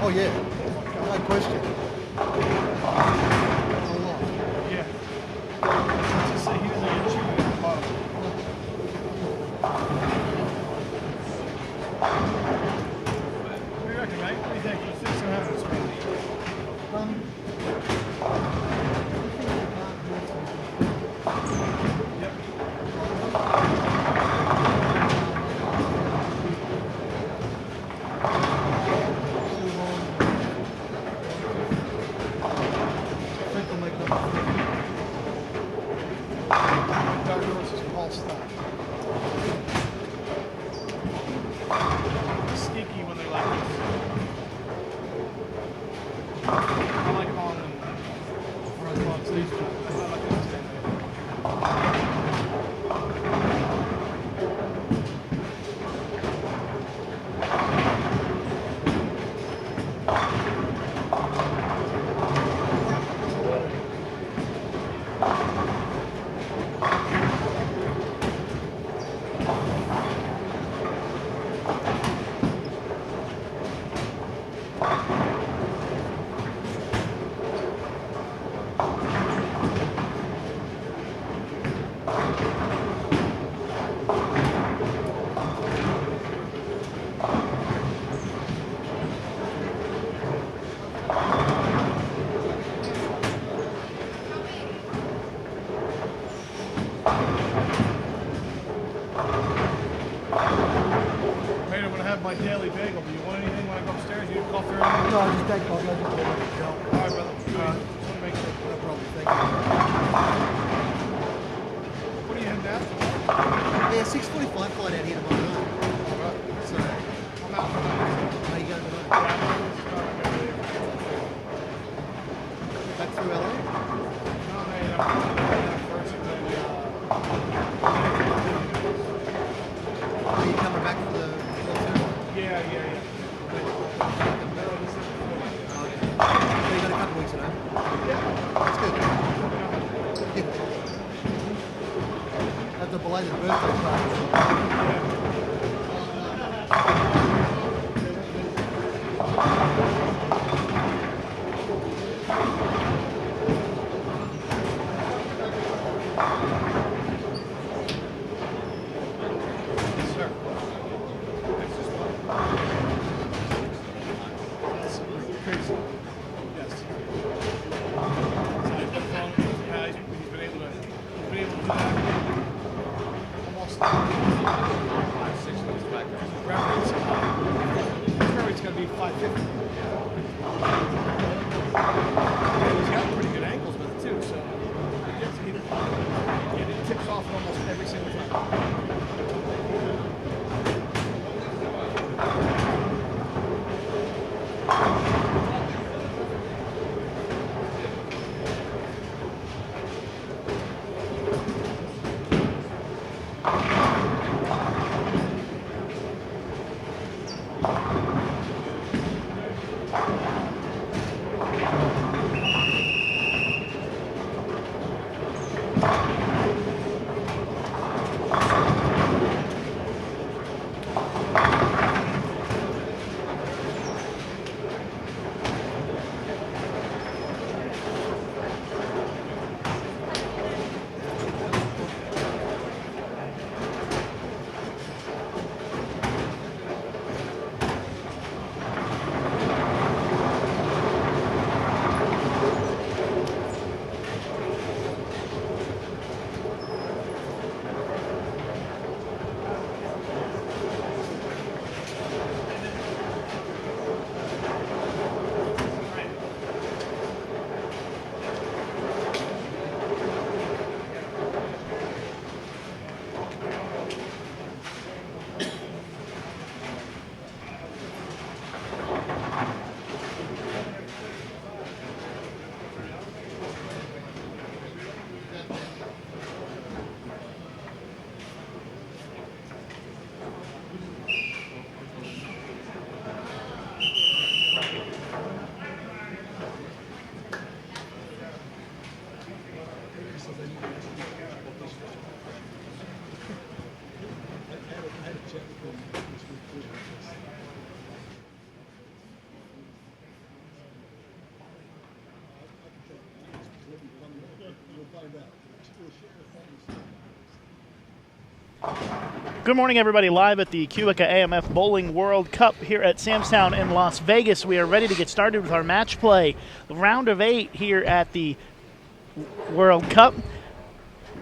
Oh yeah, no question. Yeah. Just say he doesn't get you at the bottom. What do you reckon, mate? What do you think? You think so happens? Sneaky when they like this. I like them on stage. I like them stand there. I'm going to have my daily bagel. Do you want anything when I go upstairs? You need coffee or anything? No, just take coffee. All right, brother. Just want to make sure. No problem. Thank you. What are you heading out? Yeah, 6:45 flight out here tomorrow night. Right. So, I'm out for night. how you going tonight? Yeah, Back through LA? no, mate. I'm going to that first and then Are you coming back for the yeah. Okay. So you got a couple of weeks at home? That's good. Yeah. Have the belated birthday party. Sir. That's crazy. Yes. So I've been following his page. He's been able to do that almost Good morning, everybody. Live at the QubicaAMF Bowling World Cup here at Sam's Town in Las Vegas. We are ready to get started with our match play. The round of 8 here at the World Cup.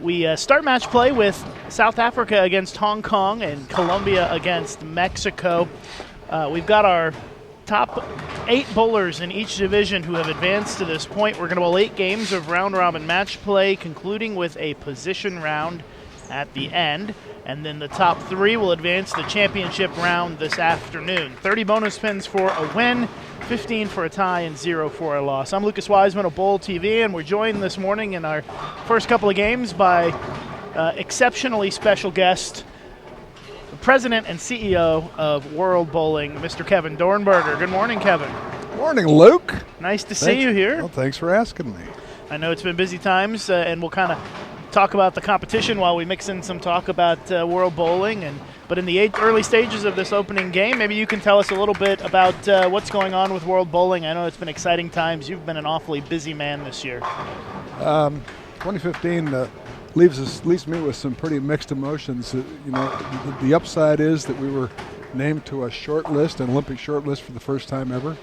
We start match play with South Africa against Hong Kong and Colombia against Mexico. We've got our top 8 bowlers in each division who have advanced to this point. We're going to bowl 8 games of round-robin match play, concluding with a position round at the end. And then the top 3 will advance to the championship round this afternoon. 30 bonus pins for a win, 15 for a tie, and 0 for a loss. I'm Lucas Wiseman of Bowl TV, and we're joined this morning in our first couple of games by exceptionally special guest, the president and CEO of World Bowling, Mr. Kevin Dornberger. Good morning, Kevin. Morning, Luke. Nice to see you here. Well, thanks for asking me. I know it's been busy times, and we'll kind of talk about the competition while we mix in some talk about World Bowling. But in the early stages of this opening game, maybe you can tell us a little bit about what's going on with World Bowling. I know it's been exciting times. You've been an awfully busy man this year. 2015 leaves me with some pretty mixed emotions. The upside is that we were named to a short list, an Olympic short list for the first time ever,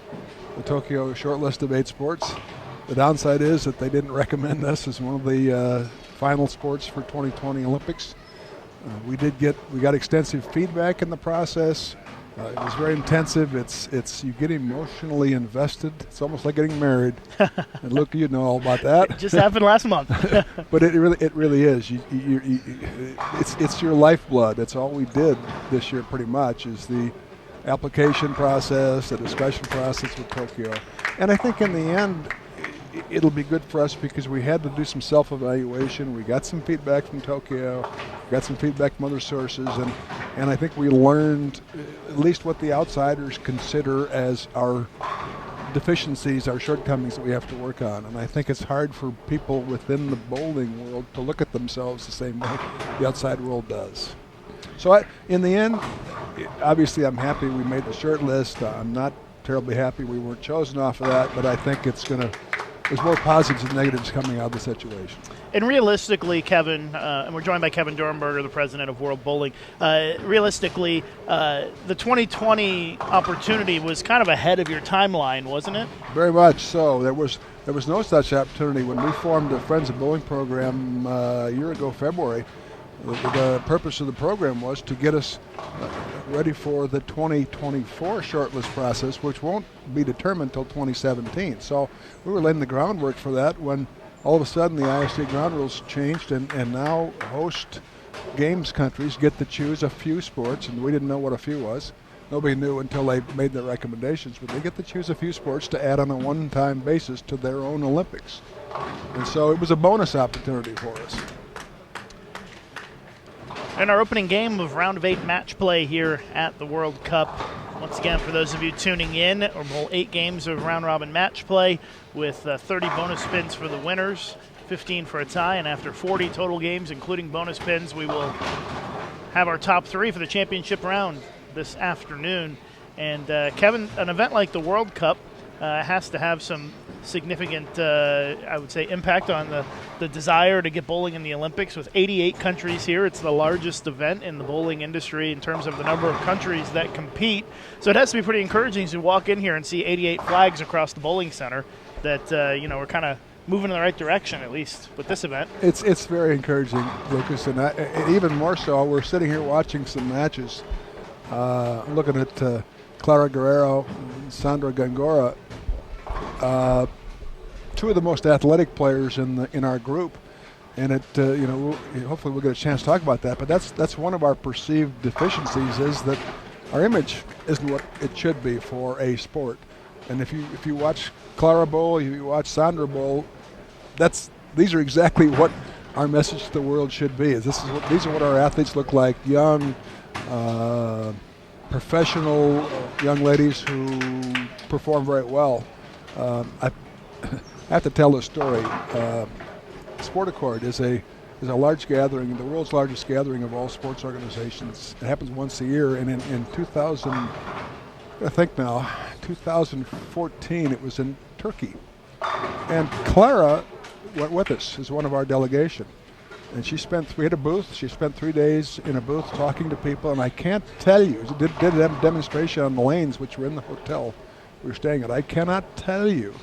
the Tokyo short list of 8 sports. The downside is that they didn't recommend us as one of the final sports for 2020 Olympics. We got extensive feedback in the process. It was very intensive. You get emotionally invested. It's almost like getting married. And Luke, you know all about that. It just happened last month. But it really is. It's your lifeblood. That's all we did this year, pretty much, is the application process, the discussion process with Tokyo. And I think in the end, it'll be good for us because we had to do some self-evaluation. We got some feedback from Tokyo, got some feedback from other sources, and I think we learned at least what the outsiders consider as our deficiencies, our shortcomings that we have to work on. And I think it's hard for people within the bowling world to look at themselves the same way the outside world does. So in the end, obviously I'm happy we made the short list. I'm not terribly happy we weren't chosen off of that, but I think there's more positives than negatives coming out of the situation. And realistically, Kevin, and we're joined by Kevin Dornberger, the president of World Bowling, realistically, the 2020 opportunity was kind of ahead of your timeline, wasn't it? Very much so. There was no such opportunity. When we formed the Friends of Bowling program a year ago, February, the purpose of the program was to get us ready for the 2024 shortlist process, which won't be determined until 2017. So we were laying the groundwork for that when all of a sudden the ISC ground rules changed, and now host games countries get to choose a few sports, and we didn't know what a few was. Nobody knew until they made their recommendations, but they get to choose a few sports to add on a one-time basis to their own Olympics. And so it was a bonus opportunity for us. In our opening game of round of 8 match play here at the World Cup. Once again, for those of you tuning in, we'll bowl 8 games of round robin match play with 30 bonus spins for the winners, 15 for a tie, and after 40 total games, including bonus spins, we will have our top 3 for the championship round this afternoon. And Kevin, an event like the World Cup has to have some significant, I would say, impact on the desire to get bowling in the Olympics. With 88 countries here, it's the largest event in the bowling industry in terms of the number of countries that compete. So it has to be pretty encouraging to walk in here and see 88 flags across the bowling center that, we're kind of moving in the right direction, at least with this event. It's very encouraging, Lucas, and even more so, we're sitting here watching some matches. Looking at Clara Guerrero and Sandra Gangora, 2 of the most athletic players in our group, and hopefully we'll get a chance to talk about that. But that's one of our perceived deficiencies, is that our image isn't what it should be for a sport. And if you watch Clara bowl, if you watch Sandra bowl, these are exactly what our message to the world should be. These are what our athletes look like: young, professional young ladies who perform very well. I have to tell this story. Sport Accord is a large gathering, the world's largest gathering of all sports organizations. It happens once a year, and in 2014, it was in Turkey. And Clara went with us as one of our delegation. And we had a booth. She spent 3 days in a booth talking to people, and I can't tell you, did a demonstration on the lanes, which were in the hotel we were staying at. I cannot tell you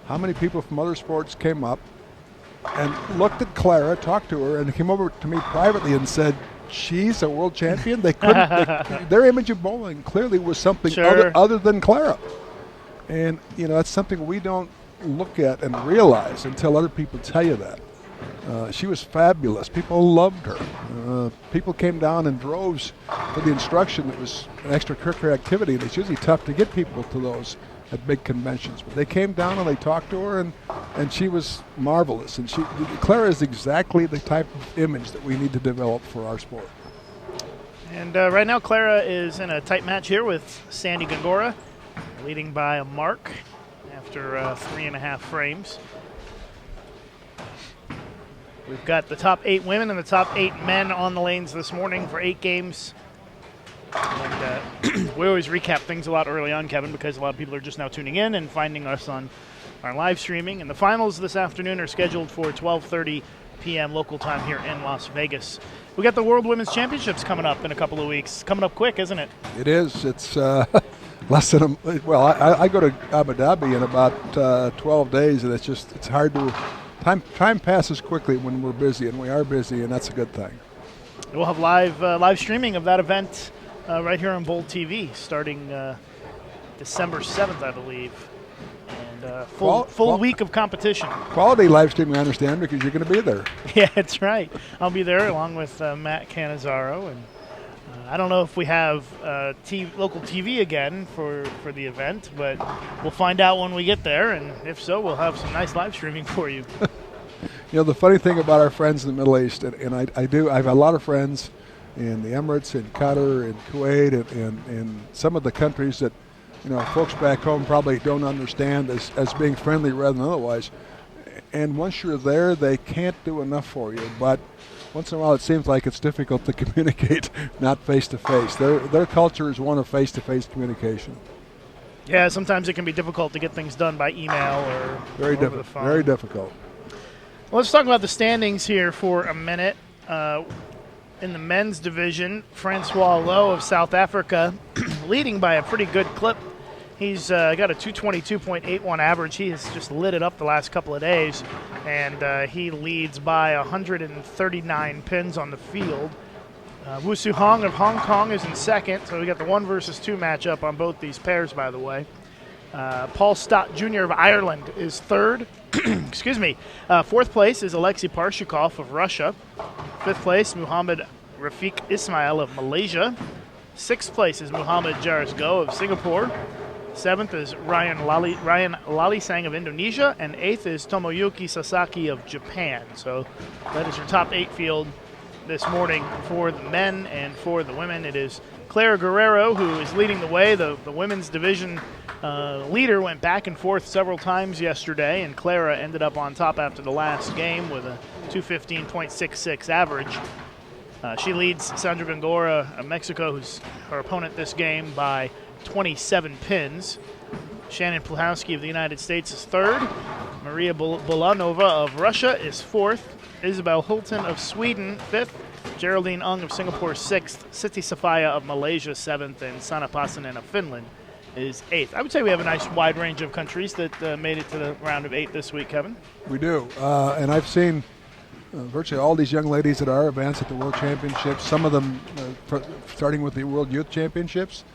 how many people from other sports came up and looked at Clara, talked to her, and came over to me privately and said, she's a world champion. They couldn't. Their image of bowling clearly was something other than Clara. And, that's something we don't look at and realize until other people tell you that. She was fabulous. People loved her. People came down in droves for the instruction. It was an extracurricular activity, and it's usually tough to get people to those at big conventions. But they came down and they talked to her, and she was marvelous. And Clara is exactly the type of image that we need to develop for our sport. And right now, Clara is in a tight match here with Sandy Gangora, leading by a mark after 3.5 frames. We've got the top 8 women and the top 8 men on the lanes this morning for 8 games. And we always recap things a lot early on, Kevin, because a lot of people are just now tuning in and finding us on our live streaming. And the finals this afternoon are scheduled for 12:30 p.m. local time here in Las Vegas. We got the World Women's Championships coming up in a couple of weeks. Coming up quick, isn't it? It is. It's less than I go to Abu Dhabi in about 12 days, and it's hard to. Time passes quickly when we're busy, and we are busy, and that's a good thing. We'll have live streaming of that event right here on Bowl TV starting December 7th, I believe. And full week of competition. Quality live streaming, I understand, because you're going to be there. Yeah, that's right. I'll be there along with Matt Cannizzaro. And I don't know if we have local TV again for the event, but we'll find out when we get there. And if so, we'll have some nice live streaming for you. The funny thing about our friends in the Middle East, and I have a lot of friends in the Emirates, in Qatar, in Kuwait, and in some of the countries that folks back home probably don't understand as being friendly rather than otherwise. And once you're there, they can't do enough for you. But once in a while, it seems like it's difficult to communicate, not face-to-face. Their culture is one of face-to-face communication. Yeah, sometimes it can be difficult to get things done by email or over the phone. Very difficult. Well, let's talk about the standings here for a minute. In the men's division, Francois Lowe of South Africa leading by a pretty good clip. He's got a 222.81 average. He has just lit it up the last couple of days, and he leads by 139 pins on the field. Wu Su Hong of Hong Kong is in second, so we got the 1 versus 2 matchup on both these pairs, by the way. Paul Stott Jr. of Ireland is third. Excuse me. Fourth place is Alexei Parshikov of Russia. Fifth place, Muhammad Rafiq Ismail of Malaysia. Sixth place is Muhammad Jarisgo of Singapore. Seventh is Ryan Lalisang of Indonesia. And eighth is Tomoyuki Sasaki of Japan. So that is your top 8 field this morning for the men and for the women. It is Clara Guerrero who is leading the way. The women's division leader went back and forth several times yesterday, and Clara ended up on top after the last game with a 215.66 average. She leads Sandra Gongora of Mexico, who's her opponent this game, by 27 pins. Shannon Pluhowski of the United States is third. Maria Bolanova of Russia is fourth. Isabel Hilton of Sweden, fifth. Geraldine Ung of Singapore, sixth. Siti Safaya of Malaysia, seventh. And Sanna Passanen of Finland is eighth. I would say we have a nice wide range of countries that made it to the round of 8 this week, Kevin. We do. And I've seen virtually all these young ladies at our events at the World Championships, some of them starting with the World Youth Championships.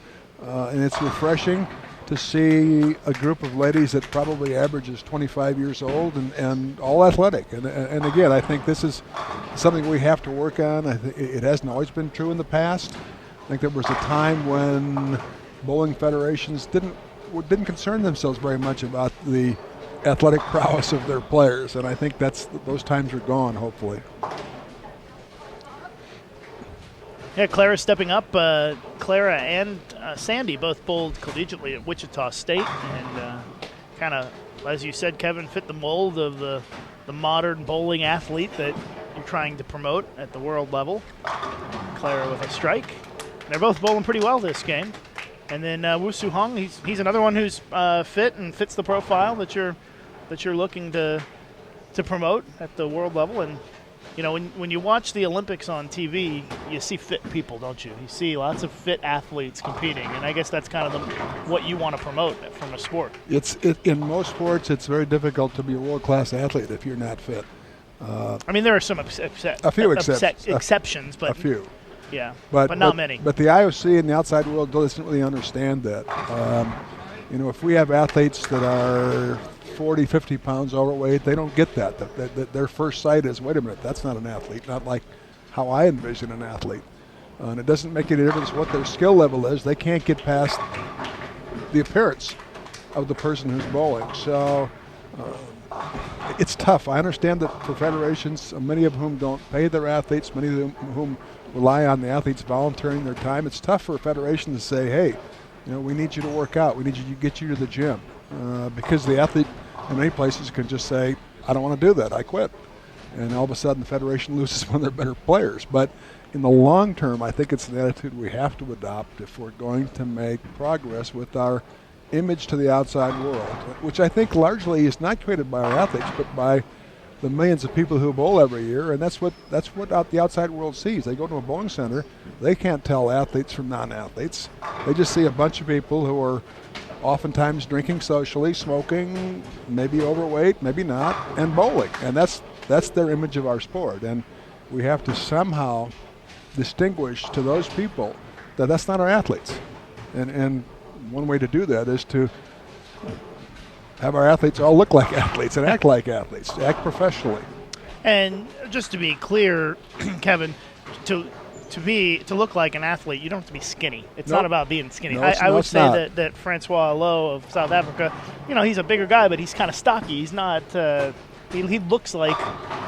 And it's refreshing to see a group of ladies that probably averages 25 years old and all athletic. And again, I think this is something we have to work on. I think it hasn't always been true in the past. I think there was a time when bowling federations didn't concern themselves very much about the athletic prowess of their players, and I think those times are gone, hopefully. Yeah, Clara's stepping up. Clara and Sandy both bowled collegiately at Wichita State, and kind of, as you said, Kevin, fit the mold of the modern bowling athlete that you're trying to promote at the world level. Clara with a strike. They're both bowling pretty well this game. And then Wu Su Hong, he's another one who's fit and fits the profile that you're looking to promote at the world level. And you know, when you watch the Olympics on TV, you see fit people, don't you? You see lots of fit athletes competing, and I guess that's kind of what you want to promote from a sport. In most sports, it's very difficult to be a world-class athlete if you're not fit. I mean, there are some exceptions, but a few. Yeah, but not many. But the IOC and the outside world doesn't really understand that. You know, if we have athletes that are 40, 50 pounds overweight, they don't get that. Their first sight is, wait a minute, that's not an athlete, not like how I envision an athlete. And it doesn't make any difference what their skill level is. They can't get past the appearance of the person who's bowling. So it's tough. I understand that for federations, many of whom don't pay their athletes, many of whom rely on the athletes volunteering their time, it's tough for a federation to say, hey, you know, we need you to work out. We need you to get you to the gym. Because the athlete in many places can just say, I don't want to do that, I quit. And all of a sudden the federation loses one of their better players. But in the long term, I think it's an attitude we have to adopt if we're going to make progress with our image to the outside world, which I think largely is not created by our athletes, but by the millions of people who bowl every year, and that's what the outside world sees. They go to a bowling center, they can't tell athletes from non-athletes. They just see a bunch of people who are oftentimes drinking socially, smoking, maybe overweight, maybe not, and bowling. And that's their image of our sport. And we have to somehow distinguish to those people that that's not our athletes. And one way to do that is to have our athletes all look like athletes and act like athletes, act professionally. And just to be clear, Kevin, to look like an athlete, you don't have to be skinny. It's not about being skinny. I would say that Francois Lowe of South Africa, you know, he's a bigger guy, but he's kind of stocky. He's not. He looks like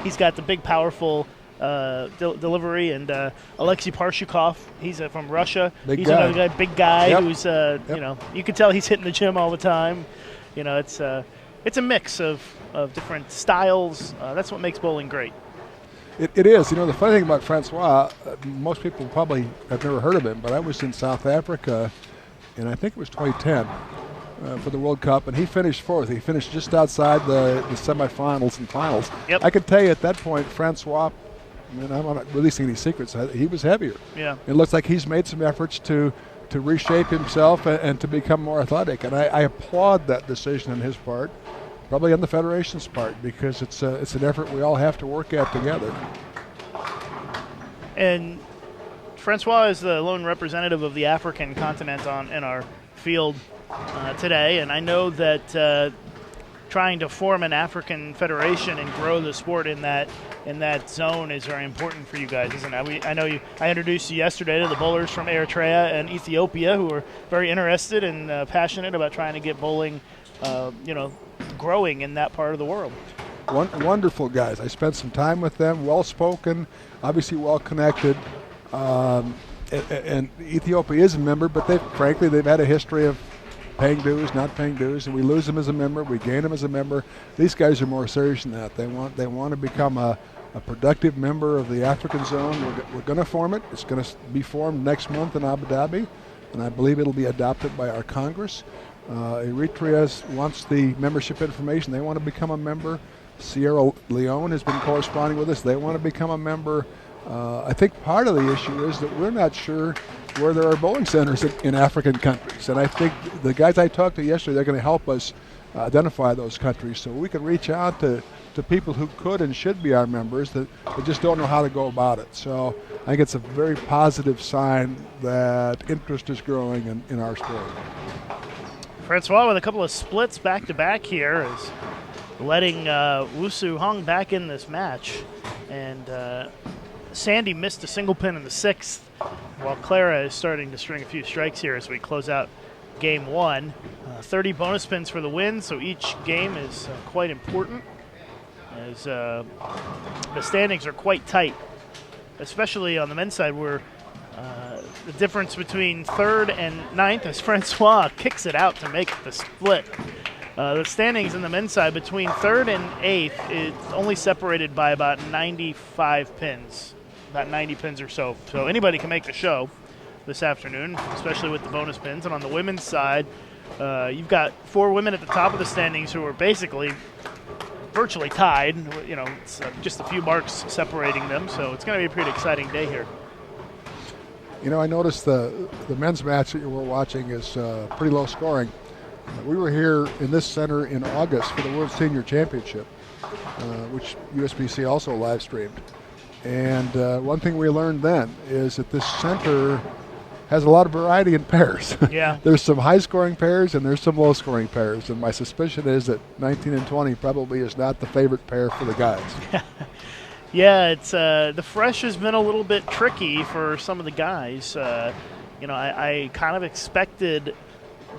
he's got the big, powerful delivery. And Alexei Parshukov, he's from Russia. He's another guy, big guy who's you know, you can tell he's hitting the gym all the time. You know, it's a mix of different styles. That's what makes bowling great. It is. You know, the funny thing about Francois, most people probably have never heard of him, but I was in South Africa, and I think it was 2010 for the World Cup, and he finished fourth. He finished just outside the semifinals and finals. Yep. I could tell you at that point, Francois, and I'm not releasing any secrets, he was heavier. Yeah. It looks like he's made some efforts to reshape himself and to become more athletic, and I applaud that decision on his part. Probably on the federation's part, because it's an effort we all have to work at together. And Francois is the lone representative of the African continent in our field today, and I know that trying to form an African federation and grow the sport in that zone is very important for you guys, isn't it? I introduced you yesterday to the bowlers from Eritrea and Ethiopia, who are very interested and passionate about trying to get bowling, growing in that part of the world. Wonderful guys. I spent some time with them, well-spoken, obviously well-connected. And Ethiopia is a member, but frankly, they've had a history of paying dues, not paying dues, and we lose them as a member, we gain them as a member. These guys are more serious than that. They want to become a productive member of the African zone. We're going to form it. It's going to be formed next month in Abu Dhabi, and I believe it'll be adopted by our Congress. Eritrea wants the membership information. They want to become a member. Sierra Leone has been corresponding with us. They want to become a member. I think part of the issue is that we're not sure where there are bowling centers in African countries. And I think the guys I talked to yesterday, they're going to help us identify those countries so we can reach out to people who could and should be our members that just don't know how to go about it. So I think it's a very positive sign that interest is growing in our sport. Francois with a couple of splits back-to-back here is letting Woo-Soo Hung back in this match. And Sandy missed a single pin in the 6th, while Clara is starting to string a few strikes here as we close out game 1. 30 bonus pins for the win, so each game is quite important, as the standings are quite tight, especially on the men's side, where the difference between 3rd and 9th as Francois kicks it out to make the split. The standings in the men's side between 3rd and 8th is only separated by about 95 pins, about 90 pins or so. So anybody can make the show this afternoon, especially with the bonus pins. And on the women's side, you've got 4 women at the top of the standings who are basically virtually tied. You know, it's just a few marks separating them, so it's going to be a pretty exciting day here. You know, I noticed the men's match that you were watching is pretty low scoring. We were here in this center in August for the World Senior Championship, which USBC also live streamed. And one thing we learned then is that this center has a lot of variety in pairs. Yeah. There's some high-scoring pairs and there's some low-scoring pairs. And my suspicion is that 19 and 20 probably is not the favorite pair for the guys. Yeah, it's the fresh has been a little bit tricky for some of the guys. You know, I kind of expected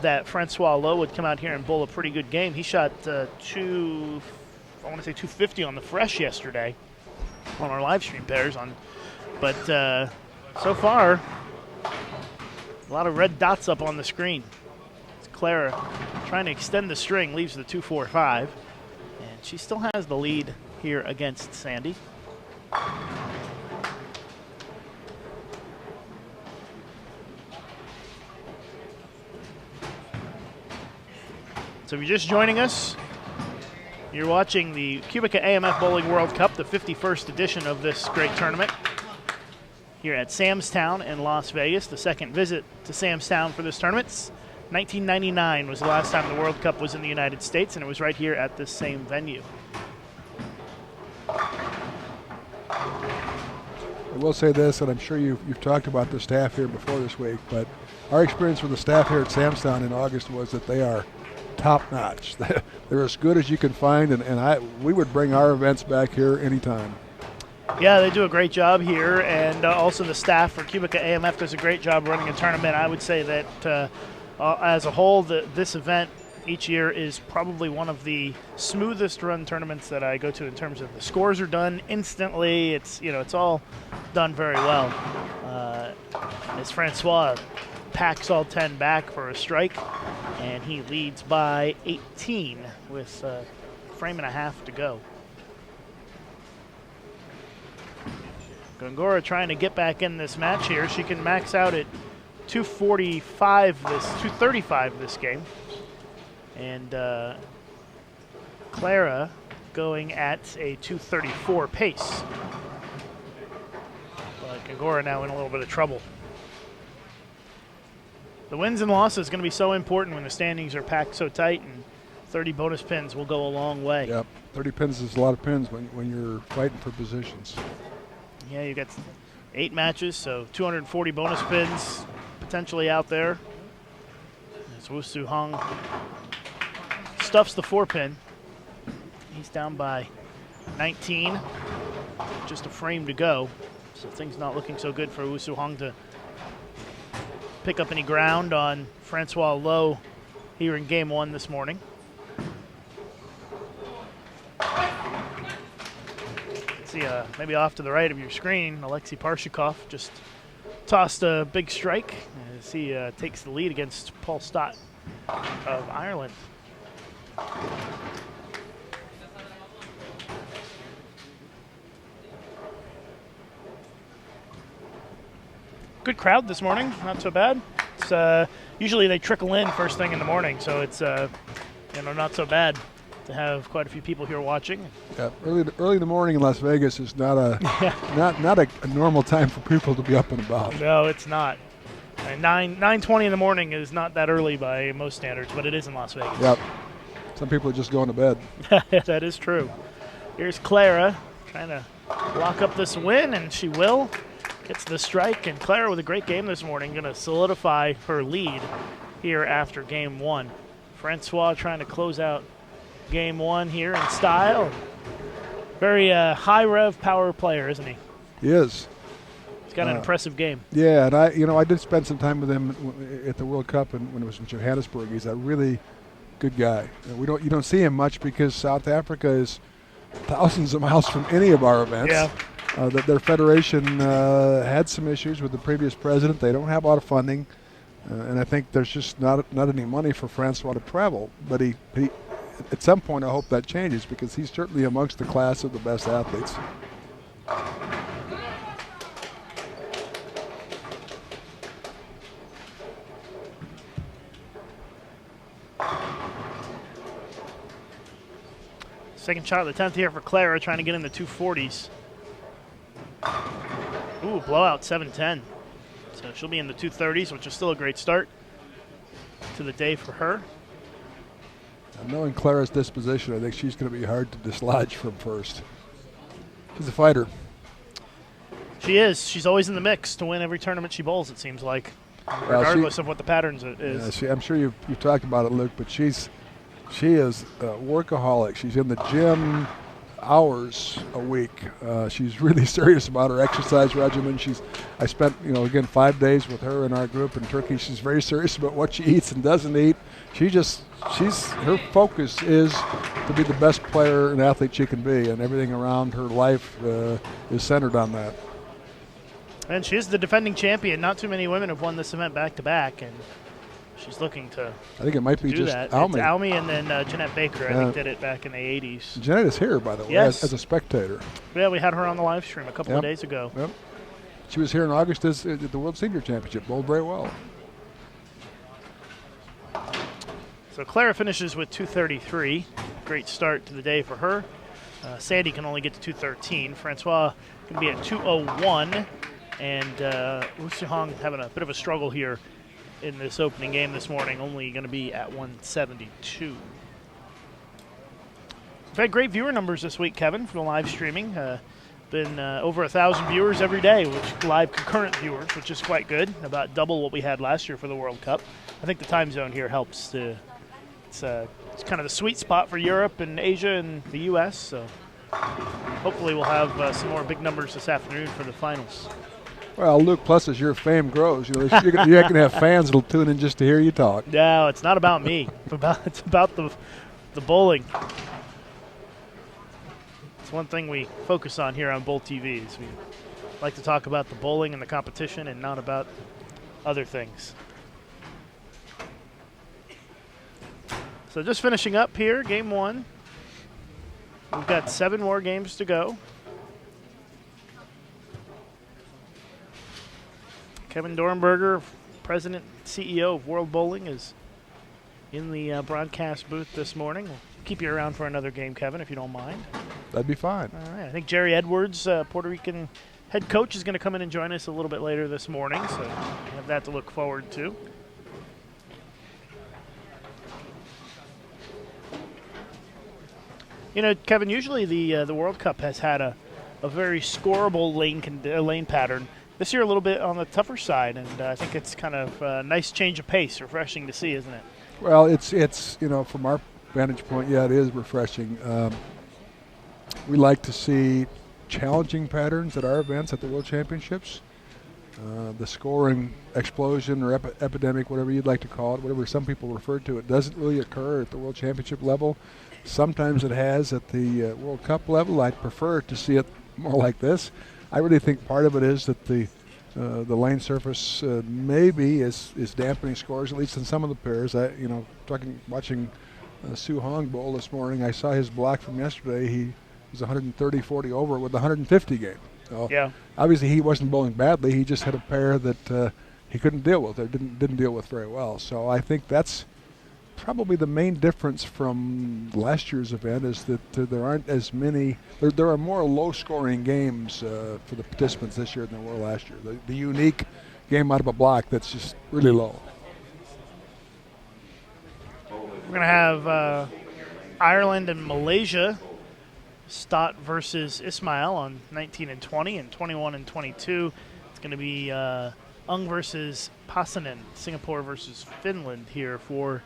that Francois Lowe would come out here and bowl a pretty good game. He shot 250 on the fresh yesterday on our live stream pairs. But so far, a lot of red dots up on the screen. It's Clara trying to extend the string, leaves the 2-4-5, and she still has the lead here against Sandy. So if you're just joining us, you're watching the QubicaAMF Bowling World Cup, the 51st edition of this great tournament here at Sam's Town in Las Vegas. The second visit to Sam's Town for this tournament. 1999 was the last time the World Cup was in the United States, and it was right here at this same venue. I will say this, and I'm sure you've talked about the staff here before this week, but our experience with the staff here at Sam's Town in August was that they are top-notch. They're as good as you can find, and we would bring our events back here anytime. Yeah, they do a great job here, and also the staff for QubicaAMF does a great job running a tournament. I would say that as a whole, this event each year is probably one of the smoothest run tournaments that I go to in terms of the scores are done instantly. It's all done very well. As Francois packs all 10 back for a strike, and he leads by 18 with a frame and a half to go. Gongora trying to get back in this match here. She can max out at 235 this game. And Clara going at a 234 pace. But Gongora now in a little bit of trouble. The wins and losses going to be so important when the standings are packed so tight, and 30 bonus pins will go a long way. Yep, 30 pins is a lot of pins when you're fighting for positions. Yeah, you got 8 matches, so 240 bonus pins potentially out there. As Woo-Soo Hung stuffs the 4-pin. He's down by 19, just a frame to go. So things not looking so good for Woo-Soo Hung to pick up any ground on Francois Lowe here in game 1 this morning. See, maybe off to the right of your screen, Alexei Parshikov just tossed a big strike as he takes the lead against Paul Stott of Ireland. Good crowd this morning, not so bad. It's, usually they trickle in first thing in the morning, so it's not so bad to have quite a few people here watching. Yeah, early in the morning in Las Vegas is not a not a normal time for people to be up and about. No, it's not. And 9:20 in the morning is not that early by most standards, but it is in Las Vegas. Yep. Some people are just going to bed. That is true. Here's Clara trying to lock up this win, and she will. Gets the strike, and Clara with a great game this morning, going to solidify her lead here after game one. Francois trying to close out game one here in style. Very high rev power player, isn't he? He is. He's got an impressive game. Yeah, and I did spend some time with him at the World Cup when it was in Johannesburg. He's a really good guy. You don't see him much because South Africa is thousands of miles from any of our events. Yeah. Their federation had some issues with the previous president. They don't have a lot of funding, and I think there's just not any money for Francois to travel. But he at some point, I hope that changes because he's certainly amongst the class of the best athletes. Second shot of the 10th here for Clara, trying to get in the 240s. Ooh, blowout 7-10. So she'll be in the 230s, which is still a great start to the day for her. Knowing Clara's disposition, I think she's going to be hard to dislodge from first. She's a fighter. She is. She's always in the mix to win every tournament she bowls, it seems like, regardless of what the patterns is. Yeah, I'm sure you've talked about it, Luke, but she is a workaholic. She's in the gym hours a week. She's really serious about her exercise regimen. I spent, again, 5 days with her in our group in Turkey. She's very serious about what she eats and doesn't eat. Her focus is to be the best player and athlete she can be, and everything around her life is centered on that. And she is the defending champion. Not too many women have won this event back-to-back, and she's looking to I think it might be do just that. Almy. It's Almy and then Jeanette Baker, I think, did it back in the 80s. Jeanette is here, by the way, yes. as a spectator. Yeah, we had her on the live stream a couple of days ago. Yep. She was here in August at the World Senior Championship, bowled very well. So Clara finishes with 233. Great start to the day for her. Sandy can only get to 213. Francois can be at 201. And Wu Sihong having a bit of a struggle here in this opening game this morning, only going to be at 172. We've had great viewer numbers this week, Kevin, for the live streaming. Been over 1,000 viewers every day, live concurrent viewers, which is quite good, about double what we had last year for the World Cup. I think the time zone here helps. It's kind of the sweet spot for Europe and Asia and the U.S., so hopefully we'll have some more big numbers this afternoon for the finals. Well, Luke, plus as your fame grows, you're going to have fans that'll tune in just to hear you talk. No, it's not about me. It's about the bowling. It's one thing we focus on here on Bowl TV. Is we like to talk about the bowling and the competition and not about other things. So just finishing up here, game one. We've got 7 more games to go. Kevin Dornberger, President and CEO of World Bowling, is in the broadcast booth this morning. We'll keep you around for another game, Kevin, if you don't mind. That'd be fine. All right. I think Jerry Edwards, Puerto Rican head coach, is going to come in and join us a little bit later this morning, so we have that to look forward to. Kevin, usually the World Cup has had a very scoreable lane pattern. This year a little bit on the tougher side, and I think it's kind of a nice change of pace, refreshing to see, isn't it? Well, it's from our vantage point, yeah, it is refreshing. We like to see challenging patterns at our events at the World Championships. The scoring explosion or epidemic, whatever you'd like to call it, whatever some people refer to it, doesn't really occur at the World Championship level. Sometimes it has at the World Cup level. I'd prefer to see it more like this. I really think part of it is that the lane surface maybe is dampening scores, at least in some of the pairs. Watching Su Hong bowl this morning, I saw his block from yesterday. He was 130-40 over with the 150 game. So Yeah. obviously he wasn't bowling badly. He just had a pair that he couldn't deal with, or didn't deal with very well. So I think that's probably the main difference from last year's event, is that there aren't as many. There are more low-scoring games for the participants this year than there were last year. The unique game out of a block that's just really low. We're going to have Ireland and Malaysia, Stott versus Ismail on 19 and 20, and 21 and 22. It's going to be Ung versus Pasanen, Singapore versus Finland here for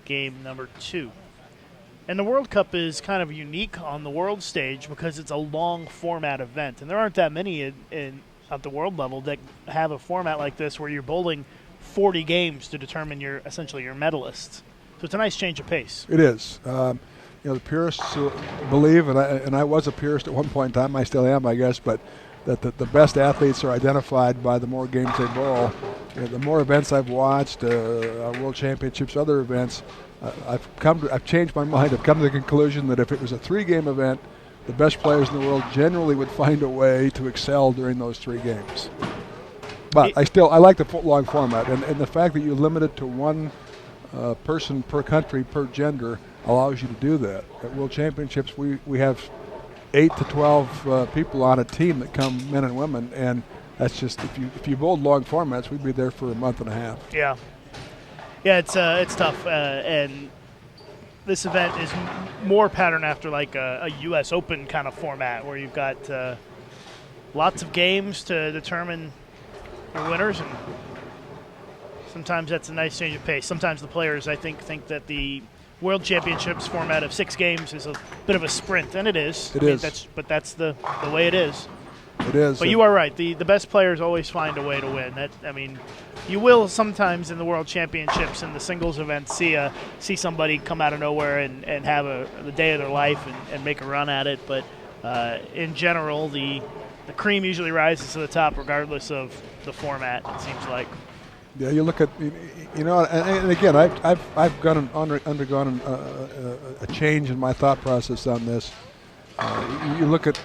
game number 2. And the World Cup is kind of unique on the world stage because it's a long format event, and there aren't that many at the world level that have a format like this where you're bowling 40 games to determine essentially your medalists. So it's a nice change of pace. It is. The purists believe, and I was a purist at one point in time, I still am, I guess, but that the best athletes are identified by the more games they bowl. The more events I've watched, World Championships, other events, I've changed my mind. I've come to the conclusion that if it was a 3-game event, the best players in the world generally would find a way to excel during those 3 games. But I like the long format, and the fact that you limit it to one person per country per gender allows you to do that. At World Championships, we have 8 to 12 people on a team that come, men and women, and that's just, if you bowled long formats, we'd be there for a month and a half. Yeah, it's tough, and this event is more patterned after like a U.S. Open kind of format where you've got lots of games to determine your winners, and sometimes that's a nice change of pace. Sometimes the players, I think that the World Championships format of 6 games is a bit of a sprint, and it is. It is. But that's the way it is. It is. But you are right. The best players always find a way to win. You will sometimes in the World Championships and the singles events see somebody come out of nowhere and have the day of their life and make a run at it. But in general, the cream usually rises to the top regardless of the format, it seems like. Yeah, you look at, and again, I've undergone a change in my thought process on this. You look at,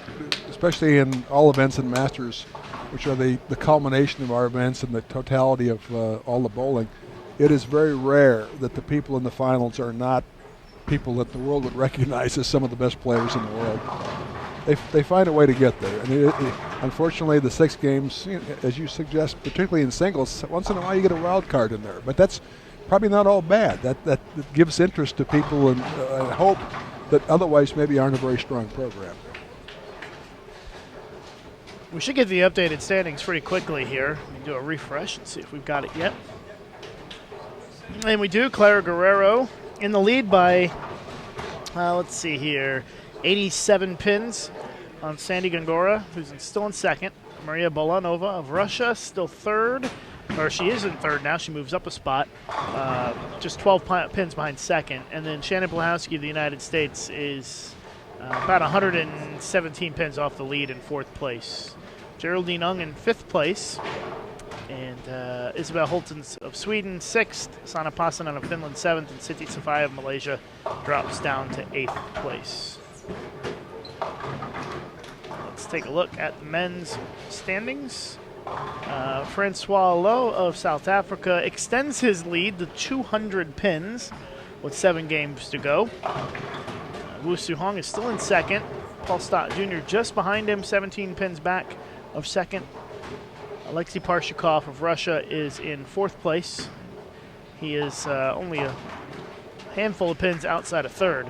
especially in all events and Masters, which are the culmination of our events and the totality of all the bowling, it is very rare that the people in the finals are not people that the world would recognize as some of the best players in the world. They find a way to get there. Unfortunately, the 6 games, as you suggest, particularly in singles, once in a while you get a wild card in there. But that's probably not all bad. That gives interest to people and hope that otherwise maybe aren't a very strong program. We should get the updated standings pretty quickly here. We can do a refresh and see if we've got it yet. And we do. Clara Guerrero in the lead by, let's see here, 87 pins on Sandy Gongora, who's still in second. Maria Bolanova of Russia still third, or she is in third now. She moves up a spot, just 12 pins behind second. And then Shannon Blahowski of the United States is about 117 pins off the lead in 4th place. Geraldine Ung in 5th place. And Isabel Holtons of Sweden 6th. Sana Pasanen of Finland 7th. And Siti Safai of Malaysia drops down to 8th place. Let's take a look at the men's standings. Francois Lowe of South Africa extends his lead to 200 pins with 7 games to go. Wu Su Hong is still in second. Paul Stott Jr. just behind him, 17 pins back of second. Alexei Parshikov of Russia is in 4th place. He is only a handful of pins outside of 3rd.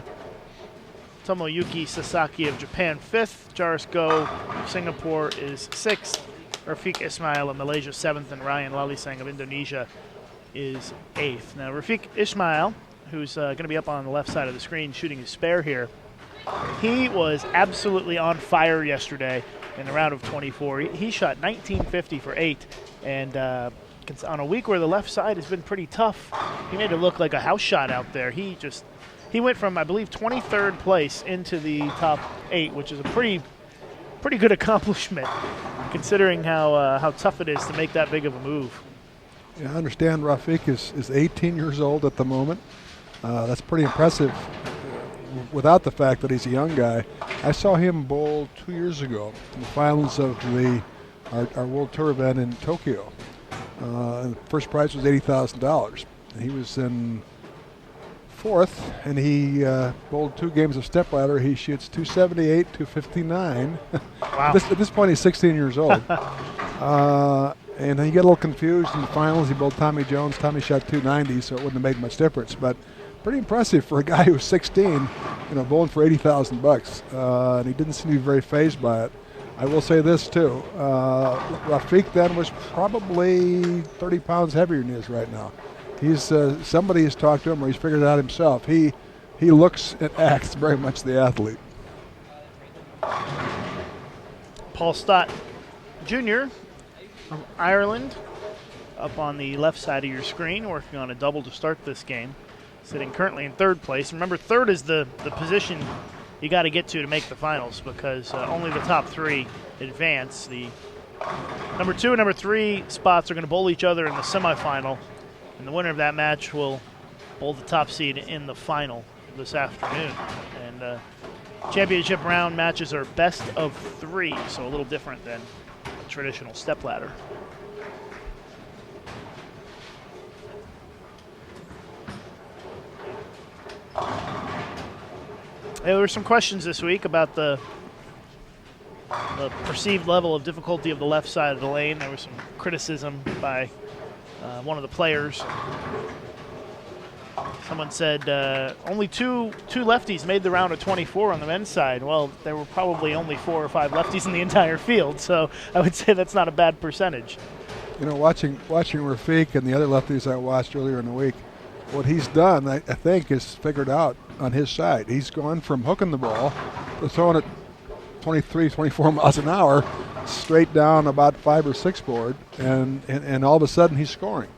Tomoyuki Sasaki of Japan 5th. Jaris Go of Singapore is 6th. Rafiq Ismail of Malaysia 7th. And Ryan Lalisang of Indonesia is 8th. Now Rafiq Ismail, who's going to be up on the left side of the screen shooting his spare here, he was absolutely on fire yesterday in the round of 24. He shot 1950 for 8. And on a week where the left side has been pretty tough, he made it look like a house shot out there. He went from, I believe, 23rd place into the top 8, which is a pretty pretty good accomplishment, considering how tough it is to make that big of a move. Yeah, I understand Rafiq is 18 years old at the moment. That's pretty impressive without the fact that he's a young guy. I saw him bowl 2 years ago in the finals of our World Tour event in Tokyo. And the first prize was $80,000. He was in fourth, and he bowled 2 games of stepladder. He shoots 278, 259. Wow. At this point, he's 16 years old. And he got a little confused in the finals. He bowled Tommy Jones. Tommy shot 290, so it wouldn't have made much difference. But pretty impressive for a guy who was 16, bowling for $80,000. And he didn't seem to be very fazed by it. I will say this too. Rafiq then was probably 30 pounds heavier than he is right now. He's somebody has talked to him, or he's figured it out himself. He looks and acts very much the athlete. Paul Stott Jr. from Ireland, up on the left side of your screen, working on a double to start this game, sitting currently in third place. Remember, third is the position you got to get to make the finals, because only the top 3 advance. The number 2 and number 3 spots are going to bowl each other in the semifinal, and the winner of that match will bowl the top seed in the final this afternoon. And championship round matches are best of 3, so a little different than a traditional stepladder. There were some questions this week about the perceived level of difficulty of the left side of the lane. There was some criticism by one of the players. Someone said only two lefties made the round of 24 on the men's side. Well, there were probably only 4 or 5 lefties in the entire field, so I would say that's not a bad percentage. Watching Rafiq and the other lefties I watched earlier in the week, what he's done, I think, is figured out on his side. He's gone from hooking the ball to throwing it 23, 24 miles an hour straight down about 5 or 6 board, and all of a sudden he's scoring.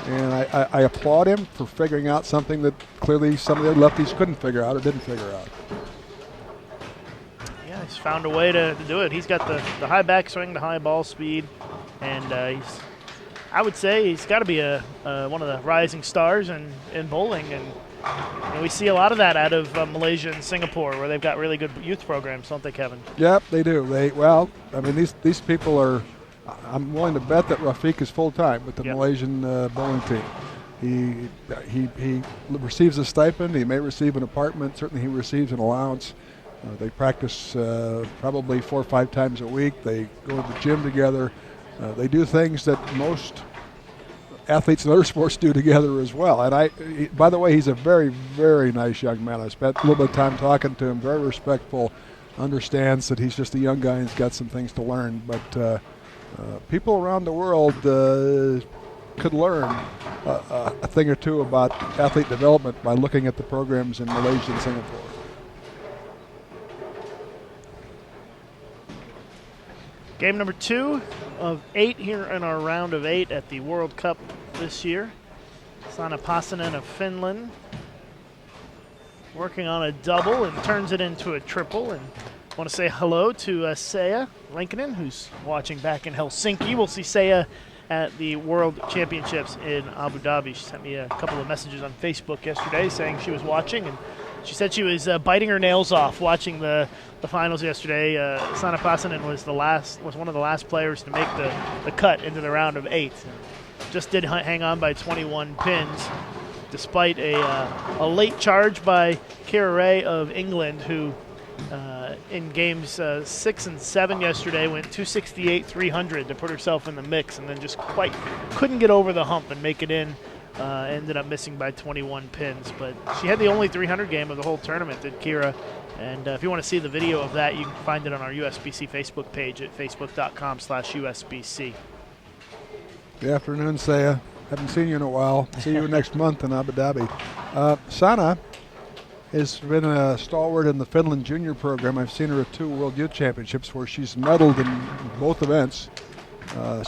And I applaud him for figuring out something that clearly some of the lefties couldn't figure out or didn't figure out. Yeah, he's found a way to do it. He's got the high backswing, the high ball speed, and I would say he's got to be one of the rising stars in bowling. And we see a lot of that out of Malaysia and Singapore, where they've got really good youth programs, don't they, Kevin? Yep, they do. These people are. I'm willing to bet that Rafiq is full time with the Malaysian bowling team. He receives a stipend. He may receive an apartment. Certainly, he receives an allowance. They practice probably 4 or 5 times a week. They go to the gym together. They do things that most athletes in other sports do together as well. And by the way, he's a very, very nice young man. I spent a little bit of time talking to him. Very respectful. Understands that he's just a young guy and he's got some things to learn. But people around the world could learn a thing or two about athlete development by looking at the programs in Malaysia and Singapore. Game number 2 of 8 here in our round of 8 at the World Cup this year. Sanna Passanen of Finland working on a double and turns it into a triple. And I want to say hello to Seija Lankinen, who's watching back in Helsinki. We'll see Seija at the World Championships in Abu Dhabi. She sent me a couple of messages on Facebook yesterday saying she was watching, and she said she was biting her nails off watching the finals yesterday. Sanna Passanen was one of the last players to make the cut into the round of 8. Just did hang on by 21 pins, despite a late charge by Kira Ray of England, who in games 6 and 7 yesterday went 268, 300 to put herself in the mix, and then just quite couldn't get over the hump and make it in. Ended up missing by 21 pins, but she had the only 300 game of the whole tournament, did Kira. And if you want to see the video of that, you can find it on our USBC Facebook page at facebook.com/USBC. Good afternoon, Seija. Haven't seen you in a while. See you next month in Abu Dhabi. Sanna has been a stalwart in the Finland junior program. I've seen her at 2 World Youth Championships where she's medaled in both events.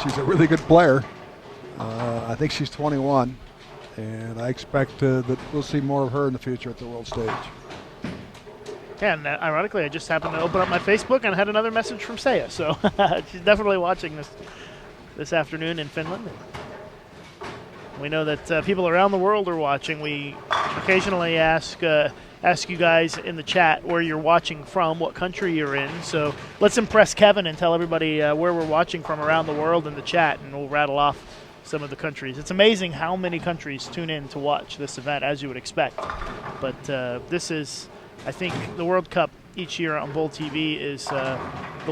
She's a really good player. I think she's 21, and I expect that we'll see more of her in the future at the world stage. Yeah, and ironically, I just happened to open up my Facebook and had another message from Saya. So she's definitely watching this afternoon in Finland. We know that people around the world are watching. We occasionally ask you guys in the chat where you're watching from, what country you're in. So let's impress Kevin and tell everybody where we're watching from around the world in the chat, and we'll rattle off some of the countries. It's amazing how many countries tune in to watch this event, as you would expect. But this is, I think, the World Cup each year on Bowl TV is the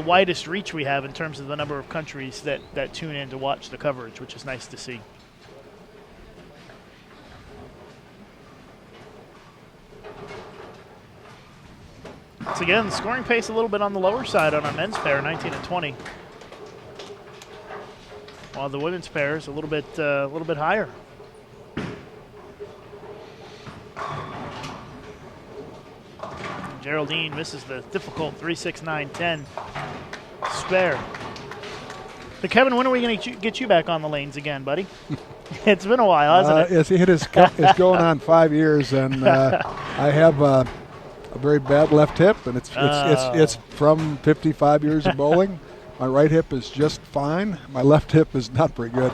widest reach we have in terms of the number of countries that tune in to watch the coverage, which is nice to see. Once again, the scoring pace a little bit on the lower side on our men's pair, 19 and 20. While the women's pair is a little bit higher. Geraldine misses the difficult 3-6-9-10 spare. But Kevin, when are we going to get you back on the lanes again, buddy? It's been a while, hasn't it? It's going on 5 years, and I have a very bad left hip, and it's from 55 years of bowling. My right hip is just fine. My left hip is not very good.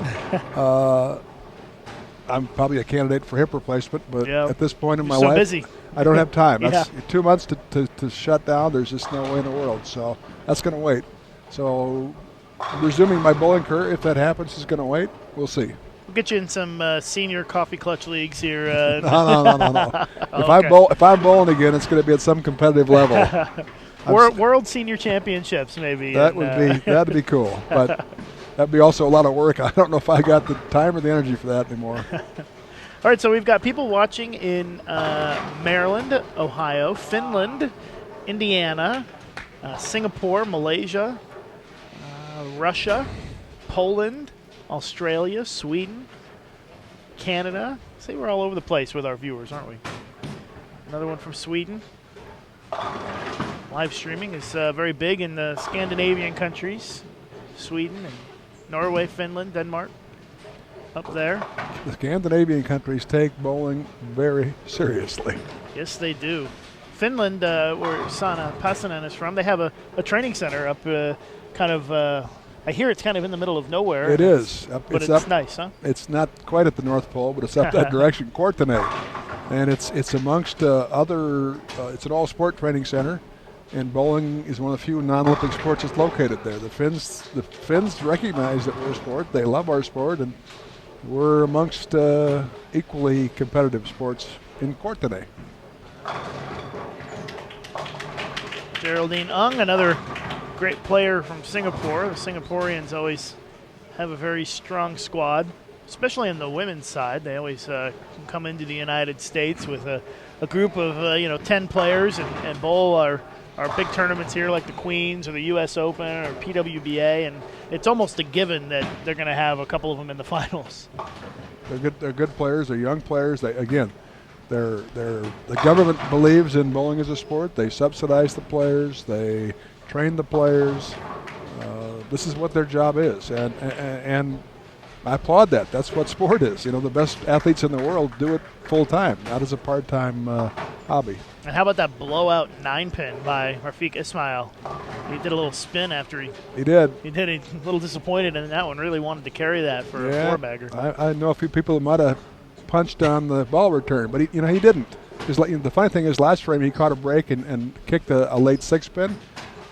I'm probably a candidate for hip replacement, but at this point in my life, busy. I don't have time. Yeah. That's 2 months to shut down. There's just no way in the world. So that's going to wait. So resuming my bowling career, if that happens, is going to wait. We'll see. We'll get you in some senior coffee clutch leagues here. No. Okay. If I'm bowling again, it's going to be at some competitive level. World Senior Championships, maybe. That'd be cool, but that'd be also a lot of work. I don't know if I got the time or the energy for that anymore. All right, so we've got people watching in Maryland, Ohio, Finland, Indiana, Singapore, Malaysia, Russia, Poland, Australia, Sweden, Canada. See, we're all over the place with our viewers, aren't we? Another one from Sweden. Live streaming is very big in the Scandinavian countries, Sweden and Norway, Finland, Denmark, up there. The Scandinavian countries take bowling very seriously. Yes, they do. Finland, where Sanna Passanen is from, they have a training center up I hear it's kind of in the middle of nowhere. It is. But it's nice, huh? It's not quite at the North Pole, but it's up that direction, Courtenay. And it's amongst other, it's an all-sport training center, and bowling is one of the few non-Olympic sports that's located there. The Finns recognize that we're a sport. They love our sport, and we're amongst equally competitive sports in Courtenay. Geraldine Ung, another great player from Singapore. The Singaporeans always have a very strong squad, especially on the women's side. They always come into the United States with a group of 10 players and bowl our big tournaments here like the Queens or the U.S. Open or PWBA, and it's almost a given that they're going to have a couple of them in the finals. They're good players. They're young players. The government believes in bowling as a sport. They subsidize the players. They train the players. This is what their job is, and I applaud that. That's what sport is. The best athletes in the world do it full time, not as a part-time hobby. And how about that blowout 9-pin by Rafiq Ismail? He did a little spin after he did. He's a little disappointed in that one. Really wanted to carry that for a four-bagger. I know a few people who might have punched on the ball return, but he didn't. The funny thing is, last frame he caught a break and kicked a late 6-pin.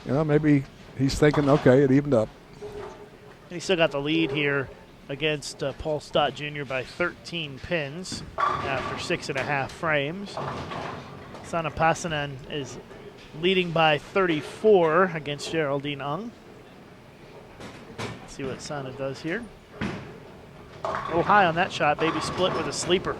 Maybe he's thinking, okay, it evened up. And he still got the lead here against Paul Stott Jr. by 13 pins after 6.5 frames. Sanna Passanen is leading by 34 against Geraldine Ung. Let's see what Sanna does here. A little high on that shot, baby split with a sleeper.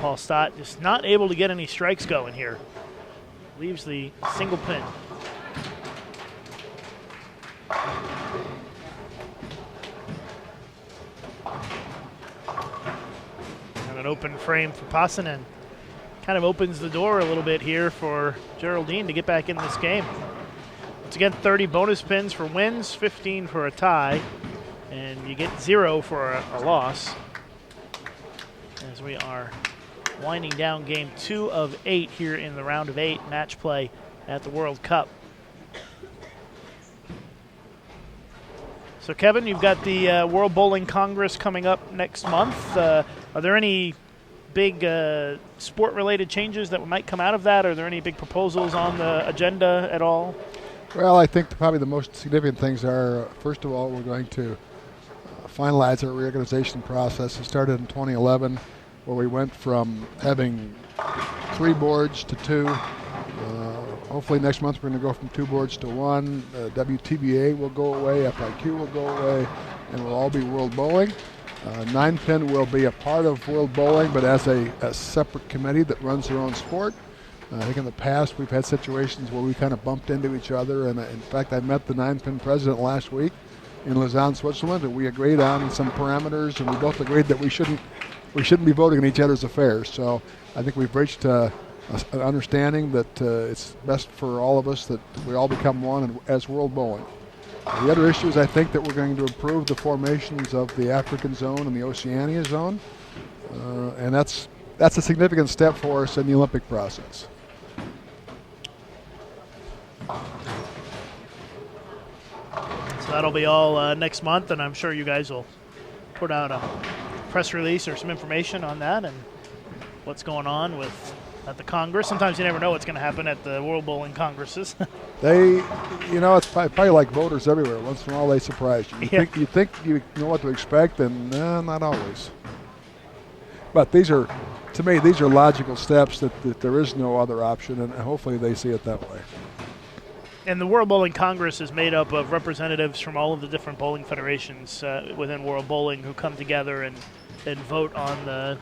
Paul Stott just not able to get any strikes going here. Leaves the single pin. An open frame for Pasanen. Kind of opens the door a little bit here for Geraldine to get back in this game. Once again, 30 bonus pins for wins, 15 for a tie, and you get 0 for a loss. As we are winding down game 2 of 8 here in the round of 8 match play at the World Cup. So Kevin, you've got the World Bowling Congress coming up next month. Are there any big sport-related changes that might come out of that? Are there any big proposals on the agenda at all? Well, I think probably the most significant things are, first of all, we're going to finalize our reorganization process. It started in 2011, where we went from having 3 boards to 2. Hopefully next month we're going to go from 2 boards to 1. WTBA will go away, FIQ will go away, and we'll all be World Bowling. 9-pin will be a part of World Bowling, but as a separate committee that runs their own sport. I think in the past we've had situations where we kind of bumped into each other, and in fact I met the 9-pin president last week in Lausanne, Switzerland, and we agreed on some parameters, and we both agreed that we shouldn't be voting on each other's affairs. So I think we've reached an understanding that it's best for all of us that we all become one as World Bowling. The other issues, I think that we're going to improve the formations of the African zone and the Oceania zone, and that's a significant step for us in the Olympic process. So that'll be all next month, and I'm sure you guys will put out a press release or some information on that and what's going on at the Congress. Sometimes you never know what's going to happen at the World Bowling Congresses. It's probably like voters everywhere. Once in a while they surprise you. You think you know what to expect, and not always. But to me, these are logical steps that there is no other option, and hopefully they see it that way. And the World Bowling Congress is made up of representatives from all of the different bowling federations within World Bowling who come together and vote on the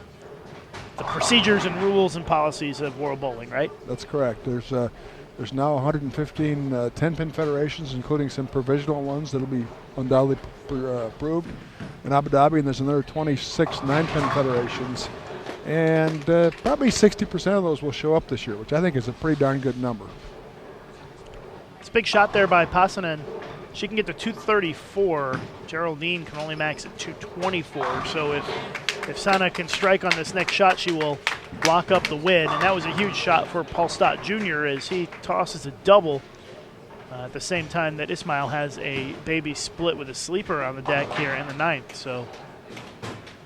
procedures and rules and policies of World Bowling, right? That's correct. There's now 115 10-pin federations, including some provisional ones that will be undoubtedly approved in Abu Dhabi, and there's another 26 9-pin federations, and probably 60% of those will show up this year, which I think is a pretty darn good number. It's a big shot there by Pasanen. She can get to 234. Geraldine can only max at 224. So if Sana can strike on this next shot, she will lock up the win. And that was a huge shot for Paul Stott Jr. as he tosses a double at the same time that Ismail has a baby split with a sleeper on the deck here in the 9th. So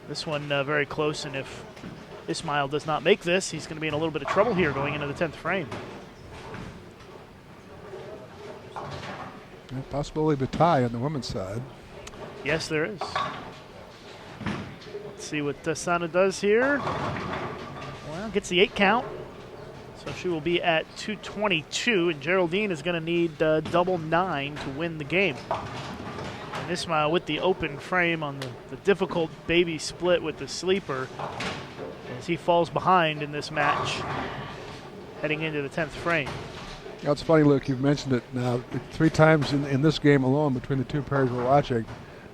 this one very close, and if Ismail does not make this, he's going to be in a little bit of trouble here going into the 10th frame. A possibility of a tie on the women's side. Yes, there is. Let's see what Sana does here. Well, gets the 8 count. So she will be at 222, and Geraldine is going to need double 9 to win the game. And Ismail with the open frame on the difficult baby split with the sleeper as he falls behind in this match heading into the 10th frame. You know, it's funny, Luke, you've mentioned it now 3 times in this game alone between the 2 pairs we're watching.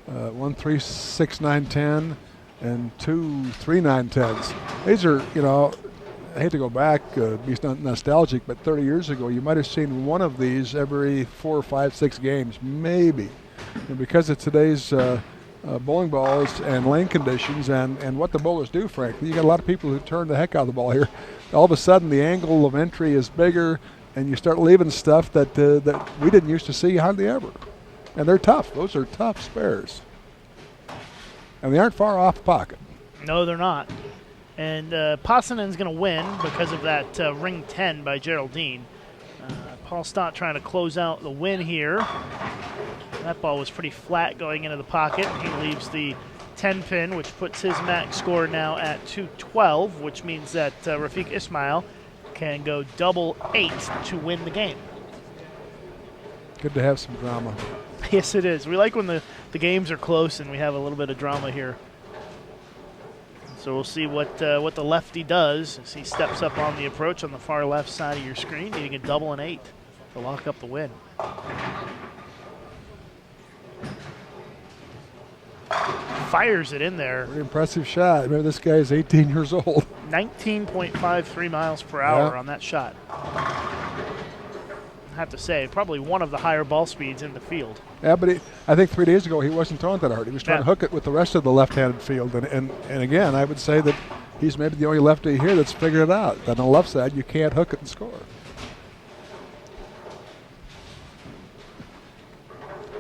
1 3 6 9 10 and 2 3 9 10s. These are, I hate to go back, be nostalgic, but 30 years ago you might have seen one of these every 4 or 5, 6 games, maybe. And because of today's bowling balls and lane conditions and what the bowlers do, frankly, you got a lot of people who turn the heck out of the ball here. All of a sudden the angle of entry is bigger, and you start leaving stuff that we didn't used to see hardly ever. And they're tough. Those are tough spares. And they aren't far off pocket. No, they're not. And Pasanen's going to win because of that ring 10 by Geraldine. Paul Stott trying to close out the win here. That ball was pretty flat going into the pocket. And he leaves the 10 pin, which puts his max score now at 212, which means that Rafiq Ismail can go double 8 to win the game. Good to have some drama. Yes, it is. We like when the games are close and we have a little bit of drama here. So we'll see what the lefty does as he steps up on the approach on the far left side of your screen, needing a double and 8 to lock up the win. fires it in there. Pretty impressive shot. Remember, this guy is 18 years old. 19.53 miles per hour on that shot. I have to say, probably one of the higher ball speeds in the field. Yeah, but I think 3 days ago he wasn't throwing that hard. He was trying to hook it with the rest of the left-handed field. And again, I would say that he's maybe the only lefty here that's figured it out. That on the left side, you can't hook it and score.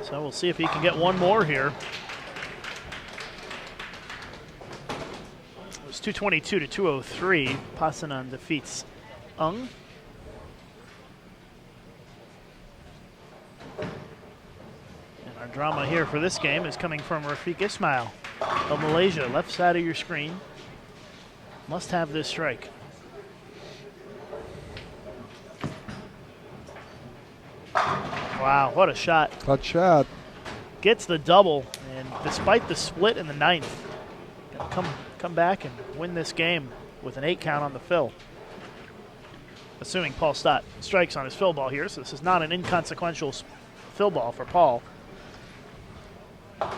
So we'll see if he can get one more here. It was 222 to 203. Pasanan defeats Ung. And our drama here for this game is coming from Rafiq Ismail of Malaysia. Left side of your screen. Must have this strike. Wow, what a shot. Clutch shot. Gets the double, and despite the split in the ninth, come back and win this game with an 8 count on the fill. Assuming Paul Stott strikes on his fill ball here, so this is not an inconsequential fill ball for Paul. Tell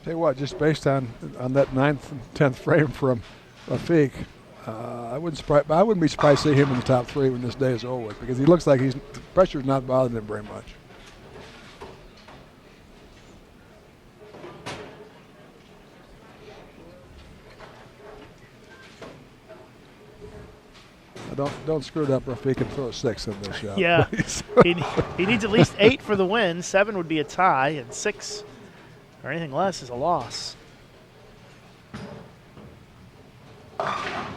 you what, just based on that 9th and 10th frame from Rafiq, I wouldn't be surprised to see him in the top 3 when this day is over with, because he looks like the pressure's not bothering him very much. Don't screw it up, Rafiq, and throw a 6 in this shot. Yeah, he needs at least 8 for the win. 7 would be a tie, and 6 or anything less is a loss.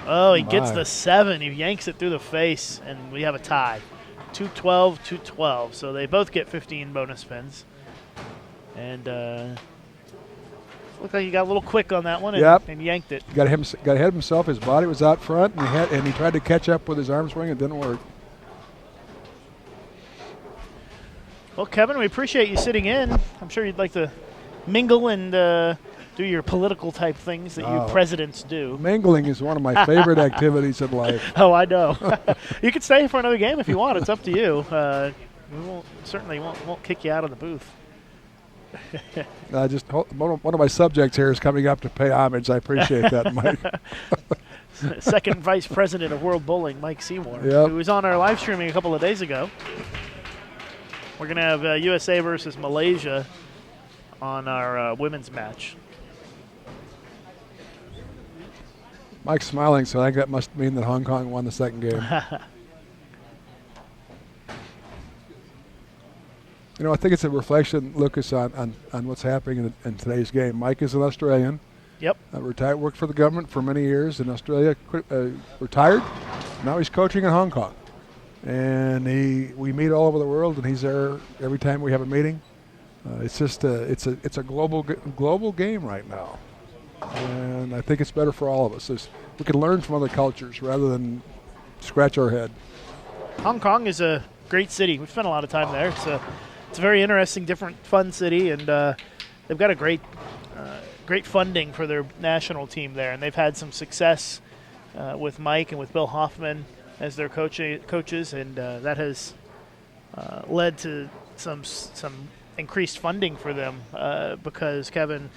Oh, he gets the 7. He yanks it through the face, and we have a tie. 212, 212. So they both get 15 bonus spins. And looked like he got a little quick on that one and yanked it. Got ahead of himself. His body was out front, and he tried to catch up with his arm swing. It didn't work. Well, Kevin, we appreciate you sitting in. I'm sure you'd like to mingle and do your political type things that you presidents do. Mingling is one of my favorite activities in life. Oh, I know. You can stay for another game if you want. It's up to you. We certainly won't kick you out of the booth. One of my subjects here is coming up to pay homage. I appreciate that, Mike. Second Vice President of World Bowling, Mike Seymour, who was on our live streaming a couple of days ago. We're going to have USA versus Malaysia on our women's match. Mike's smiling, so I think that must mean that Hong Kong won the second game. You know, I think it's a reflection, Lucas, on what's happening in today's game. Mike is an Australian. Yep. Retired, worked for the government for many years in Australia. Retired. Now he's coaching in Hong Kong, and we meet all over the world, and he's there every time we have a meeting. It's just it's a global game right now, and I think it's better for all of us. We can learn from other cultures rather than scratch our head. Hong Kong is a great city. We've spent a lot of time there. It's a very interesting, different, fun city, and they've got a great funding for their national team there, and they've had some success with Mike and with Bill Hoffman as their coaches, and that has led to some increased funding for them because, Kevin,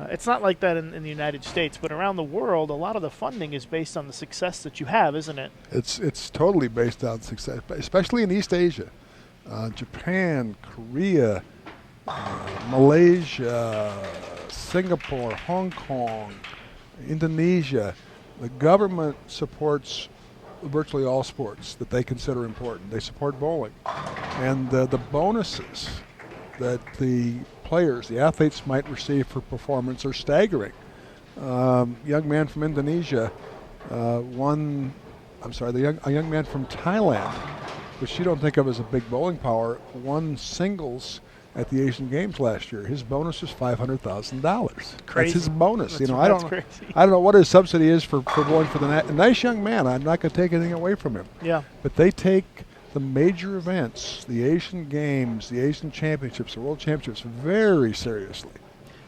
it's not like that in the United States, but around the world, a lot of the funding is based on the success that you have, isn't it? It's totally based on success, especially in East Asia. Japan, Korea, Malaysia, Singapore, Hong Kong, Indonesia. The government supports virtually all sports that they consider important. They support bowling. And the bonuses that the players, the athletes might receive for performance are staggering. Young man from Indonesia a young man from Thailand, which you don't think of as a big bowling power, won singles at the Asian Games last year. His bonus was $500,000. That's his bonus. That's, I don't know what his subsidy is for going for the nice young man. I'm not going to take anything away from him. Yeah. But they take the major events, the Asian Games, the Asian Championships, the World Championships, very seriously.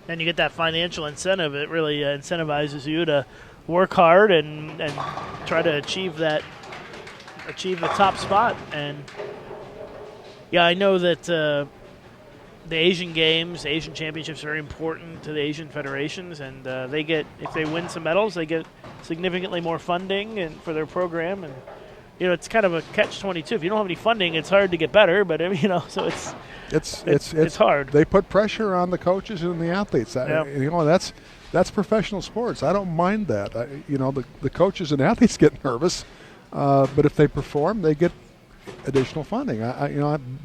And you get that financial incentive. It really incentivizes you to work hard and try to achieve the top spot. And yeah, I know that the Asian Games, Asian Championships are very important to the Asian federations, and they get, if they win some medals, they get significantly more funding and for their program. And it's kind of a catch-22. If you don't have any funding, it's hard to get better. But so it's hard. They put pressure on the coaches and the athletes. Yep. That's professional sports. I don't mind that. The coaches and athletes get nervous, but if they perform, they get additional funding.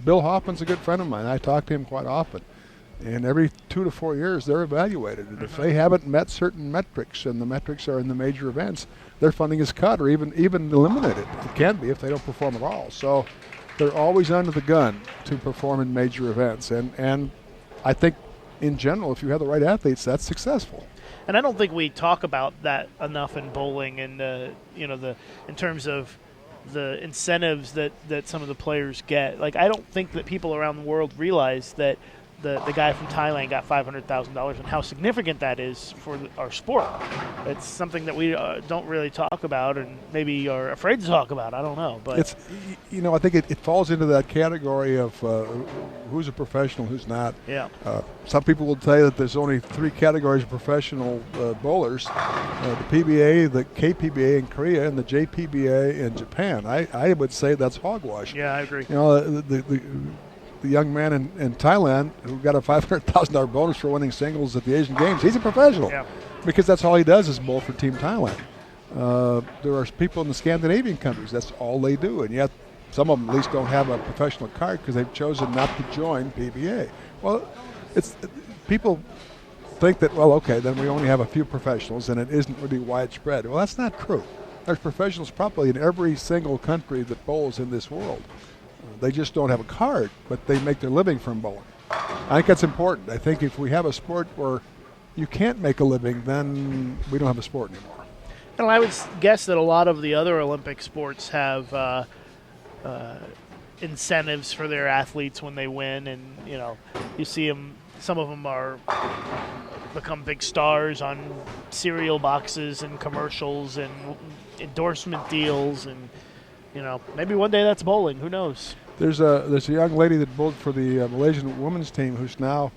Bill Hoffman's a good friend of mine. I talk to him quite often, and every 2 to 4 years they're evaluated. And if they haven't met certain metrics, and the metrics are in the major events, their funding is cut or even eliminated. It can be if they don't perform at all. So they're always under the gun to perform in major events, and I think in general, if you have the right athletes, that's successful. And I don't think we talk about that enough in bowling, and in terms of the incentives that some of the players get. Like, I don't think that people around the world realize that the guy from Thailand got $500,000 and how significant that is for our sport. It's something that we don't really talk about, and maybe are afraid to talk about. I don't know, but it's I think it falls into that category of who's a professional, who's not. Yeah. Some people will tell you that there's only 3 categories of professional bowlers: the PBA, the KPBA in Korea, and the JPBA in Japan. I would say that's hogwash. Yeah, I agree. The young man in Thailand who got a $500,000 bonus for winning singles at the Asian Games, he's a professional, because that's all he does is bowl for Team Thailand. There are people in the Scandinavian countries, that's all they do, and yet some of them at least don't have a professional card because they've chosen not to join PBA. Well, people think that, well, okay, then we only have a few professionals and it isn't really widespread. Well, that's not true. There's professionals probably in every single country that bowls in this world. They just don't have a card, but they make their living from bowling. I think that's important. I think if we have a sport where you can't make a living, then we don't have a sport anymore. And I would guess that a lot of the other Olympic sports have incentives for their athletes when they win, and you see them. Some of them become big stars on cereal boxes and commercials and endorsement deals, and maybe one day that's bowling. Who knows? There's a young lady that bowled for the Malaysian women's team who's now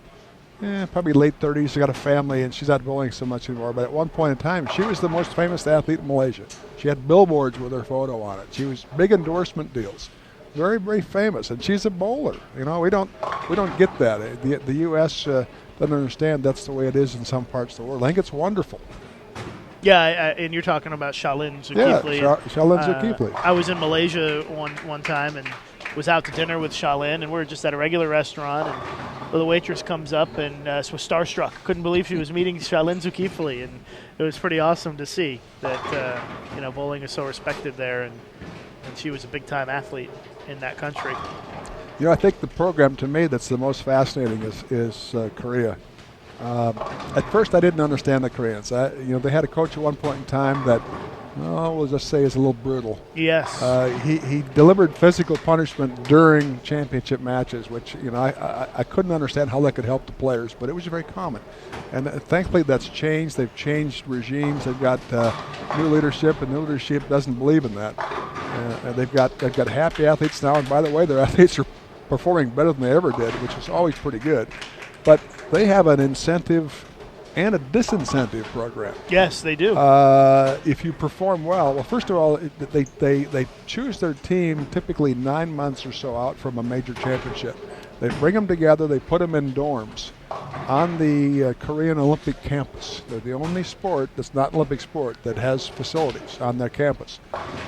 probably late 30s. She's got a family, and she's not bowling so much anymore. But at one point in time, she was the most famous athlete in Malaysia. She had billboards with her photo on it. She was big endorsement deals. Very, very famous, and she's a bowler. We don't get that. The U.S. doesn't understand that's the way it is in some parts of the world. I think it's wonderful. Yeah, and you're talking about Shaolin Zulkifli. Yeah, Shaolin Zulkifli. I was in Malaysia one time and was out to dinner with Shaolin, and we were just at a regular restaurant, and the waitress comes up and was starstruck. Couldn't believe she was meeting Shaolin Zulkifli, and it was pretty awesome to see that bowling is so respected there, and she was a big-time athlete in that country. I think the program to me that's the most fascinating is Korea. At first, I didn't understand the Koreans. They had a coach at one point in time that, we'll just say, is a little brutal. Yes. He delivered physical punishment during championship matches, which I couldn't understand how that could help the players, but it was very common. And thankfully, that's changed. They've changed regimes. They've got new leadership, and new leadership doesn't believe in that. And they've got happy athletes now, and by the way, their athletes are performing better than they ever did, which is always pretty good. But they have an incentive and a disincentive program. Yes, they do. If you perform well, first of all, they choose their team typically 9 months or so out from a major championship. They bring them together. They put them in dorms on the Korean Olympic campus. They're the only sport that's not an Olympic sport that has facilities on their campus.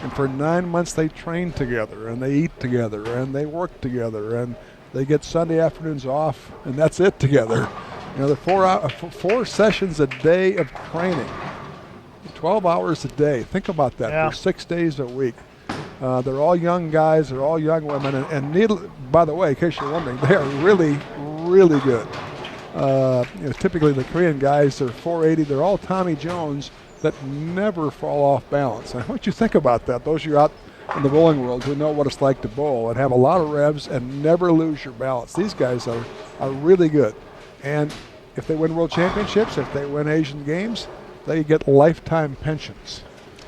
And for 9 months, they train together, and they eat together, and they work together, and they get Sunday afternoons off, and that's it together. They're 4 sessions a day of training, 12 hours a day. Think about that, for 6 days a week. They're all young guys. They're all young women. And by the way, in case you're wondering, they are really, really good. Typically the Korean guys, they're 480. They're all Tommy Jones that never fall off balance. And I want you to think about that. Those of you out in the bowling world who know what it's like to bowl and have a lot of revs and never lose your balance. These guys are really good. And if they win world championships, if they win Asian games, they get lifetime pensions.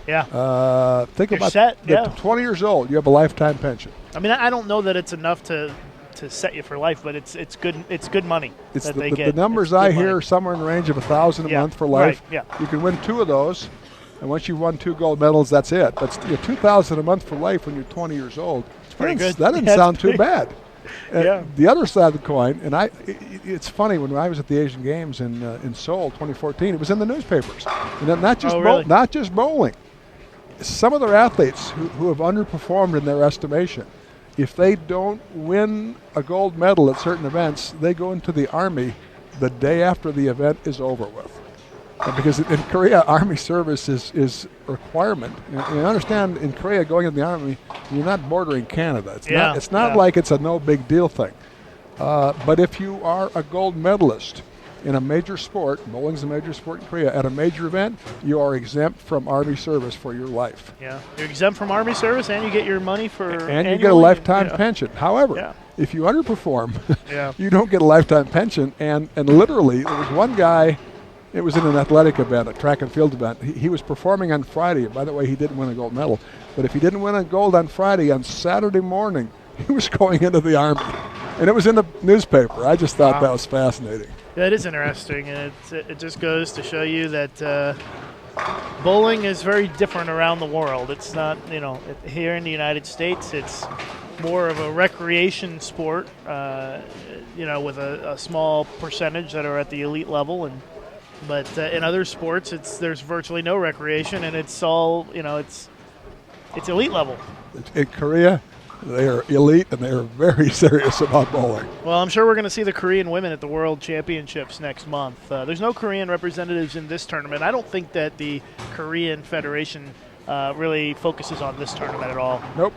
Yeah. Think You're about set, at 20 years old, you have a lifetime pension. I mean, I don't know that it's enough to to set you for life, but it's good money It's that the, they the, get. the numbers It's good I money. hear are somewhere in the range of $1,000 a Yeah, month for life. right, yeah. You can win 2 of those, and once you've won 2 gold medals, that's it. But $2,000 a month for life when you're 20 years old. pretty good. That doesn't Yeah, sound it's too pretty- bad. Yeah. The other side of the coin, and it's funny, when I was at the Asian Games in Seoul 2014, it was in the newspapers. And then not just really? not just bowling. Some of their athletes who have underperformed in their estimation, if they don't win a gold medal at certain events, they go into the Army the day after the event is over with. Because in Korea, Army service is a requirement. You understand, in Korea, going in the Army, you're not bordering Canada. It's not like it's a no big deal thing. But if you are a gold medalist in a major sport, bowling's a major sport in Korea, at a major event, you are exempt from Army service for your life. Yeah, you're exempt from Army service, and you get your money for And you get a lifetime pension. However, if you underperform, you don't get a lifetime pension. And literally, there was one guy. It was in an athletic event, a track and field event. He was performing on Friday. And by the way, he didn't win a gold medal. But if he didn't win a gold on Friday, on Saturday morning, he was going into the Army. And it was in the newspaper. I just thought that was fascinating. That is interesting, and it just goes to show you that bowling is very different around the world. It's not, here in the United States, it's more of a recreation sport, with a small percentage that are at the elite level, but in other sports, there's virtually no recreation, and it's all, it's elite level. In Korea, they are elite, and they are very serious about bowling. Well, I'm sure we're going to see the Korean women at the World Championships next month. There's no Korean representatives in this tournament. I don't think that the Korean Federation really focuses on this tournament at all. Nope.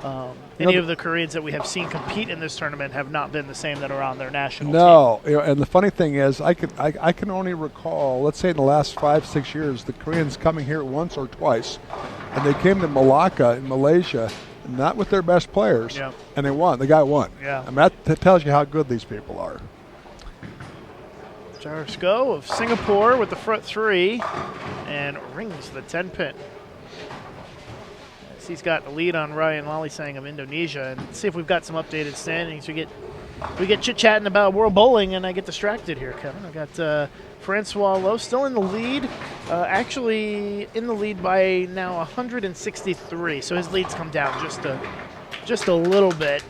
Any of the Koreans that we have seen compete in this tournament have not been the same that are on their national team. No, and the funny thing is, I can only recall, let's say in the last 5-6 years, the Koreans coming here once or twice, and they came to Malacca in Malaysia, not with their best players, and they won. The guy won. Yeah. And that tells you how good these people are. Jarsko of Singapore with the front 3 and rings the 10-pin. He's got the lead on Ryan Lalisang of Indonesia, and see if we've got some updated standings. We get chit-chatting about World Bowling, and I get distracted here, Kevin. I got Francois Lowe still in the lead, actually in the lead by now 163. So his lead's come down just a little bit,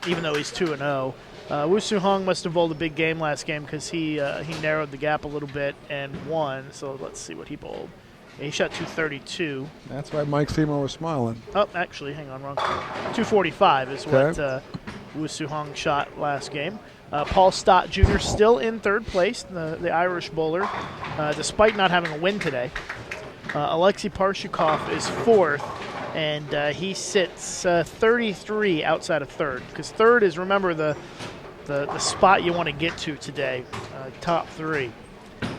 even though he's 2-0. Woo Soo Hong must have bowled a big game last game because he narrowed the gap a little bit and won. So let's see what he bowled. He shot 232. That's why Mike Seymour was smiling. Oh, actually, hang on, wrong. 245 is what Woo Soo Hong shot last game. Paul Stott Jr. still in 3rd place, the Irish bowler, despite not having a win today. Alexei Parshukov is 4th, and he sits 33 outside of 3rd, because 3rd is, remember, the spot you want to get to today, top 3.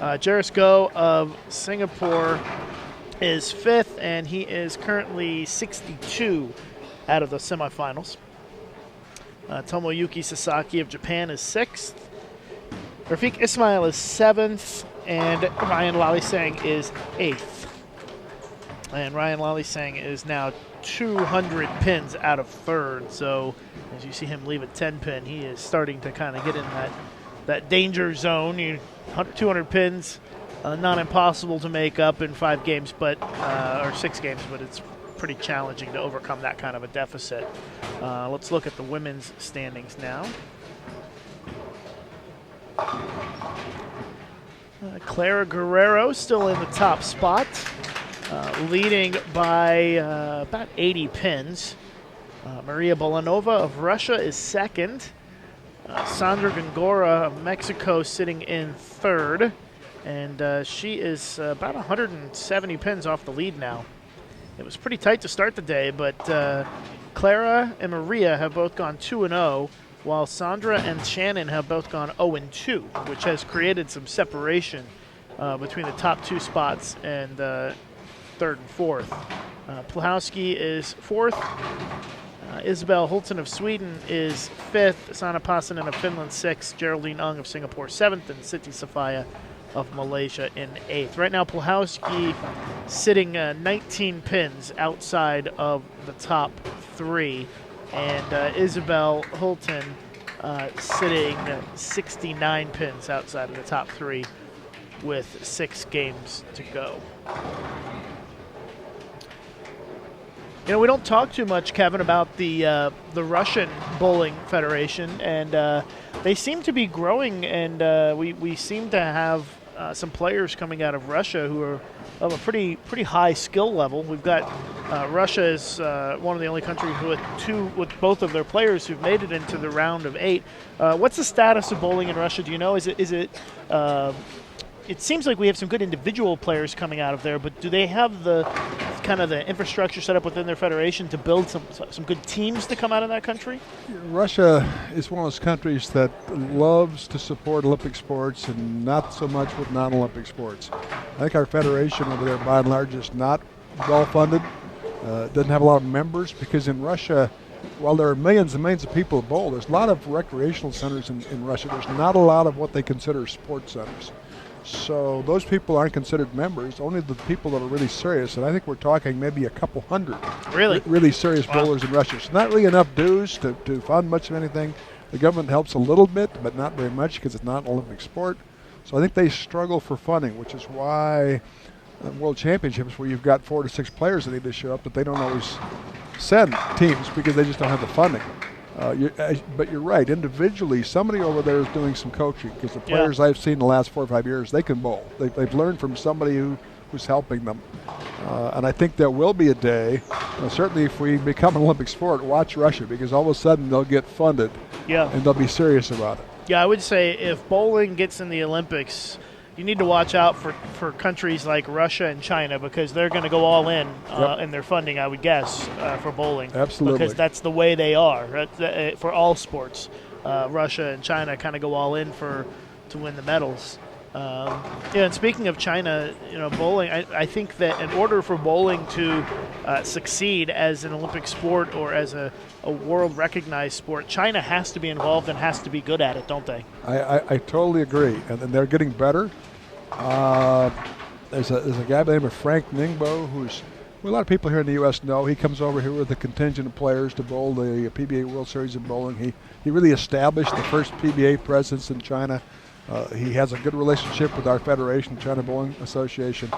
Jarsko of Singapore is 5th, and he is currently 62 out of the semifinals. Tomoyuki Sasaki of Japan is 6th. Rafiq Ismail is 7th, and Ryan Lalisang is 8th. And Ryan Lalisang is now 200 pins out of 3rd, so as you see him leave a 10-pin, he is starting to kind of get in that danger zone. 200 pins, not impossible to make up in 5 games, or 6 games, but it's pretty challenging to overcome that kind of a deficit. Let's look at the women's standings now. Clara Guerrero still in the top spot, leading by about 80 pins. Maria Bolanova of Russia is 2nd. Sandra Gongora of Mexico sitting in 3rd, and she is about 170 pins off the lead now. It was pretty tight to start the day, but Clara and Maria have both gone 2-0, while Sandra and Shannon have both gone 0-2, which has created some separation between the top 2 spots and 3rd and 4th. Plahowski is 4th. Isabel Holton of Sweden is 5th. Sanna Passanen of Finland 6th. Geraldine Ung of Singapore 7th. And Siti Safaya of Malaysia in 8th. Right now, Plahowski sitting 19 pins outside of the top 3. And Isabel Holton sitting 69 pins outside of the top 3 with 6 games to go. You know, we don't talk too much, Kevin, about the Russian Bowling Federation, and they seem to be growing, and we seem to have some players coming out of Russia who are of a pretty high skill level. We've got Russia is one of the only countries with both of their players who've made it into the round of 8. What's the status of bowling in Russia? Do you know? Is it it seems like we have some good individual players coming out of there, but do they have the kind of the infrastructure set up within their federation to build some good teams to come out of that country? Russia is one of those countries that loves to support Olympic sports and not so much with non-Olympic sports. I think our federation over there, by and large, is not well funded. Doesn't have a lot of members because in Russia, while there are millions and millions of people who bowl, there's a lot of recreational centers in Russia. There's not a lot of what they consider sports centers. So those people aren't considered members, only the people that are really serious. And I think we're talking maybe a couple hundred really serious bowlers in Russia. So not really enough dues to fund much of anything. The government helps a little bit, but not very much because it's not an Olympic sport. So I think they struggle for funding, which is why World Championships, where you've got 4 to 6 players that need to show up, that they don't always send teams because they just don't have the funding. But you're right. Individually, somebody over there is doing some coaching because the players I've seen the last 4 or 5 years, they can bowl. They've learned from somebody who's helping them. And I think there will be a day, certainly if we become an Olympic sport, watch Russia because all of a sudden they'll get funded and they'll be serious about it. Yeah, I would say if bowling gets in the Olympics, you need to watch out for countries like Russia and China because they're going to go all in in their funding, I would guess, for bowling. Absolutely. Because that's the way they are for all sports. Russia and China kind of go all in to win the medals. And speaking of China, bowling, I think that in order for bowling to succeed as an Olympic sport or as a world-recognized sport, China has to be involved and has to be good at it, don't they? I totally agree, and they're getting better. There's a guy by the name of Frank Ningbo, who a lot of people here in the U.S. know. He comes over here with a contingent of players to bowl the PBA World Series of bowling. He really established the first PBA presence in China. He has a good relationship with our federation, China Bowling Association,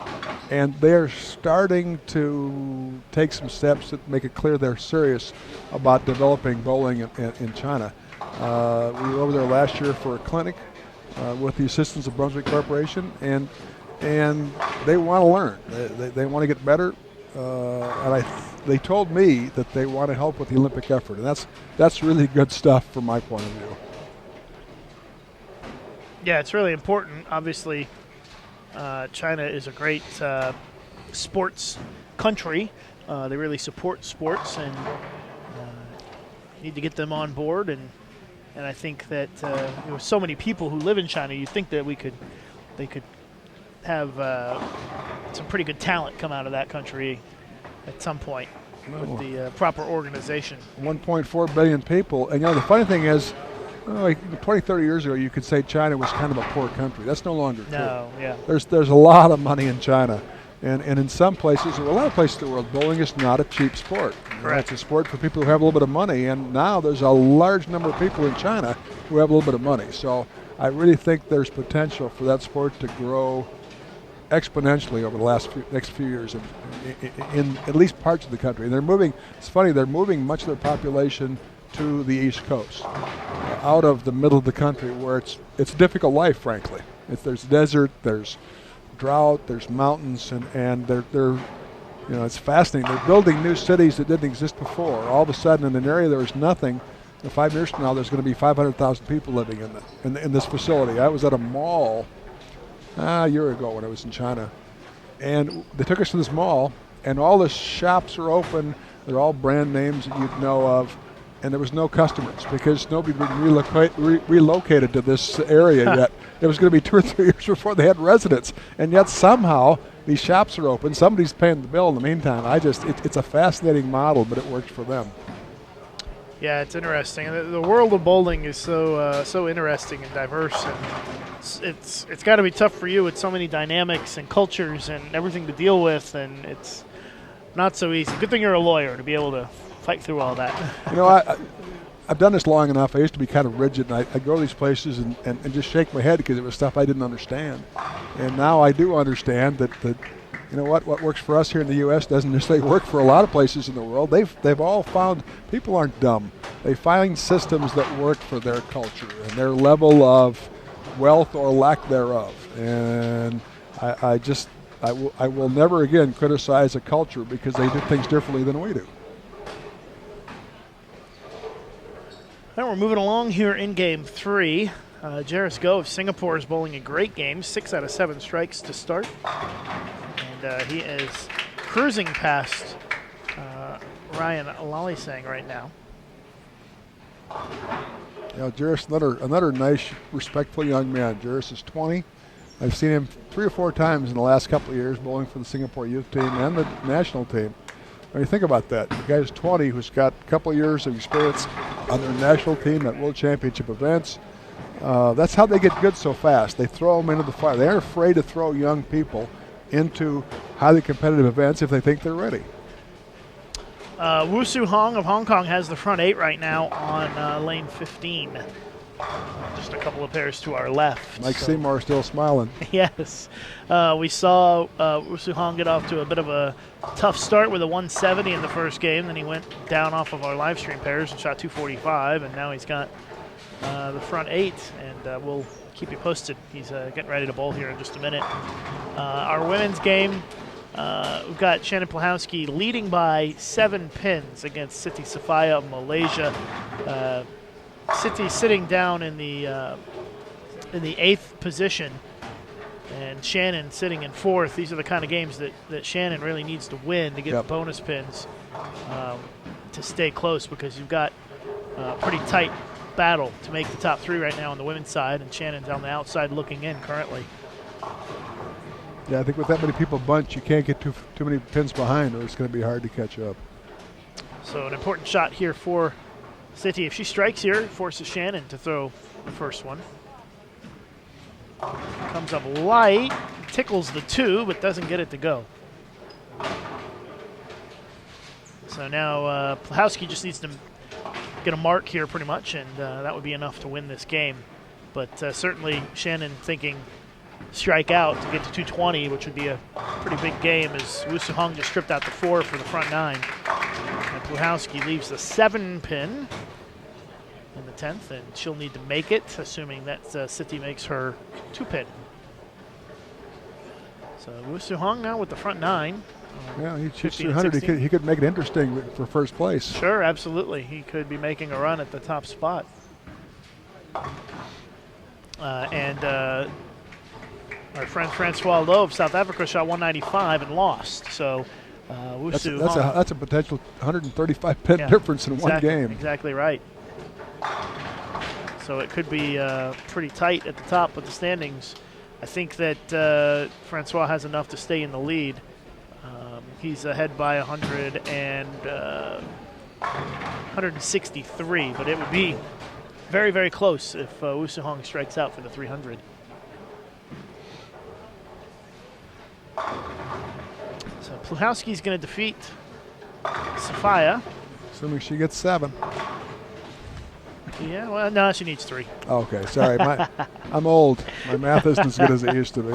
and they're starting to take some steps that make it clear they're serious about developing bowling in China. We were over there last year for a clinic with the assistance of Brunswick Corporation, and they want to learn. They want to get better, and they told me that they want to help with the Olympic effort, and that's really good stuff from my point of view. Yeah, it's really important. Obviously, China is a great sports country. They really support sports, and need to get them on board. And I think that with so many people who live in China, you think that they could have some pretty good talent come out of that country at some point with the proper organization. 1.4 billion people, and the funny thing is, 20, 30 years ago, you could say China was kind of a poor country. That's no longer true. No, yeah. There's a lot of money in China, and in some places, or a lot of places in the world, bowling is not a cheap sport. Correct. It's a sport for people who have a little bit of money, and now there's a large number of people in China who have a little bit of money. So I really think there's potential for that sport to grow exponentially over the next few years in at least parts of the country. And they're moving. It's funny. They're moving much of their population to the East Coast, out of the middle of the country where it's a difficult life, frankly. There's desert, there's drought, there's mountains, and they're it's fascinating. They're building new cities that didn't exist before. All of a sudden, in an area there was nothing, 5 years from now, there's going to be 500,000 people living in this facility. I was at a mall a year ago when I was in China, and they took us to this mall, and all the shops are open. They're all brand names that you'd know of. And there was no customers because nobody had been relocated to this area yet. It was going to be 2 or 3 years before they had residents. And yet somehow these shops are open. Somebody's paying the bill in the meantime. It's a fascinating model, but it works for them. Yeah, it's interesting. The world of bowling is so interesting and diverse, and it's got to be tough for you with so many dynamics and cultures and everything to deal with, and it's not so easy. Good thing you're a lawyer to be able to fight through all that. I've done this long enough. I used to be kind of rigid, and I go to these places and just shake my head because it was stuff I didn't understand. And now I do understand that you know what works for us here in the U.S. doesn't necessarily work for a lot of places in the world. They've all found, people aren't dumb. They find systems that work for their culture and their level of wealth or lack thereof. And I will never again criticize a culture because they do things differently than we do. Now we're moving along here in Game 3. Jairus Go of Singapore is bowling a great game, 6 out of 7 strikes to start. And he is cruising past Ryan Lalisang right now. Yeah, Jairus, another nice, respectful young man. Jairus is 20. I've seen him 3 or 4 times in the last couple of years bowling for the Singapore youth team and the national team. When you think about that, the guy's 20 who's got a couple of years of experience on their national team at World Championship events. That's how they get good so fast. They throw them into the fire. They aren't afraid to throw young people into highly competitive events if they think they're ready. Wu Su Hong of Hong Kong has the front 8 right now on lane 15. Just a couple of pairs to our left. Mike Seymour still smiling. Yes. We saw Wu Su Hong get off to a bit of a tough start with a 170 in the first game. Then he went down off of our live stream pairs and shot 245, and now he's got the front 8, and we'll keep you posted. He's getting ready to bowl here in just a minute. Our women's game, we've got Shannon Plahowski leading by 7 pins against Siti Safaya of Malaysia. Siti sitting down in the 8th position, and Shannon sitting in 4th. These are the kind of games that Shannon really needs to win to get the bonus pins to stay close, because you've got a pretty tight battle to make the top 3 right now on the women's side, and Shannon's on the outside looking in currently. Yeah, I think with that many people bunched, you can't get too many pins behind, or it's going to be hard to catch up. So an important shot here for Siti. If she strikes here, it forces Shannon to throw the first one. Comes up light, tickles the 2, but doesn't get it to go. So now Plahowski just needs to get a mark here pretty much, and that would be enough to win this game. But certainly Shannon thinking strike out to get to 220, which would be a pretty big game, as Wu Su Hong just stripped out the 4 for the front 9. And Plahowski leaves the 7 pin in the 10th, and she'll need to make it, assuming that Siti makes her 2 pin. So Wu Su Hong now with the front 9. Yeah, he shoots 300. He could make it interesting for first place. Sure, absolutely. He could be making a run at the top spot. And our friend Francois Lowe of South Africa shot 195 and lost. So Wu Su Hong. That's a potential 135 pin difference in one game. Exactly right. So it could be pretty tight at the top of the standings. I think that Francois has enough to stay in the lead. He's ahead by 163, but it would be very, very close if Wu Su Hong strikes out for the 300. So Plahowski's going to defeat Safaya. Assuming she gets 7. Yeah, well, no, she needs 3. Okay, sorry. I'm old. My math isn't as good as it used to be.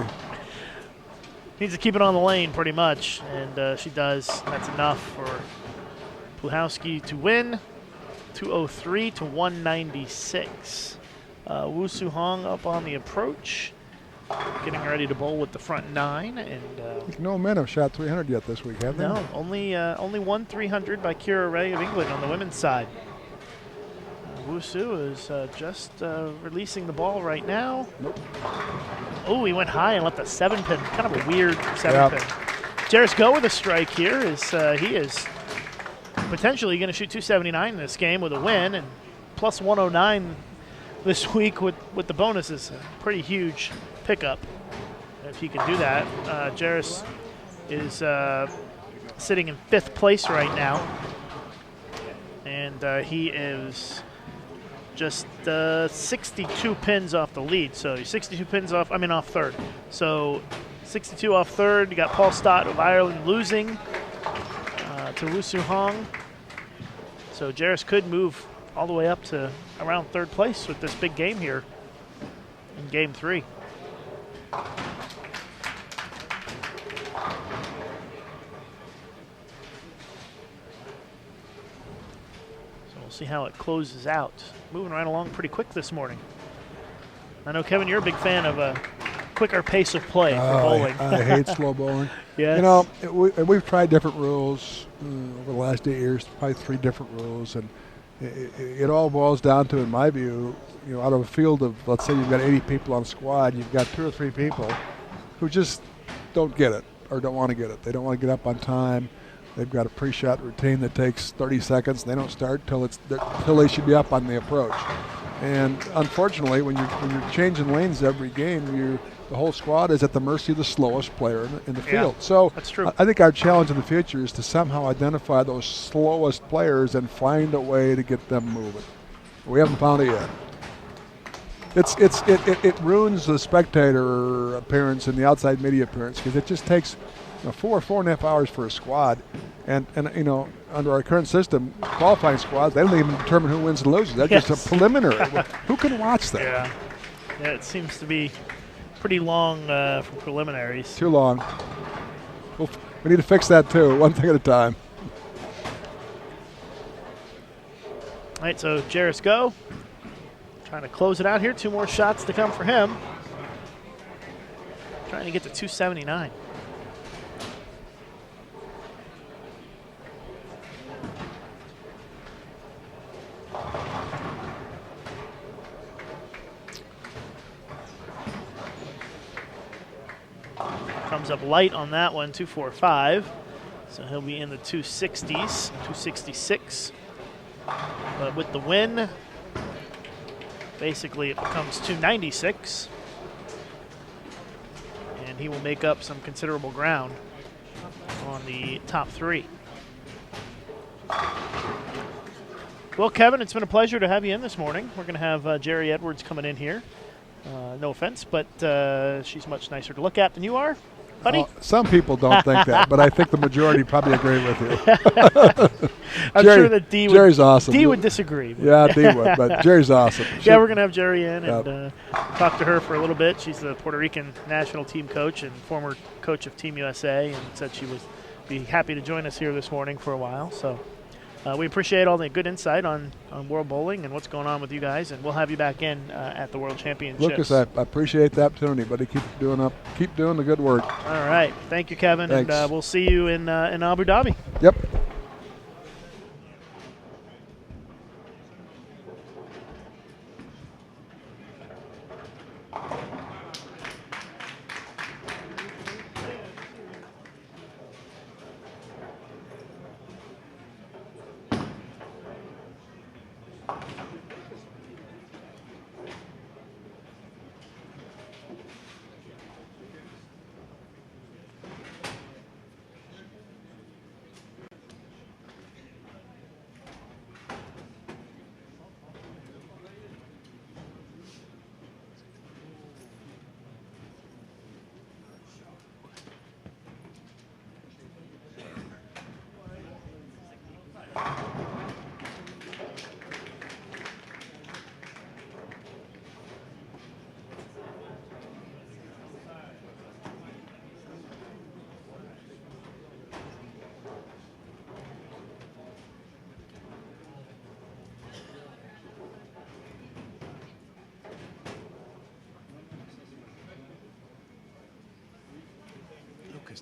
Needs to keep it on the lane pretty much, and she does. That's enough for Plahowski to win. 203 to 196. Wu Su Hong up on the approach, getting ready to bowl with the front 9. And no men have shot 300 yet this week, have they? No, only one 300 by Kira Ray of England on the women's side. Wu Su is just releasing the ball right now. Nope. Oh, he went high and left a 7 pin. Kind of a weird 7 pin. Jairus Go with a strike here. He is potentially going to shoot 279 in this game with a win, and plus 109 this week with the bonuses. A pretty huge pickup if he can do that. Jairus is sitting in 5th place right now, and he is just 62 pins off the lead. So you're 62 pins off, off third. So 62 off third. You got Paul Stott of Ireland losing to Wu Su Hong. So Jairus could move all the way up to around third place with this big game here in Game 3. So we'll see how it closes out. Moving right along pretty quick this morning. I know, Kevin, you're a big fan of a quicker pace of play for bowling. I hate slow bowling. Yes. You know, we've tried different rules over the last 8 years, probably 3 different rules, and it all boils down to, in my view, you know, out of a field of, let's say you've got 80 people on a squad, you've got 2 or 3 people who just don't get it or don't want to get it. They don't want to get up on time. They've got a pre-shot routine that takes 30 seconds. They don't start till they should be up on the approach. And unfortunately, when you're changing lanes every game, the whole squad is at the mercy of the slowest player in the field. So that's true. I think our challenge in the future is to somehow identify those slowest players and find a way to get them moving. We haven't found it yet. It ruins the spectator appearance and the outside media appearance because it just takes 4.5 hours for a squad, and you know, under our current system, qualifying squads, they don't even determine who wins and loses. That's just a preliminary. Who can watch that? Yeah, it seems to be pretty long for preliminaries. Too long. We need to fix that too, one thing at a time. All right, so Jarris Go trying to close it out here. 2 more shots to come for him. Trying to get to 279. Comes up light on that one, 245. So he'll be in the 260s, 266. But with the win, basically it becomes 296. And he will make up some considerable ground on the top 3. Well, Kevin, it's been a pleasure to have you in this morning. We're going to have Jerry Edwards coming in here. No offense, but she's much nicer to look at than you are, buddy. Some people don't think that, but I think the majority probably agree with you. I'm sure that Jerry's awesome. Dee would disagree. Yeah, Dee would, but Jerry's awesome. Yeah, we're going to have Jerry in and talk to her for a little bit. She's the Puerto Rican national team coach and former coach of Team USA, and said she would be happy to join us here this morning for a while. So we appreciate all the good insight on World Bowling and what's going on with you guys, and we'll have you back in at the World Championships. Lucas, I appreciate the opportunity, buddy. Keep doing the good work. All right. Thank you, Kevin. Thanks. And we'll see you in Abu Dhabi. Yep.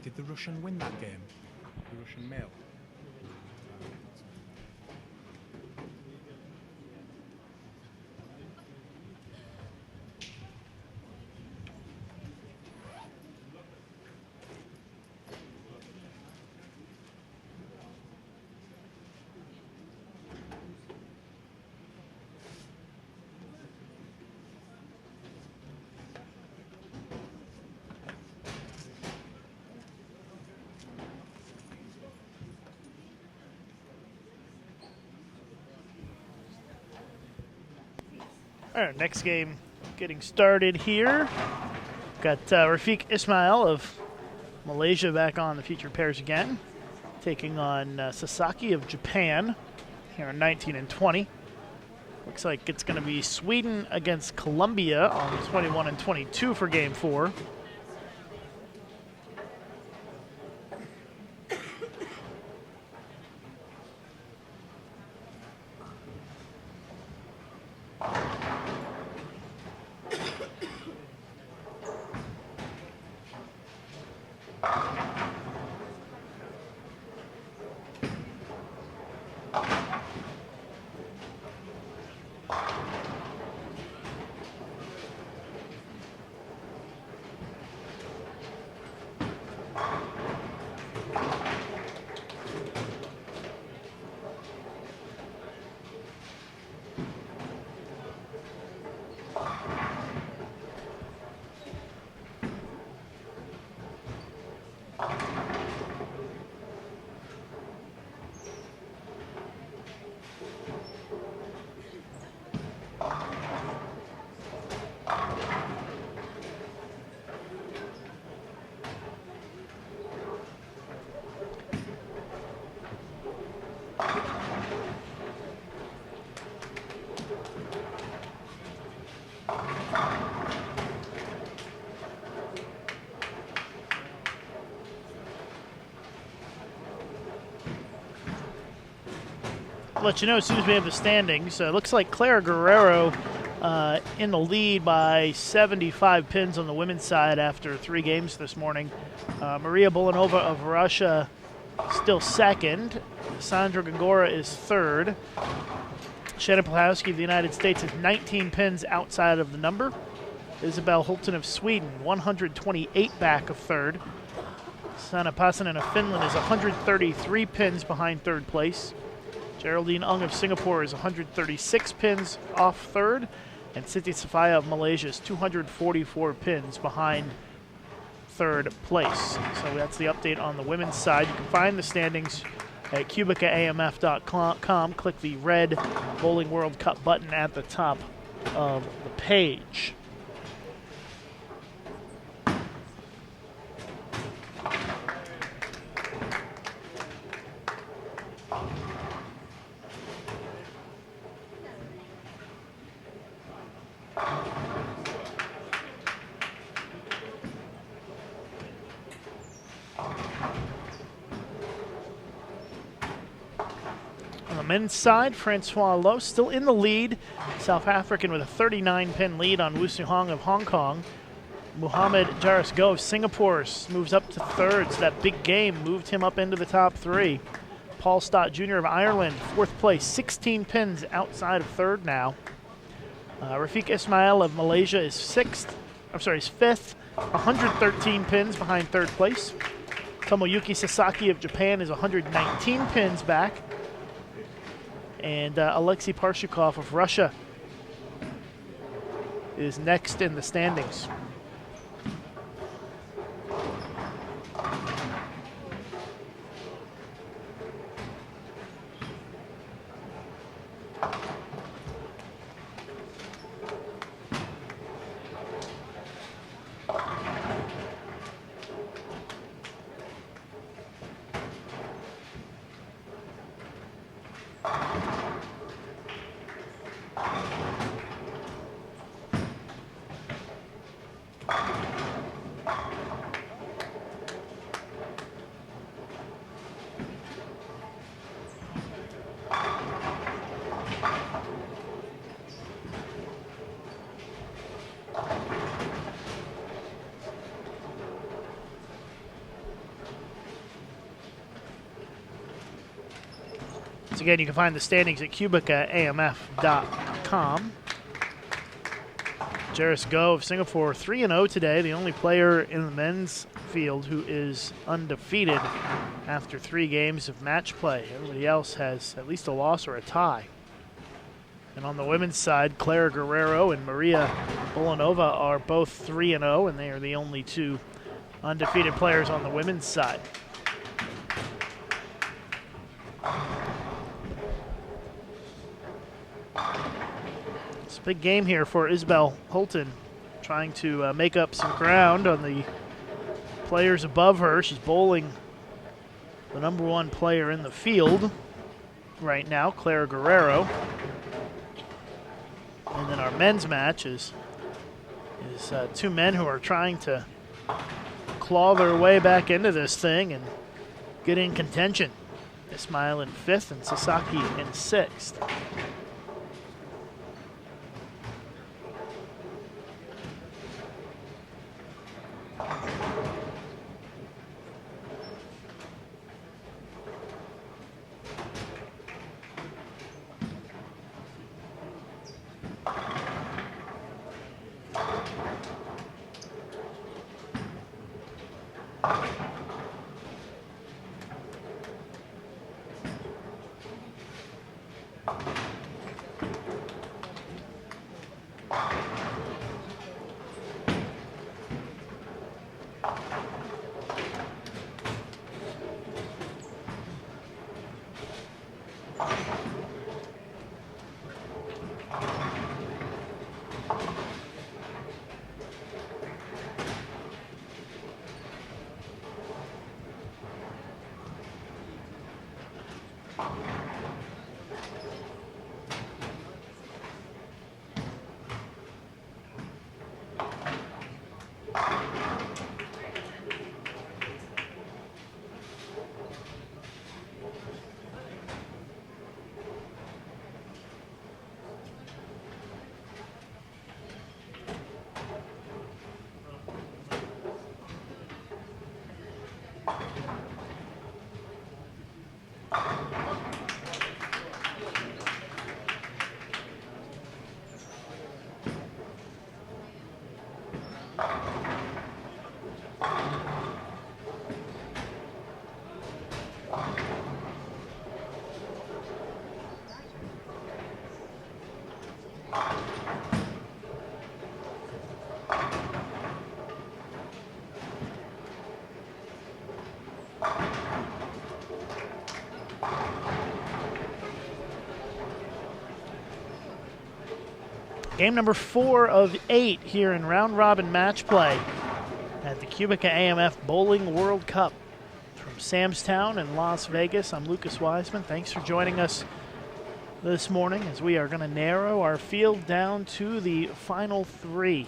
Did the Russian win that game? The Russian male? All right, next game getting started here. Got Rafiq Ismail of Malaysia back on the featured pairs again, taking on Sasaki of Japan here in 19 and 20. Looks like it's going to be Sweden against Colombia on 21 and 22 for Game 4. I'll let you know as soon as we have the standings. It looks like Clara Guerrero in the lead by 75 pins on the women's side after 3 games this morning. Maria Bolanova of Russia still second. Sandra Gongora is third. Shannon Plahowski of the United States is 19 pins outside of the number. Isabel Holton of Sweden, 128 back of third. Sanna Passanen of Finland is 133 pins behind third place. Geraldine Ung of Singapore is 136 pins off third. And Siti Safaya of Malaysia is 244 pins behind third place. So that's the update on the women's side. You can find the standings at QubicaAMF.com. Click the red Bowling World Cup button at the top of the page. Men's side, Francois Loh still in the lead. South African with a 39-pin lead on Wu Suhong of Hong Kong. Muhammad Jaris Go of Singapore moves up to third, so that big game moved him up into the top 3. Paul Stott Jr. of Ireland, 4th place, 16 pins outside of third now. Rafiq Ismail of Malaysia is 5th, 113 pins behind third place. Tomoyuki Sasaki of Japan is 119 pins back. And Alexei Parshukov of Russia is next in the standings. Once again, you can find the standings at QubicaAMF.com. Jaris Go of Singapore, 3-0 today, the only player in the men's field who is undefeated after 3 games of match play. Everybody else has at least a loss or a tie. And on the women's side, Clara Guerrero and Maria Bolanova are both 3-0, and they are the only 2 undefeated players on the women's side. It's a big game here for Isabel Holton, trying to make up some ground on the players above her. She's bowling the number 1 player in the field right now, Clara Guerrero. And then our men's match is two men who are trying to claw their way back into this thing and get in contention. Ismail in 5th and Sasaki in 6th. Game number 4 of 8 here in round-robin match play at the QubicaAMF Bowling World Cup. From Samstown in Las Vegas, I'm Lucas Wiseman. Thanks for joining us this morning as we are going to narrow our field down to the final 3.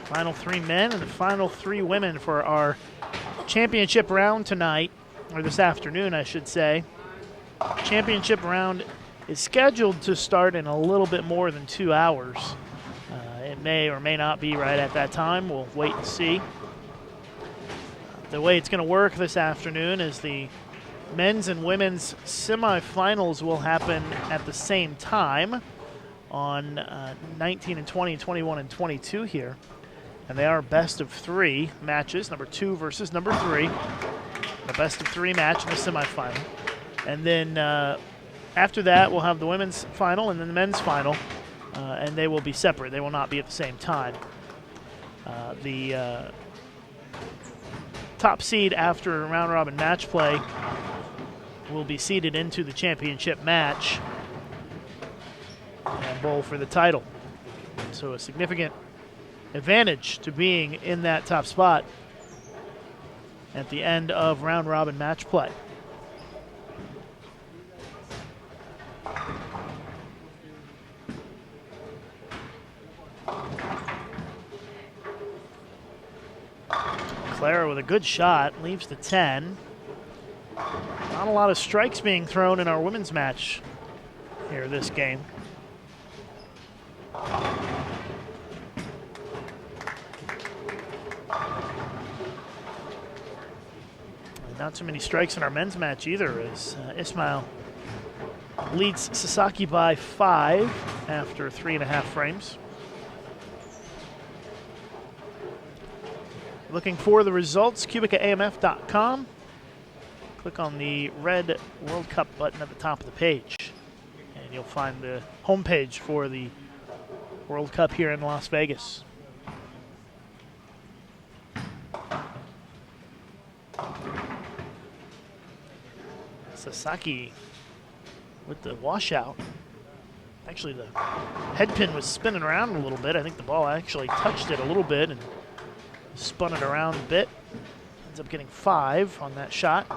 Final 3 men and the final 3 women for our championship round tonight. Or this afternoon, I should say. Championship round is scheduled to start in a little bit more than 2 hours. It may or may not be right at that time. We'll wait and see. The way it's going to work this afternoon is the men's and women's semifinals will happen at the same time on 19 and 20 and 21 and 22 here. And they are best of 3 matches, number 2 versus number 3. A best of 3 match in the semifinal. And then after that, we'll have the women's final and then the men's final, and they will be separate. They will not be at the same time. The top seed after round-robin match play will be seeded into the championship match and bowl for the title. So a significant advantage to being in that top spot at the end of round-robin match play. Clara with a good shot, leaves the 10. Not a lot of strikes being thrown in our women's match here this game. Not too many strikes in our men's match either, as Ismail leads Sasaki by 5 after 3.5 frames. Looking for the results, QubicaAMF.com. Click on the red World Cup button at the top of the page, and you'll find the homepage for the World Cup here in Las Vegas. Sasaki with the washout. Actually, the head pin was spinning around a little bit. I think the ball actually touched it a little bit and spun it around a bit. Ends up getting 5 on that shot.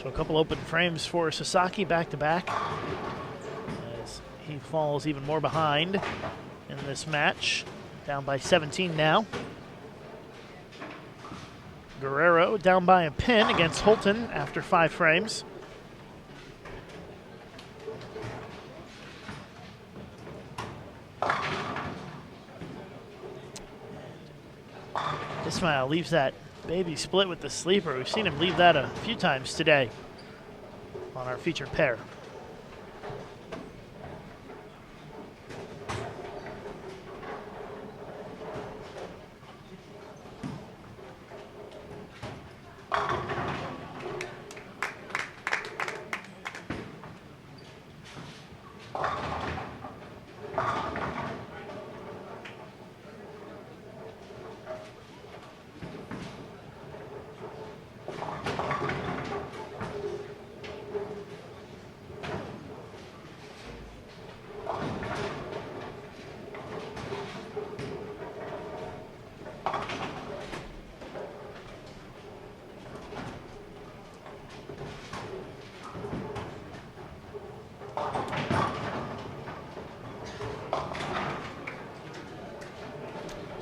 So a couple open frames for Sasaki back to back as he falls even more behind in this match. Down by 17 now. Guerrero down by a pin against Holton after 5 frames. Ismail leaves that baby split with the sleeper. We've seen him leave that a few times today on our featured pair.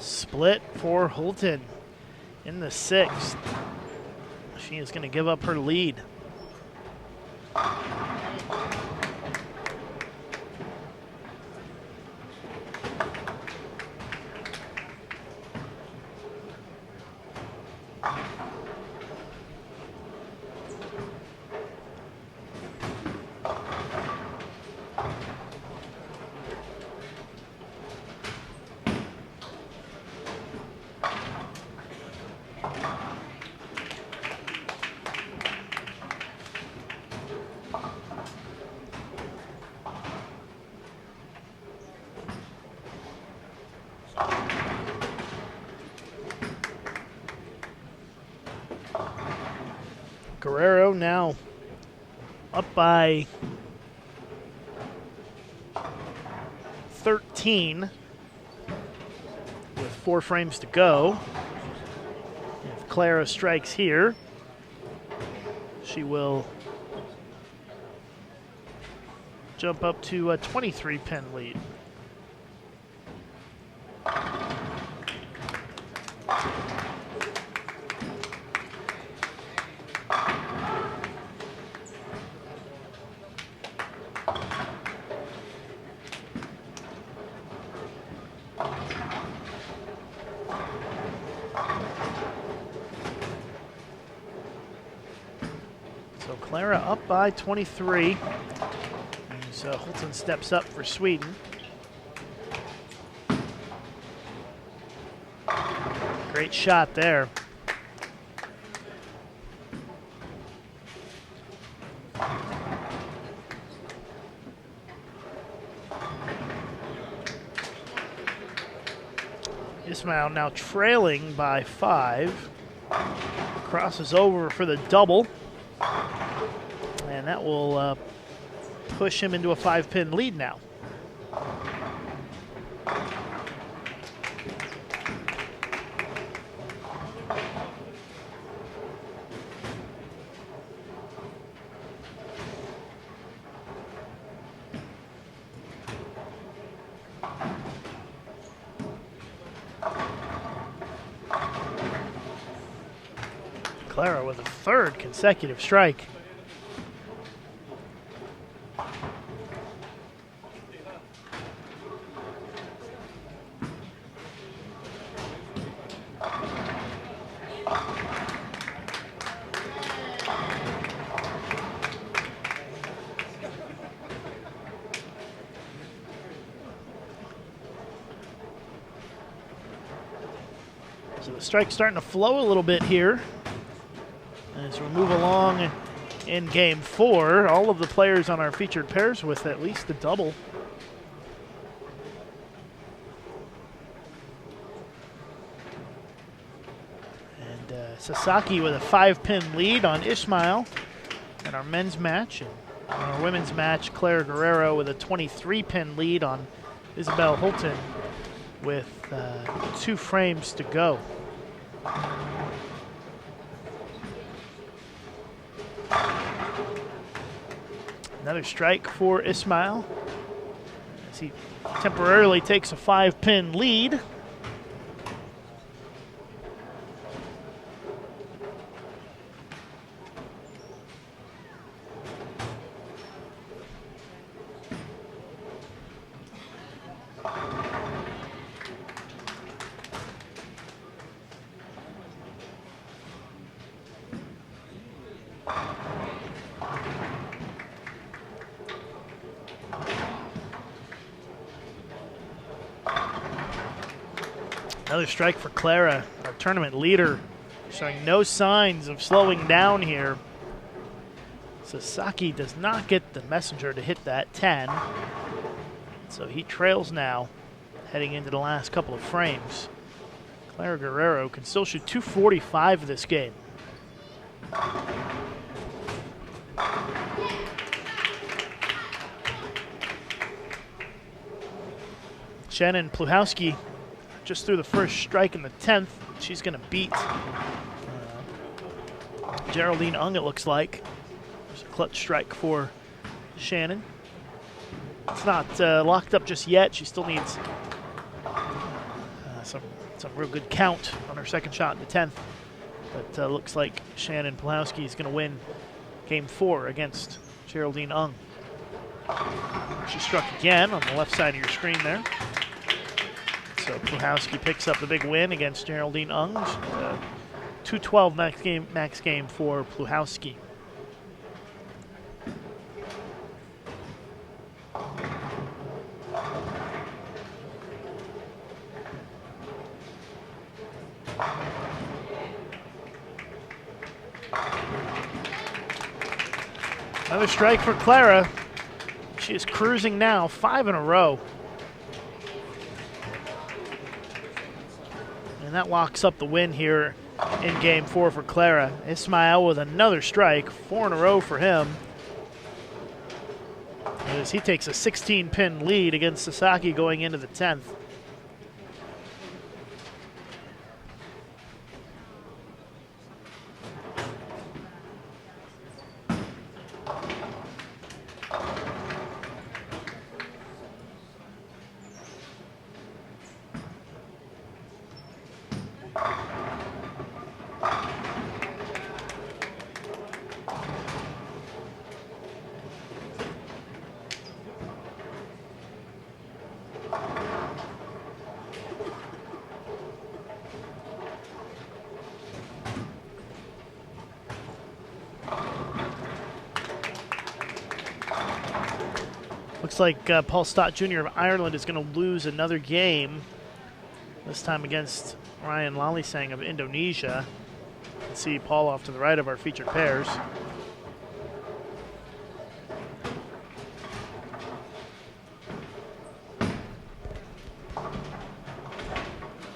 Split for Holton in the 6th. She is going to give up her lead. Guerrero now up by 13 with 4 frames to go. If Clara strikes here, she will jump up to a 23-pin lead. So Clara up by 23. So Holton steps up for Sweden. Great shot there. Ismail now trailing by 5. Crosses over for the double. And that will push him into a 5-pin lead now. Clara with a 3rd consecutive strike. So the strike's starting to flow a little bit here. As we move along in game 4, all of the players on our featured pairs with at least a double. And Sasaki with a 5-pin lead on Ismail in our men's match. And in our women's match, Clara Guerrero with a 23-pin lead on Isabel Holton with 2 frames to go. Another strike for Ismail as he temporarily takes a 5-pin lead. Another strike for Clara, our tournament leader, showing no signs of slowing down here. Sasaki does not get the messenger to hit that 10, so he trails now, heading into the last couple of frames. Clara Guerrero can still shoot 245 this game. Shannon Pluhowski just threw the first strike in the 10th. She's going to beat Geraldine Ung, it looks like. There's a clutch strike for Shannon. It's not locked up just yet. She still needs some real good count on her second shot in the 10th. But looks like Shannon Pluhowski is going to win game 4 against Geraldine Ung. She struck again on the left side of your screen there. So Pluhowski picks up the big win against Geraldine Ung. 2-12 max game for Pluhowski. Another strike for Clara. She is cruising now, 5 in a row. And that locks up the win here in game 4 for Clara. Ismail with another strike, 4 in a row for him. As he takes a 16-pin lead against Sasaki going into the 10th. Looks like Paul Stott Jr. of Ireland is going to lose another game, this time against Ryan Lalisang of Indonesia. You can see Paul off to the right of our featured pairs.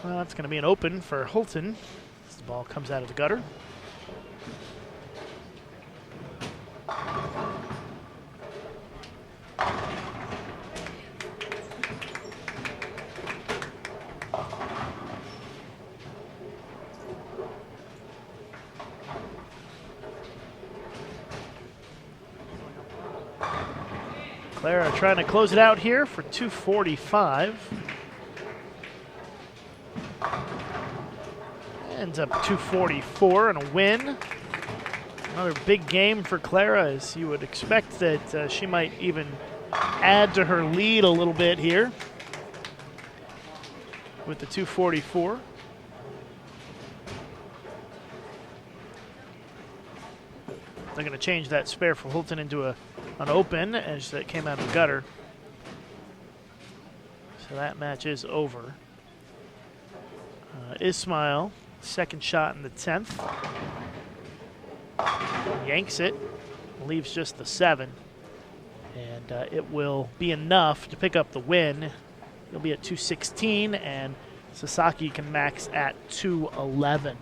Well, that's going to be an open for Hulton as the ball comes out of the gutter. Clara trying to close it out here for 245. Ends up 244 and a win. Another big game for Clara, as you would expect that she might even add to her lead a little bit here with the 244. They're going to change that spare for Hulton into an open as that came out of the gutter. So that match is over. Ismail, second shot in the 10th. Yanks it, leaves just the 7. And it will be enough to pick up the win. He'll be at 216, and Sasaki can max at 211.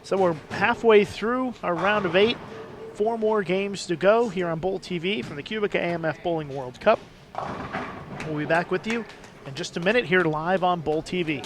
So we're halfway through our round of 8. 4 more games to go here on Bowl TV from the QubicaAMF Bowling World Cup. We'll be back with you in just a minute here live on Bowl TV.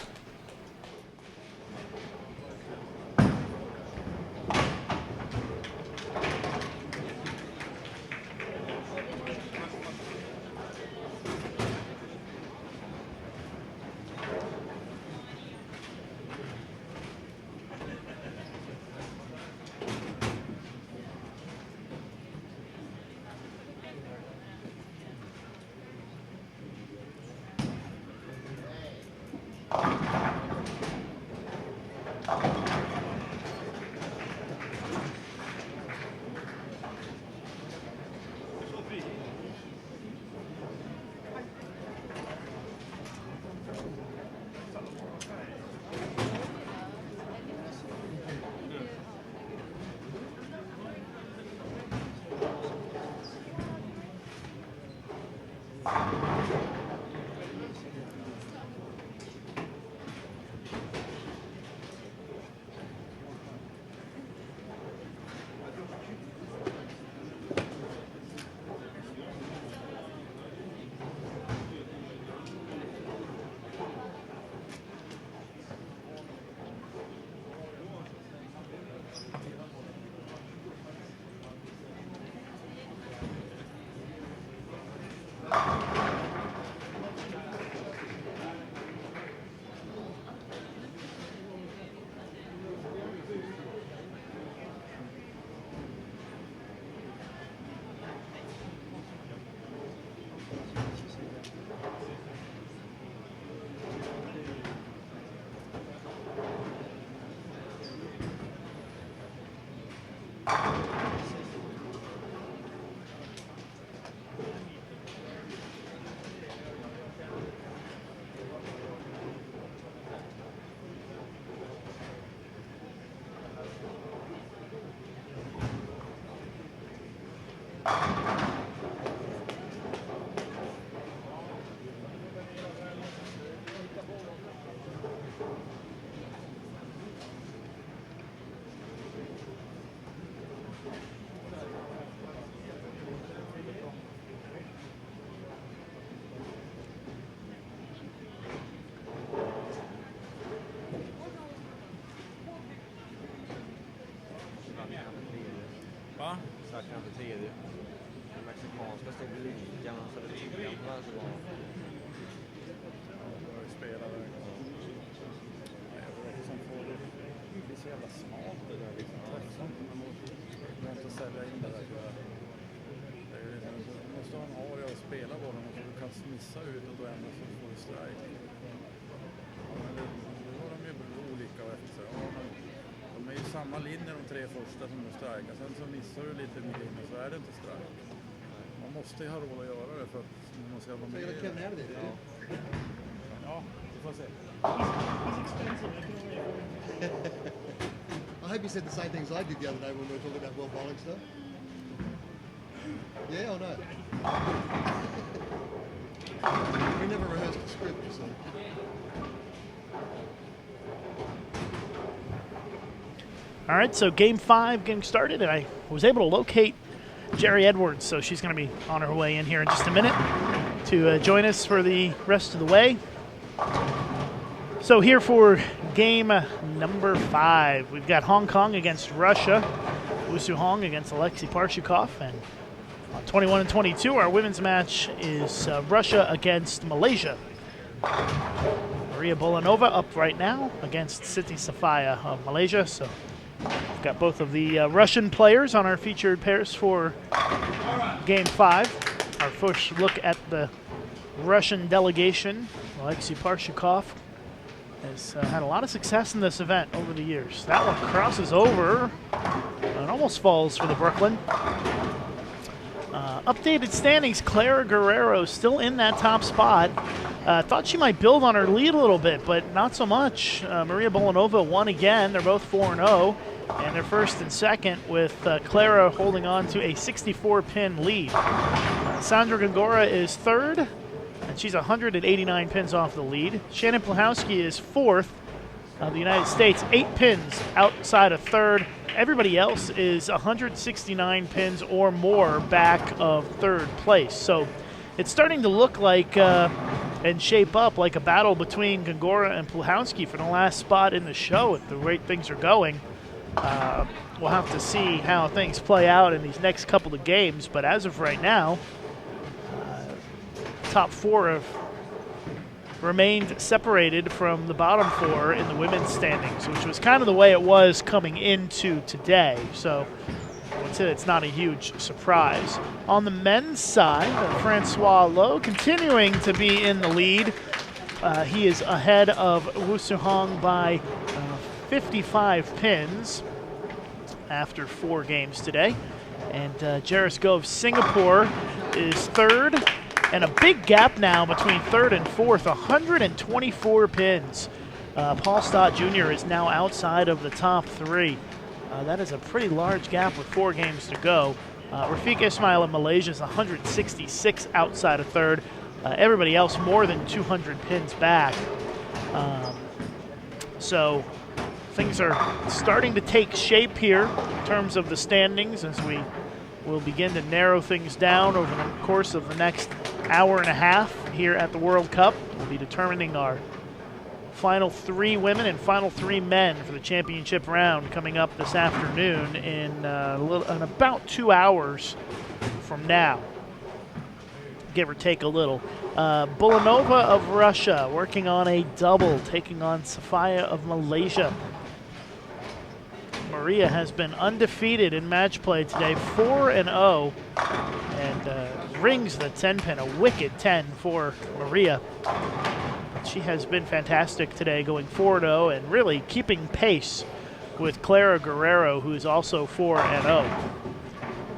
Va? Så kanske tredje. Den mexikanska stod i ligan, så det ligan på den så var... Jag spelar där. Jag vet inte som får det. Det blir så jävla smalt det där liksom. Man måste sälja in det där. Det är liksom, du måste ha en area att spela bollen och så du kan missa ut och då ändå så får du strike. Ja, men det har de ju olika efter. Ja, men de är ju samma linje de tre första som du strikar. Sen så missar du lite med linjen så är det inte strike. Man måste ju ha råd att göra det för att man ska vara med. Ja, vi får se. I hope you said the same things I did the other day when we were talking about world bowling stuff. Yeah or no? We never rehearsed the script, so. All right, so game 5 getting started, and I was able to locate Jerry Edwards, so she's going to be on her way in here in just a minute to join us for the rest of the way. So here for game number 5, we've got Hong Kong against Russia, Woo Hong against Alexei Parshikov, and on 21 and 22, our women's match is Russia against Malaysia. Maria Bolanova up right now against Siti Safaya of Malaysia, so we've got both of the Russian players on our featured pairs for game 5. Our first look at the Russian delegation. Alexei Parshikov has had a lot of success in this event over the years. That one crosses over and almost falls for the Brooklyn. Updated standings, Clara Guerrero still in that top spot. Thought she might build on her lead a little bit, but not so much. Maria Bolanova won again. They're both 4-0, and they're first and second with Clara holding on to a 64-pin lead. Sandra Gongora is third, and she's 189 pins off the lead. Shannon Plahowski is fourth. The United States, 8 pins outside of third. Everybody else is 169 pins or more back of third place. So it's starting to look like and shape up like a battle between Gongora and Plahowski for the last spot in the show at the rate things are going. We'll have to see how things play out in these next couple of games, but as of right now, top 4 have remained separated from the bottom 4 in the women's standings, which was kind of the way it was coming into today. So I would say it's not a huge surprise. On the men's side, Francois Lowe continuing to be in the lead. He is ahead of Woo Hong by 55 pins after 4 games today. And Jaris Go of Singapore is third. And a big gap now between third and fourth, 124 pins. Paul Stott Jr. is now outside of the top 3. That is a pretty large gap with 4 games to go. Rafiq Ismail of Malaysia is 166 outside of third. Everybody else more than 200 pins back. So things are starting to take shape here in terms of the standings as we will begin to narrow things down over the course of the next hour and a half here at the World Cup. We'll be determining our final 3 women and final 3 men for the championship round coming up this afternoon in about 2 hours from now, give or take a little. Bulanova of Russia working on a double, taking on Safaya of Malaysia. Maria has been undefeated in match play today, 4-0, and rings the 10-pin, a wicked 10 for Maria. She has been fantastic today, going 4-0 and really keeping pace with Clara Guerrero, who is also 4-0.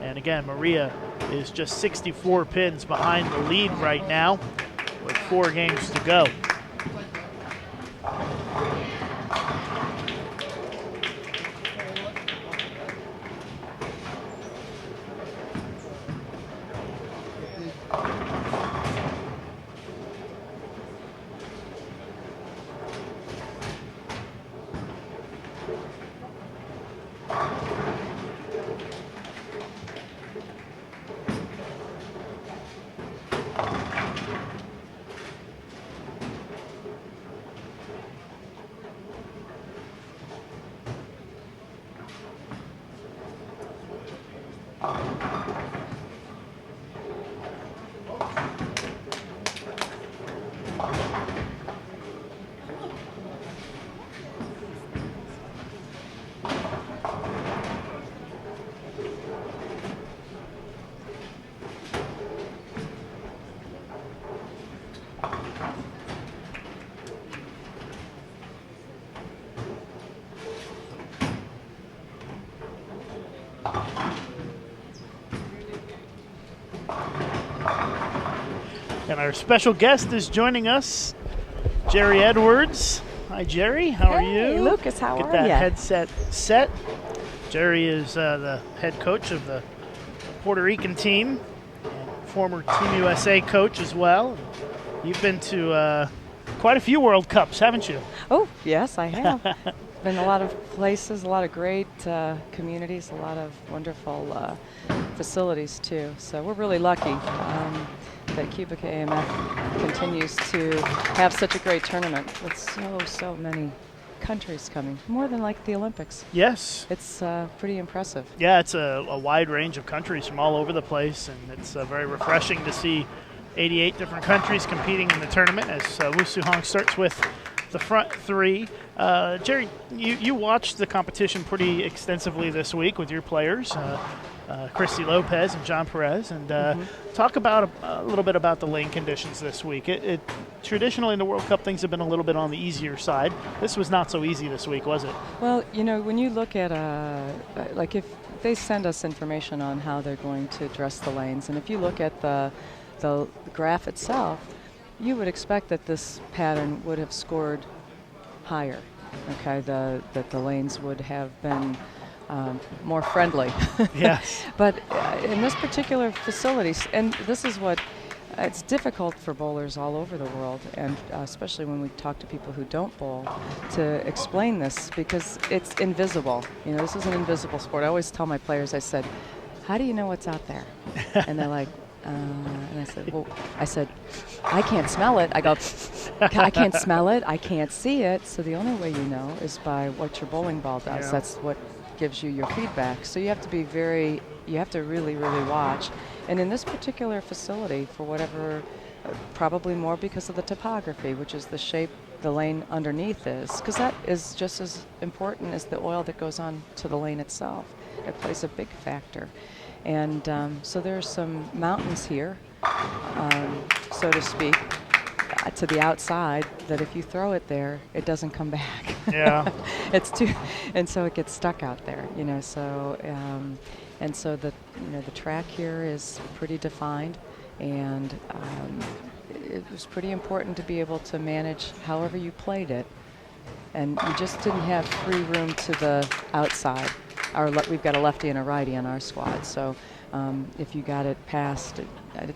And again, Maria is just 64 pins behind the lead right now with 4 games to go. And our special guest is joining us, Jerry Edwards. Hi, Jerry. How are Hey, you? Lucas, how Get are that ya? headset set. Jerry is the head coach of the Puerto Rican team, and former Team USA coach as well. You've been to quite a few World Cups, haven't you? Oh, yes, I have. Been a lot of places, a lot of great communities, a lot of wonderful facilities, too. So we're really lucky that QubicaAMF continues to have such a great tournament with so many countries coming, more than like the Olympics. Yes. It's pretty impressive. Yeah, it's a wide range of countries from all over the place, and it's very refreshing to see 88 different countries competing in the tournament as Wu Suhong starts with the front 3. Jerry, you watched the competition pretty extensively this week with your players, Christy Lopez and John Perez, and talk about a little bit about the lane conditions this week. It traditionally in the World Cup, things have been a little bit on the easier side. This was not so easy this week, was it? Well, you know, when you look at like if they send us information on how they're going to address the lanes, and if you look at the graph itself, you would expect that this pattern would have scored higher. Okay, that the lanes would have been more friendly. Yes. But in this particular facility, and this is what it's difficult for bowlers all over the world, and especially when we talk to people who don't bowl, to explain this because it's invisible. You know, this is an invisible sport. I always tell my players, I said, "How do you know what's out there?" And they're like, and I said, I can't smell it. I go, I can't smell it. I can't see it. So the only way you know is by what your bowling ball does. Yeah. That's what gives you your feedback. So you have to be you have to really, really watch. And in this particular facility, for whatever, probably more because of the topography, which is the shape the lane underneath is, because that is just as important as the oil that goes on to the lane itself. It plays a big factor. And so there's some mountains here, so to speak, to the outside, that if you throw it there, it doesn't come back. Yeah. It's too, and so it gets stuck out there, you know. So, and so the track here is pretty defined, and it was pretty important to be able to manage however you played it, and you just didn't have free room to the outside. We've got a lefty and a righty on our squad, so if you got it past,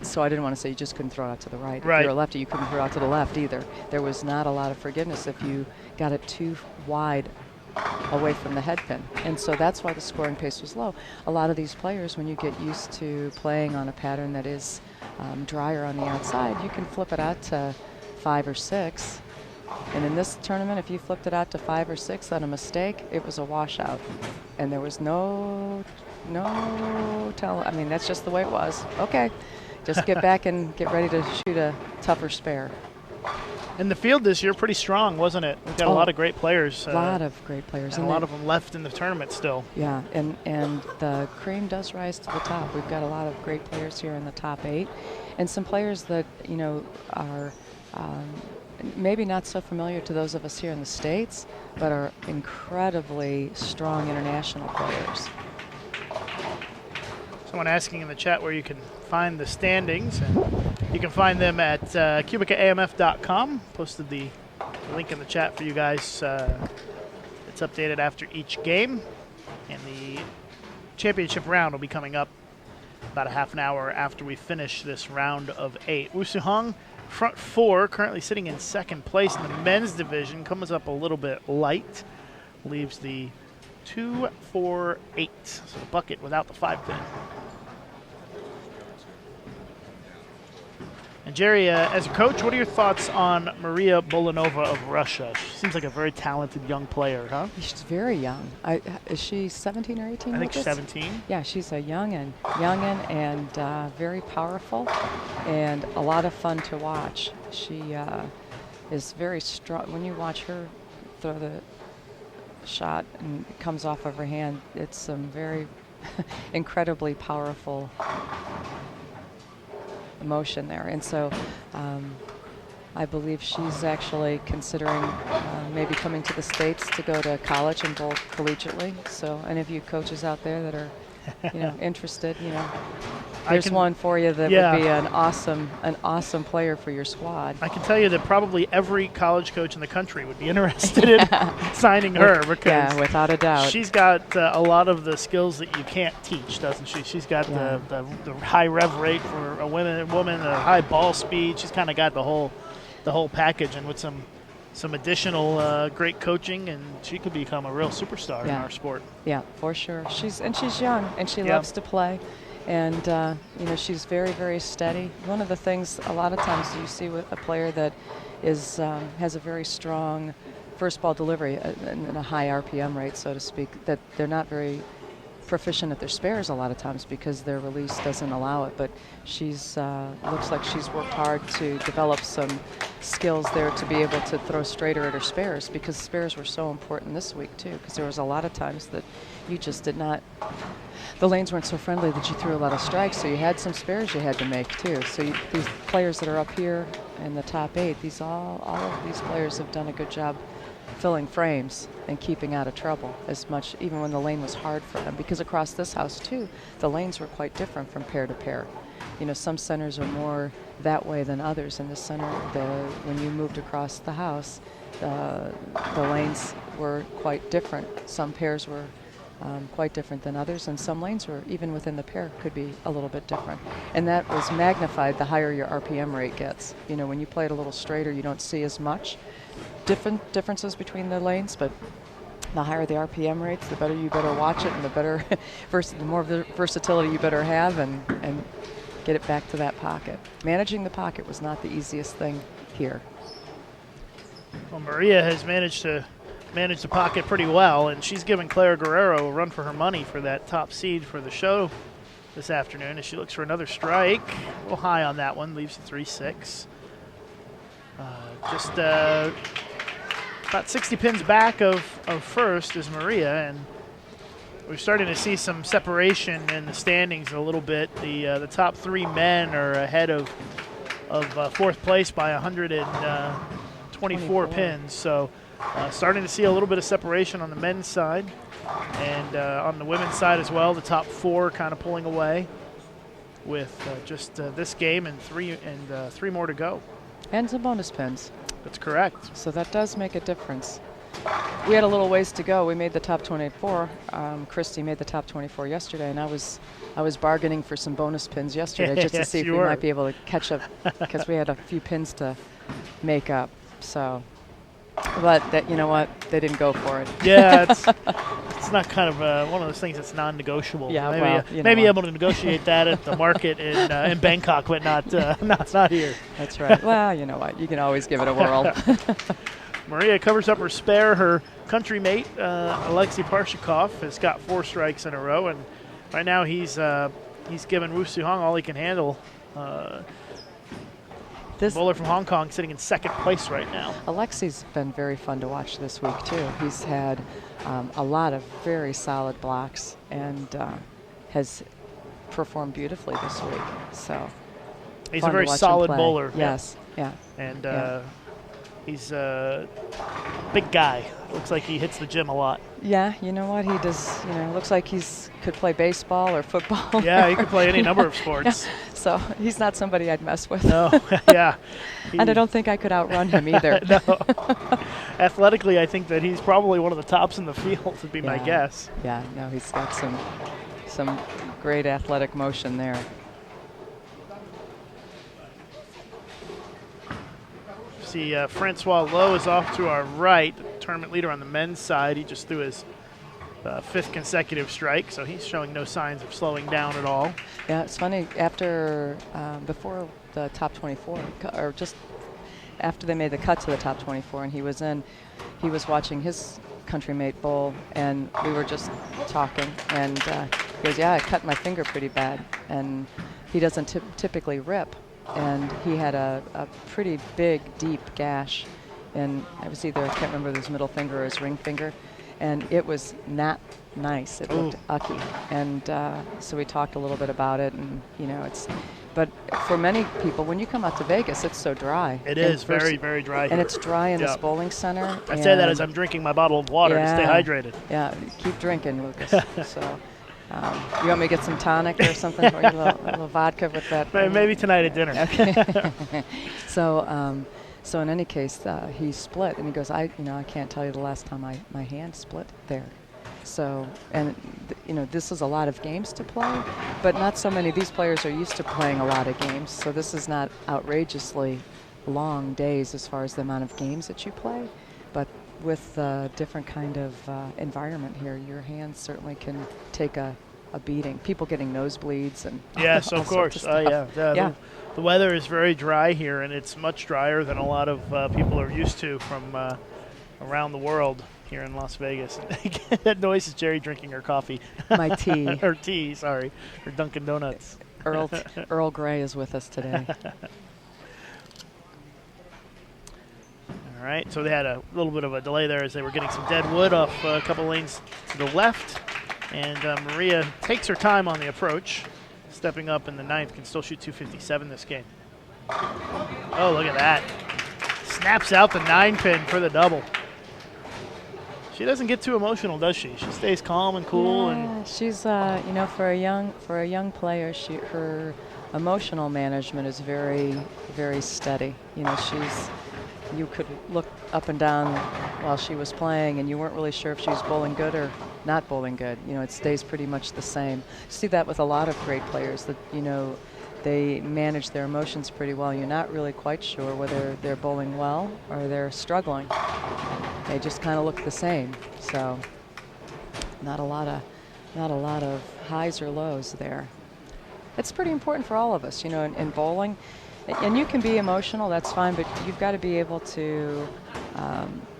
so I didn't want to say you just couldn't throw it out to the right. Right. If you're a lefty, you couldn't throw it out to the left either. There was not a lot of forgiveness if you got it too wide away from the head pin, and so that's why the scoring pace was low. A lot of these players, when you get used to playing on a pattern that is drier on the outside, you can flip it out to 5 or 6, And in this tournament, if you flipped it out to 5 or 6 on a mistake, it was a washout. And there was no tell. I mean, that's just the way it was. Okay, just get back and get ready to shoot a tougher spare. And the field this year pretty strong, wasn't it? We've got a lot of great players. A lot of great players. And a lot of them left in the tournament still. Yeah, and the cream does rise to the top. We've got a lot of great players here in the top 8. And some players that, you know, are maybe not so familiar to those of us here in the States, but are incredibly strong international players. Someone asking in the chat where you can find the standings, and you can find them at QubicaAMF.com. Posted the link in the chat for you guys. It's updated after each game, and the championship round will be coming up about a half an hour after we finish this round of 8. Wu Suhong, front 4, currently sitting in second place in the men's division, comes up a little bit light, leaves the 2, 4, 8, so the bucket without the 5-pin. And Jerry, as a coach, what are your thoughts on Maria Bolanova of Russia? She seems like a very talented young player, huh? She's very young. Is she 17 or 18? I think she's 17. Yeah, she's a youngin' and very powerful and a lot of fun to watch. She is very strong. When you watch her throw the shot and it comes off of her hand, it's some very incredibly powerful emotion there. And so I believe she's actually considering maybe coming to the States to go to college and bowl collegiately. So any of you coaches out there that are, you know, interested, you know, there's one for you that would be an awesome player for your squad. I can tell you that probably every college coach in the country would be interested in signing her, because without a doubt, she's got a lot of the skills that you can't teach, doesn't she? She's got the high rev rate for a woman, the high ball speed. She's kind of got the whole package, and with some additional great coaching, and she could become a real superstar in our sport. Yeah, for sure. She's young, and she loves to play. And, you know, she's very, very steady. One of the things a lot of times you see with a player that is has a very strong first ball delivery and a high RPM rate, so to speak, that they're not very proficient at their spares a lot of times because their release doesn't allow it. But she's looks like she's worked hard to develop some skills there to be able to throw straighter at her spares, because spares were so important this week too, because there was a lot of times that you just did not, the lanes weren't so friendly that you threw a lot of strikes, so you had some spares you had to make too. So these players that are up here in the top 8, all of these players have done a good job filling frames and keeping out of trouble as much, even when the lane was hard for them, because across this house too, the lanes were quite different from pair to pair. You know, some centers are more that way than others. In the center, when you moved across the house, the lanes were quite different. Some pairs were quite different than others, and some lanes were, even within the pair, could be a little bit different. And that was magnified the higher your RPM rate gets. You know, when you play it a little straighter, you don't see as much differences between the lanes, but the higher the RPM rates, the better you better watch it, and the better, the more versatility you better have, and get it back to that pocket. Managing the pocket was not the easiest thing here. Well, Maria has managed to manage the pocket pretty well, and she's giving Clara Guerrero a run for her money for that top seed for the show this afternoon as she looks for another strike. A little high on that one, leaves the 3-6. Just about 60 pins back of first is Maria, and we're starting to see some separation in the standings a little bit. The top 3 men are ahead of fourth place by 124 pins, so starting to see a little bit of separation on the men's side, and on the women's side as well. The top 4 kind of pulling away with just this game and three more to go. And some bonus pins. That's correct. So that does make a difference. We had a little ways to go. We made the top 24. Christy made the top 24 yesterday, and I was bargaining for some bonus pins yesterday just to see if we might be able to catch up, because we had a few pins to make up. So, but that, you know what, they didn't go for it. Yeah, It's not kind of one of those things that's non-negotiable. Yeah, maybe well, you know maybe what. able to negotiate that at the market in Bangkok, but not here. That's right. Well, you know what? You can always give it a whirl. Maria covers up her spare. Her country mate, Alexei Parshikov, has got 4 strikes in a row, and right now he's given Wu Suhong all he can handle. This Bowler from Hong Kong sitting in 2nd place right now. Alexei's been very fun to watch this week too. He's had a lot of very solid blocks and has performed beautifully this week. So He's fun a to very watch him solid play. bowler. Yes, yeah. And Yeah. he's a big guy. Looks like he hits the gym a lot. Yeah, you know what? He does, looks like he's could play baseball or football. Yeah, he could play any number of sports. Yeah. So he's not somebody I'd mess with. No, yeah. And I don't think I could outrun him either. No. Athletically, I think that he's probably one of the tops in the field, would be my Yeah. guess. Yeah, no, he's got some great athletic motion there. See, Francois Lowe is off to our right, tournament leader on the men's side. He just threw his 5th consecutive strike, so he's showing no signs of slowing down at all. Yeah, it's funny. After, before the top 24, or just after they made the cut to the top 24, and he was watching his country mate bowl, and we were just talking, and he goes, "Yeah, I cut my finger pretty bad," and he doesn't typically rip, and he had a pretty big, deep gash, and it was either, I can't remember, his middle finger or his ring finger, and it was not nice. It looked ucky, and so we talked a little bit about it, and but for many people, when you come out to Vegas, it's so dry. It is very, very dry and here. it's dry in this Yeah. bowling center. I say that and as I'm drinking my bottle of water to stay Yeah. hydrated. Yeah, keep drinking, Lucas. So, you want me to get some tonic or something for you? A little vodka with that? Maybe tonight at dinner. Okay. So in any case, he split, and he goes, I can't tell you the last time my hand split there. So, and this is a lot of games to play, but not so many. These players are used to playing a lot of games, so this is not outrageously long days as far as the amount of games that you play. But with a different kind of environment here, your hands certainly can take a beating. People getting nosebleeds and Yes, all of sorts course. stuff. Yeah. The weather is very dry here, and it's much drier than a lot of people are used to from around the world here in Las Vegas. That noise is Jerry drinking her coffee. My tea. Her tea, sorry. Her Dunkin' Donuts. Earl Grey is with us today. All right, so they had a little bit of a delay there as they were getting some dead wood off a couple lanes to the left. And Maria takes her time on the approach. Stepping up in the 9th, can still shoot 257 this game. Oh, look at that. Snaps out the 9-pin for the double. She doesn't get too emotional, does she? She stays calm and cool. Yeah, And she's, for a young player, her emotional management is very, very steady. You could look up and down while she was playing, and you weren't really sure if she was bowling good or not bowling good. It stays pretty much the same. See that with a lot of great players, that they manage their emotions pretty well. You're not really quite sure whether they're bowling well or they're struggling. They just kind of look the same. So not a lot of highs or lows there. It's pretty important for all of us, in bowling. And you can be emotional, that's fine, but you've got to be able to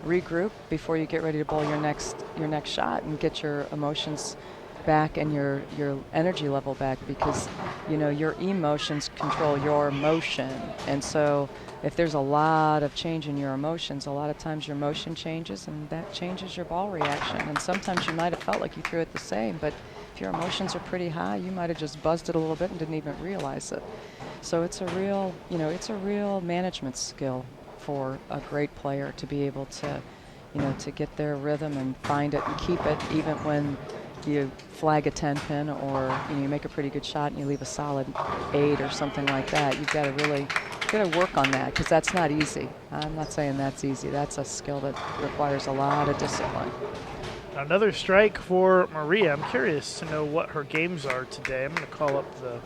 regroup before you get ready to bowl your next shot and get your emotions back and your energy level back, because your emotions control your motion. And so if there's a lot of change in your emotions, a lot of times your motion changes, and that changes your ball reaction. And sometimes you might have felt like you threw it the same, but if your emotions are pretty high, you might have just buzzed it a little bit and didn't even realize it. So it's a real management skill for a great player to be able to, to get their rhythm and find it and keep it, even when you flag a 10-pin or you make a pretty good shot and you leave a solid 8 or something like that. You've got to really work on that, because that's not easy. I'm not saying that's easy. That's a skill that requires a lot of discipline. another strike for Maria. I'm curious to know what her games are today. I'm going to call up the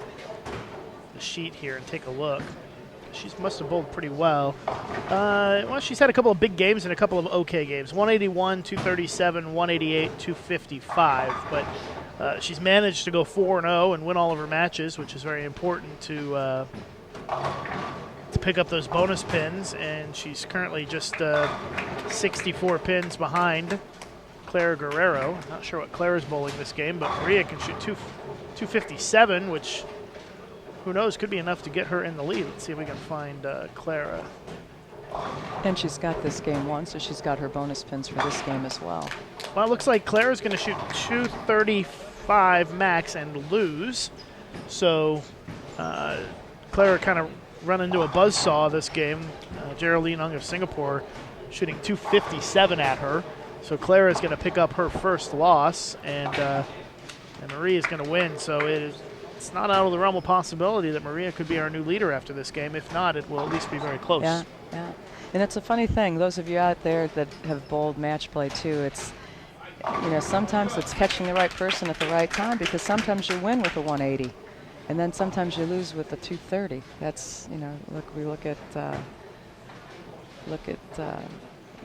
sheet here and take a look. She must have bowled pretty well. Well, she's had a couple of big games and a couple of okay games. 181, 237, 188, 255. But she's managed to go 4-0 and win all of her matches, which is very important to pick up those bonus pins. And she's currently just 64 pins behind Clara Guerrero. Not sure what Clara's bowling this game, but Maria can shoot 257, which, who knows, could be enough to get her in the lead. Let's see if we can find Clara. And she's got this game won, so she's got her bonus pins for this game as well. Well, it looks like Clara's going to shoot 235 max and lose. So Clara kind of run into a buzzsaw this game. Geraldine Ung of Singapore shooting 257 at her. So Clara is going to pick up her first loss, and Maria is going to win. So it's not out of the realm of possibility that Maria could be our new leader after this game. If not, it will at least be very close. Yeah, yeah. And it's a funny thing, those of you out there that have bowled match play too, it's, sometimes it's catching the right person at the right time, because sometimes you win with a 180 and then sometimes you lose with a 230. That's, look at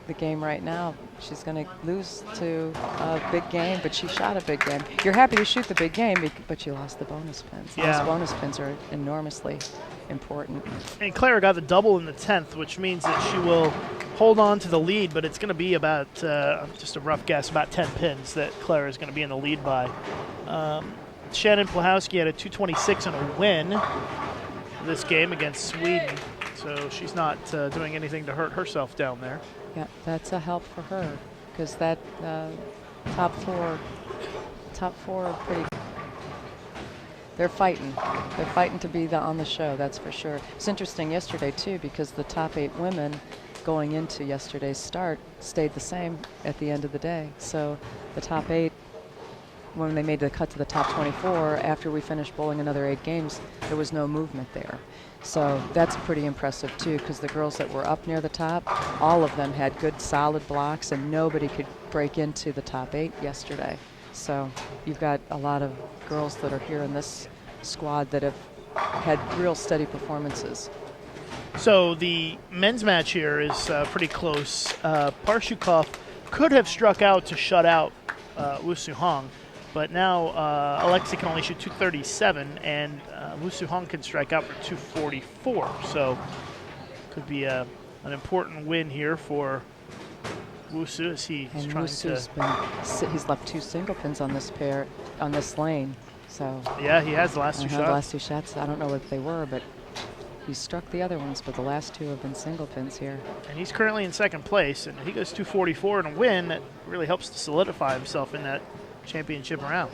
the game right now. She's going to lose to a big game, but she shot a big game. You're happy to shoot the big game, but you lost the bonus pins. Yeah. Those bonus pins are enormously important. And Clara got the double in the 10th, which means that she will hold on to the lead, but it's going to be about, just a rough guess, about 10 pins that Clara is going to be in the lead by. Shannon Plahowski had a 226 and a win this game against Sweden, so she's not doing anything to hurt herself down there. Yeah, that's a help for her, because that top four are pretty. They're fighting. They're fighting to be on the show, that's for sure. It's interesting yesterday, too, because the top 8 women going into yesterday's start stayed the same at the end of the day. So the top 8, when they made the cut to the top 24, after we finished bowling another 8 games, there was no movement there. So that's pretty impressive, too, because the girls that were up near the top, all of them had good, solid blocks, and nobody could break into the top 8 yesterday. So you've got a lot of girls that are here in this squad that have had real steady performances. So the men's match here is pretty close. Parshukov could have struck out to shut out Wu Su-hong, but now Alexei can only shoot 237, and Wu Su-hong can strike out for 244. So could be an important win here for Wusu as he's trying to. He's left 2 single pins on this lane. So yeah, he has the last 2 shots. The last 2 shots. I don't know what they were, but he struck the other ones, but the last 2 have been single pins here. And he's currently in second place, and he goes 244 and a win. That really helps to solidify himself in that championship round.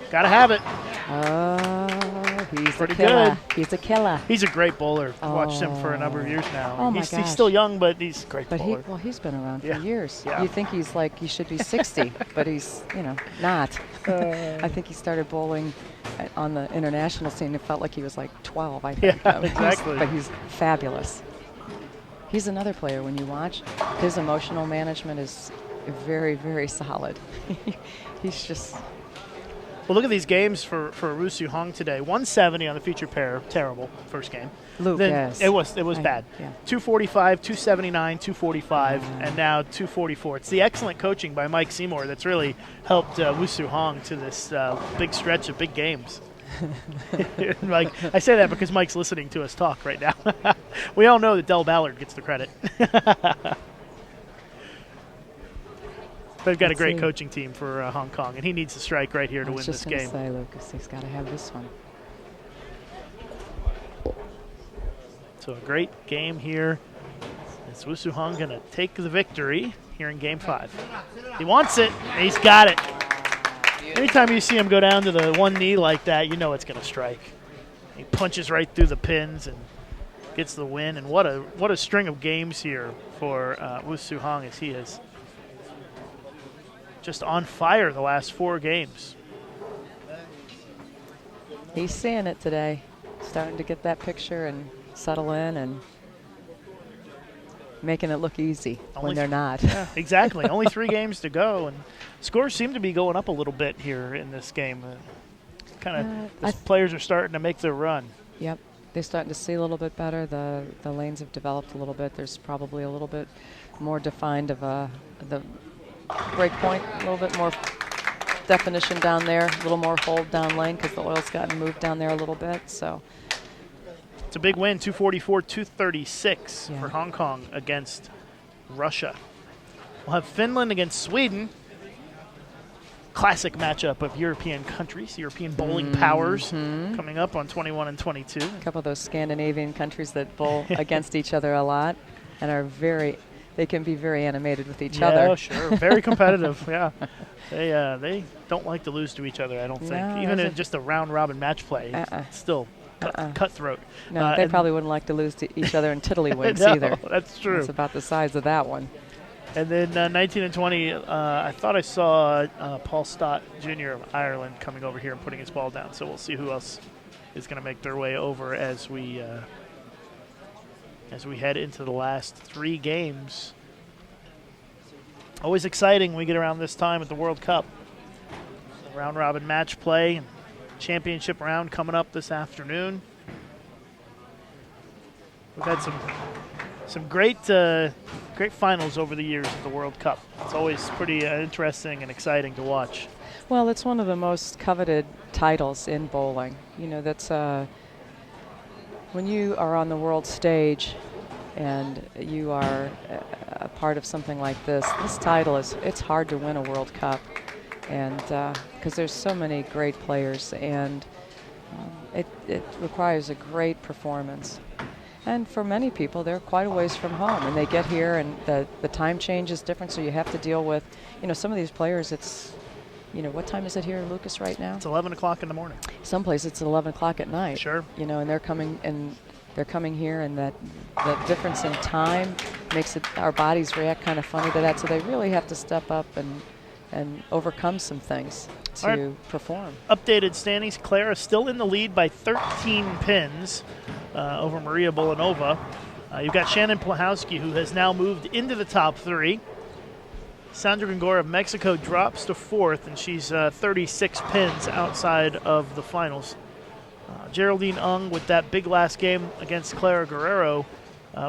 Gotta have it. Oh, he's pretty a killer. good. He's a killer. He's a great bowler. I've watched him for a number of years now. Oh, my He's gosh. still young, but he's a great But bowler. he's been around Yeah. for years. Yeah. You think he's like, he should be 60, but he's, not. I think he started bowling on the international scene. It felt like he was like 12, I think. Yeah, exactly. But he's fabulous. He's another player when you watch. His emotional management is very, very solid. He's just... Well, look at these games for Wu Su-hong today. 170 on the feature pair. Terrible first game. Luke, then yes. It was bad. Yeah. 245, 279, 245, and now 244. It's the excellent coaching by Mike Seymour that's really helped Wu Su-hong to this big stretch of big games. Mike, I say that because Mike's listening to us talk right now. We all know that Del Ballard gets the credit. They've got a great coaching team for Hong Kong, and he needs to strike right here to win this game. I was just going to say, Lucas, he's got to have this one. So a great game here. Is Wu Su-hong going to take the victory here in Game 5? He wants it. He's got it. Anytime you see him go down to the one knee like that, you know it's going to strike. He punches right through the pins and gets the win. And what a string of games here for Wu Su-hong as he is just on fire the last 4 games. He's seeing it today. Starting to get that picture and settle in and making it look easy when they're not. Yeah, exactly. Only 3 games to go, and scores seem to be going up a little bit here in this game. The players are starting to make their run. Yep. they're starting to see a little bit better. The lanes have developed a little bit. There's probably a little bit more defined of the break point, a little bit more definition down there, a little more hold down lane because the oil's gotten moved down there a little bit. So it's a big win, 244-236 Yeah. for Hong Kong against Russia. We'll have Finland against Sweden. Classic matchup of European countries, European bowling powers, coming up on 21 and 22. a couple of those Scandinavian countries that bowl against each other a lot and are they can be very animated with each other. Yeah, sure. Very competitive, yeah. They don't like to lose to each other, I don't think. No, Even there's in just a round-robin match play, it's still cutthroat. No, they and probably wouldn't like to lose to each other in tiddlywinks no, either. that's true. It's about the size of that one. And then 19 and 20, I thought I saw Paul Stott Jr. of Ireland coming over here and putting his ball down. So we'll see who else is going to make their way over as we head into the last 3 games. Always exciting when we get around this time at the World Cup. Round robin match play, championship round coming up this afternoon. We've had some great finals over the years at the World Cup. It's always pretty interesting and exciting to watch. Well, it's one of the most coveted titles in bowling. You know, that's when you are on the world stage and you are a part of something like this title it's hard to win a World Cup, and because there's so many great players, and it requires a great performance. And for many people, they're quite a ways from home, and they get here, and the time change is different, so you have to deal with, some of these players, it's, what time is it here, Lucas, right now? It's 11 o'clock in the morning. Some places it's 11 o'clock at night. Sure. And they're coming here, and that difference in time makes our bodies react kind of funny to that, so they really have to step up and overcome some things to perform. Updated standings. Clara still in the lead by 13 pins over Maria Bolanova. You've got Shannon Plahowski, who has now moved into the top 3. Sandra Gongora of Mexico drops to 4th, and she's 36 pins outside of the finals. Geraldine Ung, with that big last game against Clara Guerrero,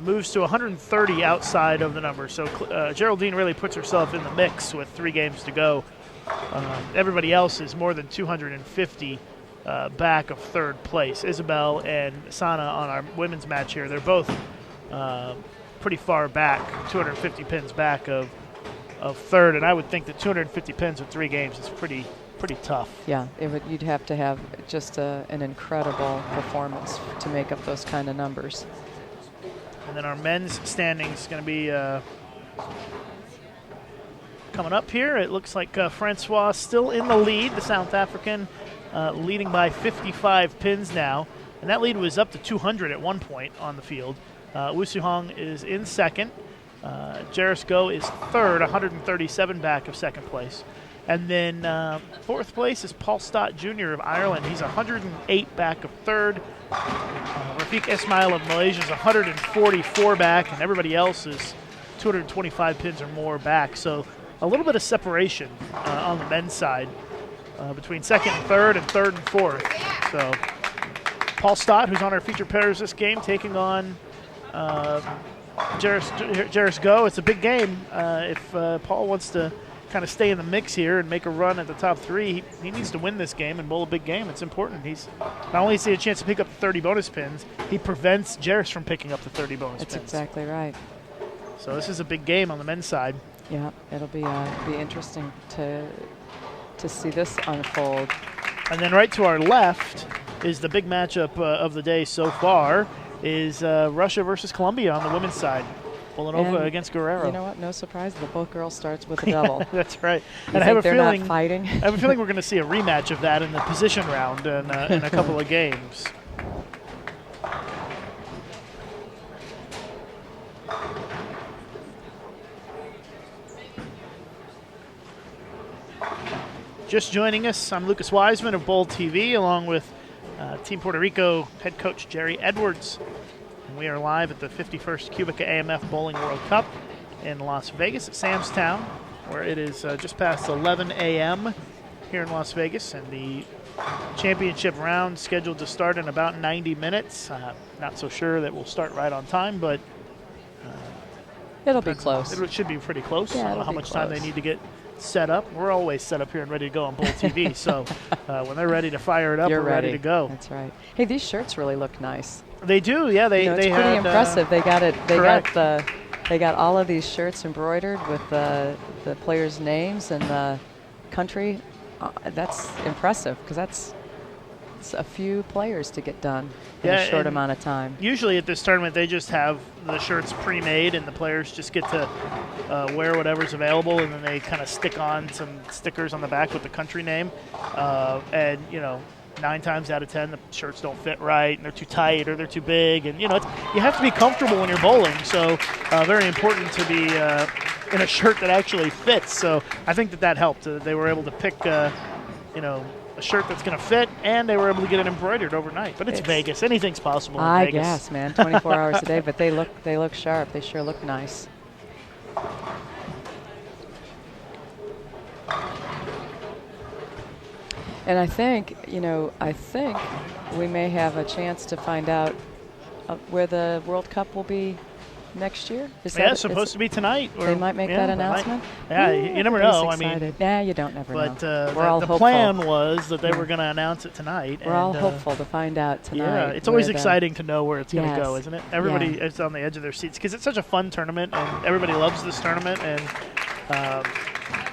moves to 130 outside of the number. So Geraldine really puts herself in the mix with 3 games to go. Everybody else is more than 250 back of 3rd place. Isabel and Sana on our women's match here, they're both pretty far back, 250 pins back of 3rd, and I would think that 250 pins with 3 games is pretty tough. Yeah, you'd have to have just an incredible performance to make up those kind of numbers. And then our men's standings is going to be coming up here. It looks like Francois still in the lead, the South African, leading by 55 pins now. And that lead was up to 200 at one point on the field. Wu Suhong is in 2nd. Jairus Go is 3rd, 137 back of 2nd place. And then 4th place is Paul Stott Jr. of Ireland. He's 108 back of 3rd. Rafiq Ismail of Malaysia is 144 back, and everybody else is 225 pins or more back. So a little bit of separation on the men's side between 2nd and 3rd and 3rd and 4th. So Paul Stott, who's on our feature pairs this game, taking on Jairus Go. It's a big game. If Paul wants to kind of stay in the mix here and make a run at the top 3, he needs to win this game and bowl a big game. It's important. He's not only has he a chance to pick up the 30 bonus pins, he prevents Jairus from picking up the 30 bonus pins. That's exactly right. So this is a big game on the men's side. Yeah, it'll be interesting to see this unfold. And then right to our left is the big matchup of the day so far, is Russia versus Colombia on the women's side. Bolanova against Guerrero. You know what? No surprise that both girls starts with a double. That's right. And I have a feeling not fighting. I have a feeling we're going to see a rematch of that in the position round in a couple of games. Just joining us, I'm Lucas Wiseman of Bowl TV, along with Team Puerto Rico head coach Jerry Edwards. And we are live at the 51st QubicaAMF Bowling World Cup in Las Vegas at Sam's Town, where it is just past 11 a.m. here in Las Vegas, and the championship round scheduled to start in about 90 minutes. Not so sure that we'll start right on time, but It'll be close. it should be pretty close. Yeah, I don't know it'll how be much time they close. need to get set up. We're always set up here and ready to go on Bull TV. So when they're ready to fire it up, You're we're ready to go. That's right. Hey, these shirts really look nice. They do, yeah. They It's they pretty had, impressive. They got it. correct. They got all of these shirts embroidered with the players' names and the country. That's impressive because it's a few players to get done in Yeah, a short and amount of time. Usually at this tournament, they just have the shirts pre-made, and the players just get to wear whatever's available, and then they kind of stick on some stickers on the back with the country name. And 9 times out of 10, the shirts don't fit right, and they're too tight or they're too big, and you have to be comfortable when you're bowling. So very important to be in a shirt that actually fits. So I think that helped. They were able to pick, a shirt that's going to fit, and they were able to get it embroidered overnight. But it's Vegas; anything's possible in I Vegas. guess, man, 24 hours a day. But they look sharp. They sure look nice. And I think we may have a chance to find out where the World Cup will be next year. It's supposed to be tonight. They might make that announcement. You never know. I mean, you don't never know. But We're all the hopeful. plan was that they were going to announce it tonight. We're all hopeful to find out tonight. Yeah, it's always exciting to know where it's going to go, Yes. isn't it? Everybody is on the edge of their seats because it's such a fun tournament, and everybody loves this tournament, and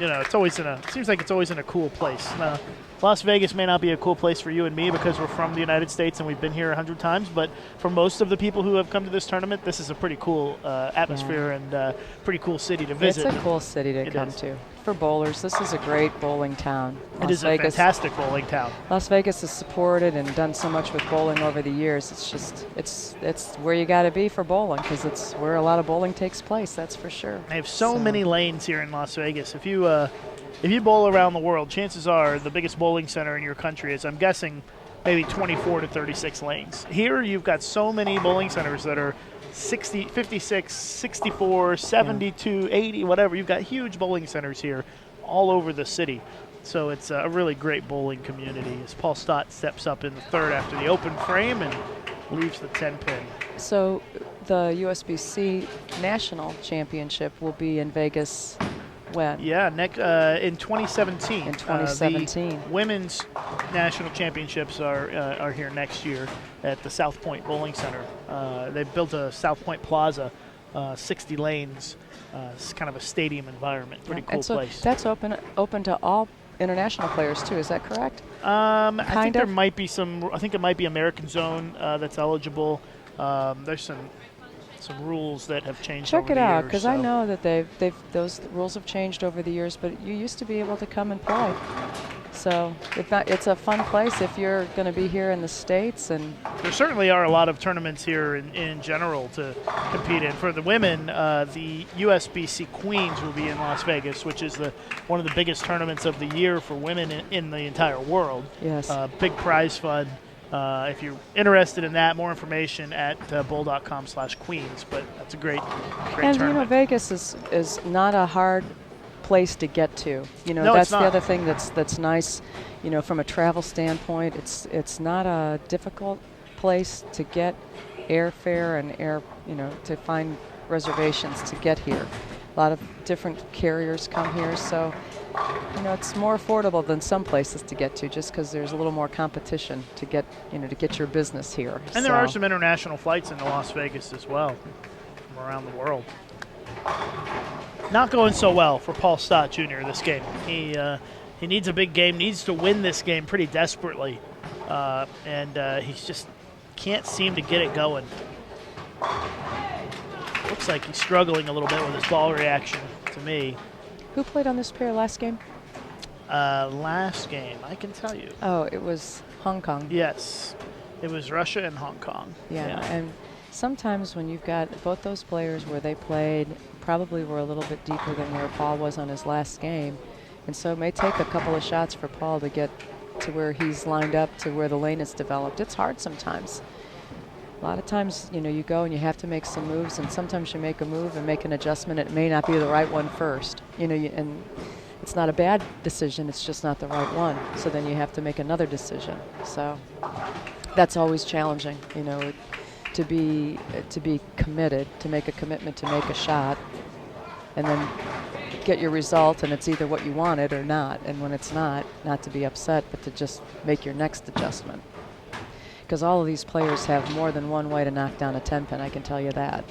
it's always seems like it's always in a cool place. Las Vegas may not be a cool place for you and me because we're from the United States and we've been here 100 times, but for most of the people who have come to this tournament, this is a pretty cool atmosphere and pretty cool city to visit. It's a cool city to come to. For bowlers, this is a great bowling town. It is a fantastic bowling town. Las Vegas has supported and done so much with bowling over the years. It's where you got to be for bowling because it's where a lot of bowling takes place, that's for sure. They have so many lanes here in Las Vegas. If you bowl around the world, chances are the biggest bowling center in your country is, I'm guessing, maybe 24 to 36 lanes. Here you've got so many bowling centers that are 60, 56, 64, 72, 80, whatever. You've got huge bowling centers here all over the city. So it's a really great bowling community as Paul Stott steps up in the third after the open frame and leaves the 10-pin. So the USBC National Championship will be in Vegas when? Yeah, in 2017. In 2017. The women's national championships are here next year at the South Point Bowling Center. They've built a South Point Plaza, 60 lanes. It's kind of a stadium environment. Pretty cool and so place. That's open to all international players too. Is that correct? I think there might be some. I think it might be American Zone that's eligible. There's some rules that have changed. Check over it the out years, because so. I know that those rules have changed over the years, but you used to be able to come and play. So it's a fun place if you're going to be here in the States. And there certainly are a lot of tournaments here in general to compete in. For the women, the USBC Queens will be in Las Vegas, which is one of the biggest tournaments of the year for women in the entire world. Yes. Big prize fund. If you're interested in that, more information at bowl.com/queens. But that's a great tournament. Vegas is not a hard place to get to. No, that's it's not. the other thing that's nice. From a travel standpoint, it's not a difficult place to get airfare and to find reservations to get here. A lot of different carriers come here, so it's more affordable than some places to get to, just because there's a little more competition to get your business here. And there are some international flights into Las Vegas as well from around the world. Not going so well for Paul Stott Jr. this game. He needs a big game, needs to win this game pretty desperately, and he just can't seem to get it going. Looks like he's struggling a little bit with his ball reaction to me. Who played on this pair last game? Last game, I can tell you. Oh, it was Hong Kong. Yes, it was Russia and Hong Kong. Yeah, and sometimes when you've got both those players where they played probably were a little bit deeper than where Paul was on his last game, and so it may take a couple of shots for Paul to get to where he's lined up to where the lane is developed. It's hard sometimes. A lot of times, you go and you have to make some moves, and sometimes you make a move and make an adjustment. It may not be the right one first, and it's not a bad decision, it's just not the right one. So then you have to make another decision. So that's always challenging, you know, to be committed, to make a commitment to make a shot, and then get your result, and it's either what you wanted or not. And when it's not to be upset, but to just make your next adjustment. Because all of these players have more than one way to knock down a 10-pin, I can tell you that.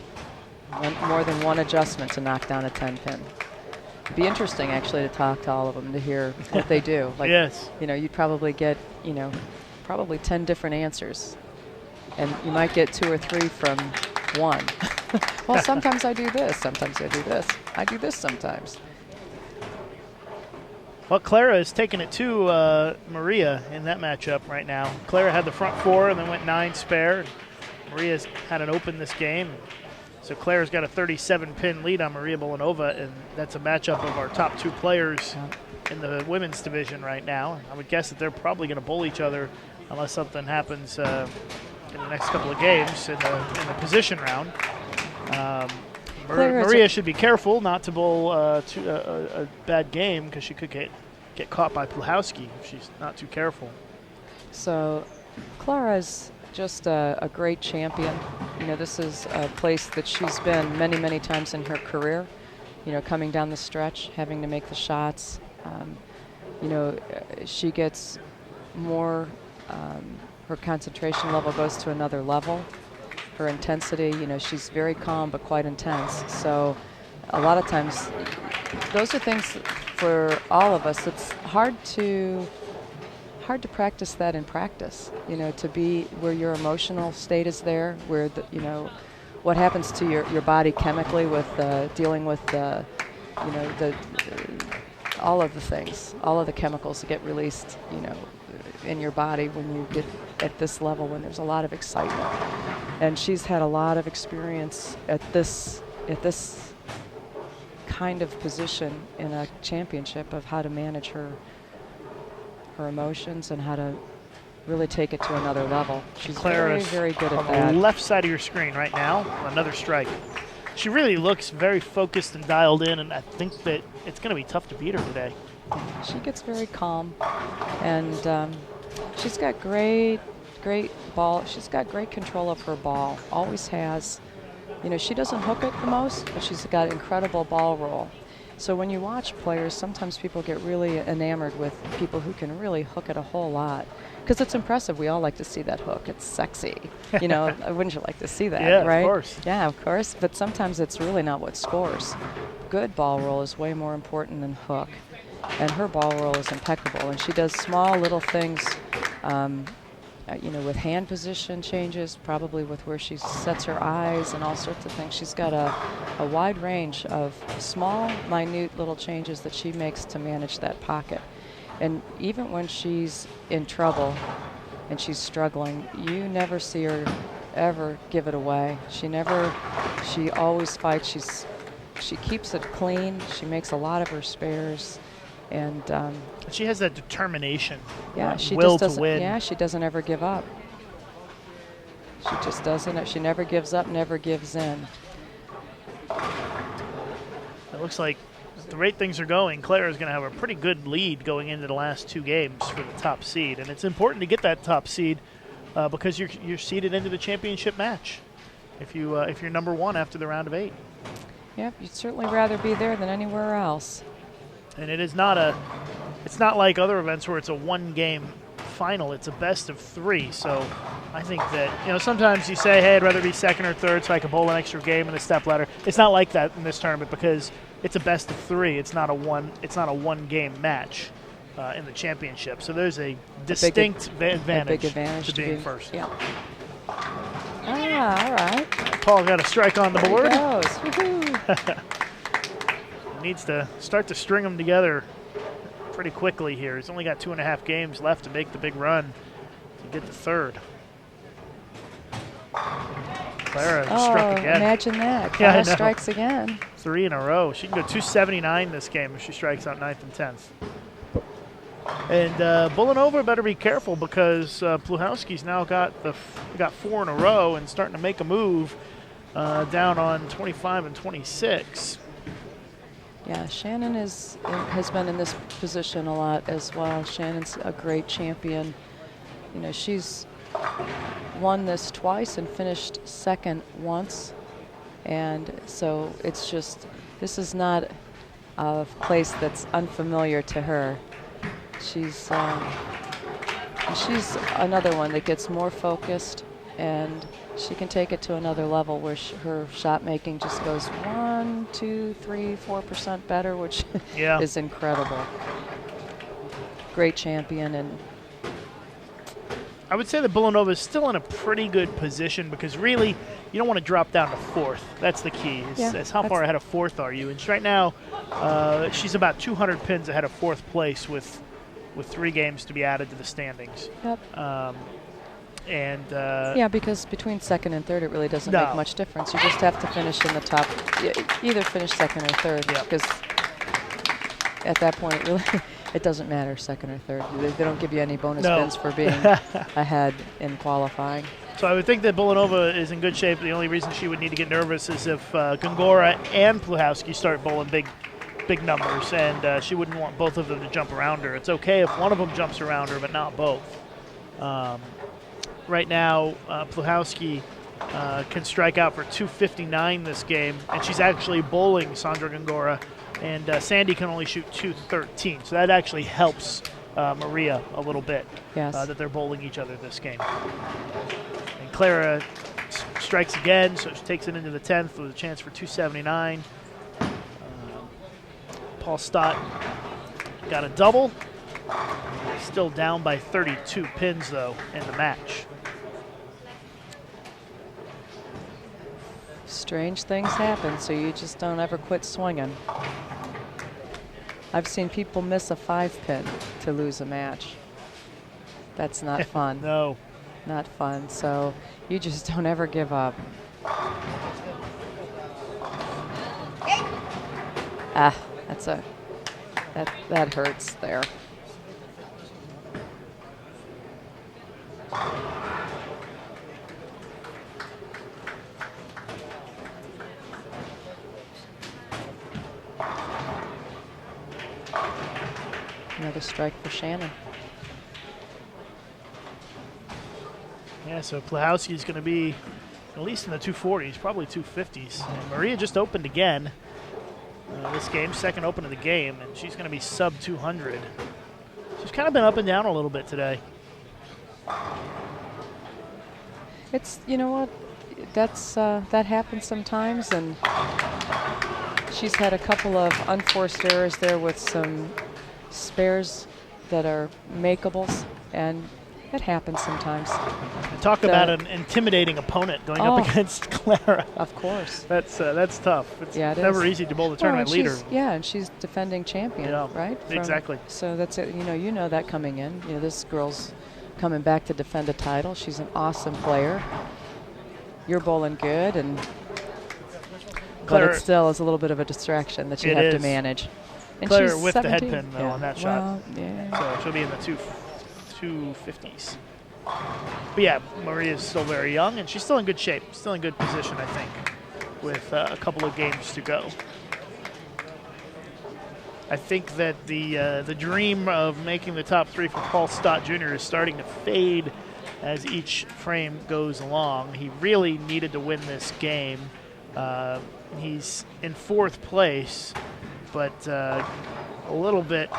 More than one adjustment to knock down a 10-pin. It'd be interesting, actually, to talk to all of them, to hear what they do. Like, yes. You know, you'd probably get, you know, probably 10 different answers. And you might get 2 or 3 from one. Well, sometimes I do this, sometimes I do this. I do this sometimes. Well, Clara is taking it to Maria in that matchup right now. Clara had the front 4 and then went 9 spare. Maria's had an open this game. So Clara's got a 37-pin lead on Maria Bolanova, and that's a matchup of our top 2 players in the women's division right now. I would guess that they're probably going to bowl each other unless something happens in the next couple of games in the position round. Maria should be careful not to bowl a bad game, because she could get caught by Pluhowski if she's not too careful. So Clara's just a great champion. You know, this is a place that she's been many, many times in her career. You know, coming down the stretch, having to make the shots. You know, she gets more, her concentration level goes to another level. Her intensity, you know, she's very calm but quite intense. So a lot of times, those are things for all of us. It's hard to practice that in practice, you know, to be where your emotional state is there, where, you know, what happens to your body chemically with dealing with you know, all of the things, all of the chemicals that get released, you know, in your body when you get at this level, when there's a lot of excitement. And she's had a lot of experience at this kind of position in a championship of how to manage her emotions and how to really take it to another level. She's very, very good at that. On the left side of your screen right now, another strike. She really looks very focused and dialed in, and I think that it's going to be tough to beat her today. She gets very calm, and she's got great ball. She's got great control of her ball. Always has. You know, she doesn't hook it the most, but she's got incredible ball roll. So when you watch players, sometimes people get really enamored with people who can really hook it a whole lot, because it's impressive. We all like to see that hook. It's sexy. You know, wouldn't you like to see that, yeah, right? Of course. Yeah, of course. But sometimes it's really not what scores. Good ball roll is way more important than hook. And her ball roll is impeccable. And she does small little things, you know, with hand position changes, probably with where she sets her eyes and all sorts of things. She's got a wide range of small, minute little changes that she makes to manage that pocket. And even when she's in trouble and she's struggling, you never see her ever give it away. She always fights. She keeps it clean. She makes a lot of her spares. And she has that determination, yeah, she will just doesn't, to win. Yeah, she doesn't ever give up. She just doesn't. She never gives up, never gives in. It looks like at the rate things are going, Claire is going to have a pretty good lead going into the last 2 games for the top seed, and it's important to get that top seed because you're seeded into the championship match if you're number 1 after the round of 8. Yep, you'd certainly rather be there than anywhere else. And it's not like other events where it's a 1-game final. It's a best of 3. So I think that, you know, sometimes you say, hey, I'd rather be 2nd or 3rd so I can bowl an extra game in the step ladder. It's not like that in this tournament because it's a best of 3. It's not a 1-game match in the championship. So there's a distinct advantage to being first. Yeah. All right. Paul got a strike on the board. There he goes. Woohoo. Needs to start to string them together pretty quickly here. He's only got 2.5 games left to make the big run to get the 3rd. Clara struck again. Imagine that. Clara strikes again. 3 in a row. She can go 279 this game if she strikes out 9th and 10th. And Bulanova better be careful because Pluhowski's now got 4 in a row and starting to make a move down on 25 and 26. Yeah, Shannon has been in this position a lot as well. Shannon's a great champion. You know, she's won this twice and finished second once. And so it's just, this is not a place that's unfamiliar to her. She's another one that gets more focused, and she can take it to another level where her shot making just goes 1, 2, 3, 4% better, which is incredible. Great champion. And I would say that Villanova is still in a pretty good position because really you don't want to drop down to fourth. That's the key. Is how far ahead of fourth are you? And right now she's about 200 pins ahead of fourth place with 3 games to be added to the standings. Yep. Yeah, because between second and third, it really doesn't make much difference. You just have to finish in the top, either finish second or third, because at that point, it really it doesn't matter second or third. They don't give you any bonus pins for being ahead in qualifying. So I would think that Villanova is in good shape. The only reason she would need to get nervous is if Gongora and Pluhowski start bowling big numbers, and she wouldn't want both of them to jump around her. It's okay if one of them jumps around her, but not both. Right now, Pluhowski can strike out for 259 this game, and she's actually bowling Sandra Gongora, and Sandy can only shoot 213. So that actually helps Maria a little bit, that they're bowling each other this game. And Clara strikes again, so she takes it into the 10th with a chance for 279. Paul Stott got a double. Still down by 32 pins, though, in the match. Strange things happen, so you just don't ever quit swinging. I've seen people miss a 5-pin to lose a match. That's not fun. No. Not fun. So you just don't ever give up. That hurts there. Another strike for Shannon. Yeah, so Pluhowski is going to be at least in the 240s, probably 250s. And Maria just opened again this game, second open of the game, and she's going to be sub 200. She's kind of been up and down a little bit today. It's, you know what, that happens sometimes, and she's had a couple of unforced errors there with some spares that are makeables, and it happens sometimes. Talk about an intimidating opponent going up against Clara. Of course. That's tough. It's it never is. easy to bowl the tournament leader. And she's defending champion, right? Exactly. So that's it. You know that coming in. You know, this girl's coming back to defend a title. She's an awesome player. You're bowling good, but it still is a little bit of a distraction that you have to manage. And Claire she's with 17. the head pin, though, on that shot. Yeah. So she'll be in the 250s. But yeah, Maria's still very young, and she's still in good shape, still in good position, I think, with a couple of games to go. I think that the dream of making the top 3 for Paul Stott Jr. is starting to fade as each frame goes along. He really needed to win this game. He's in 4th place, but a little bit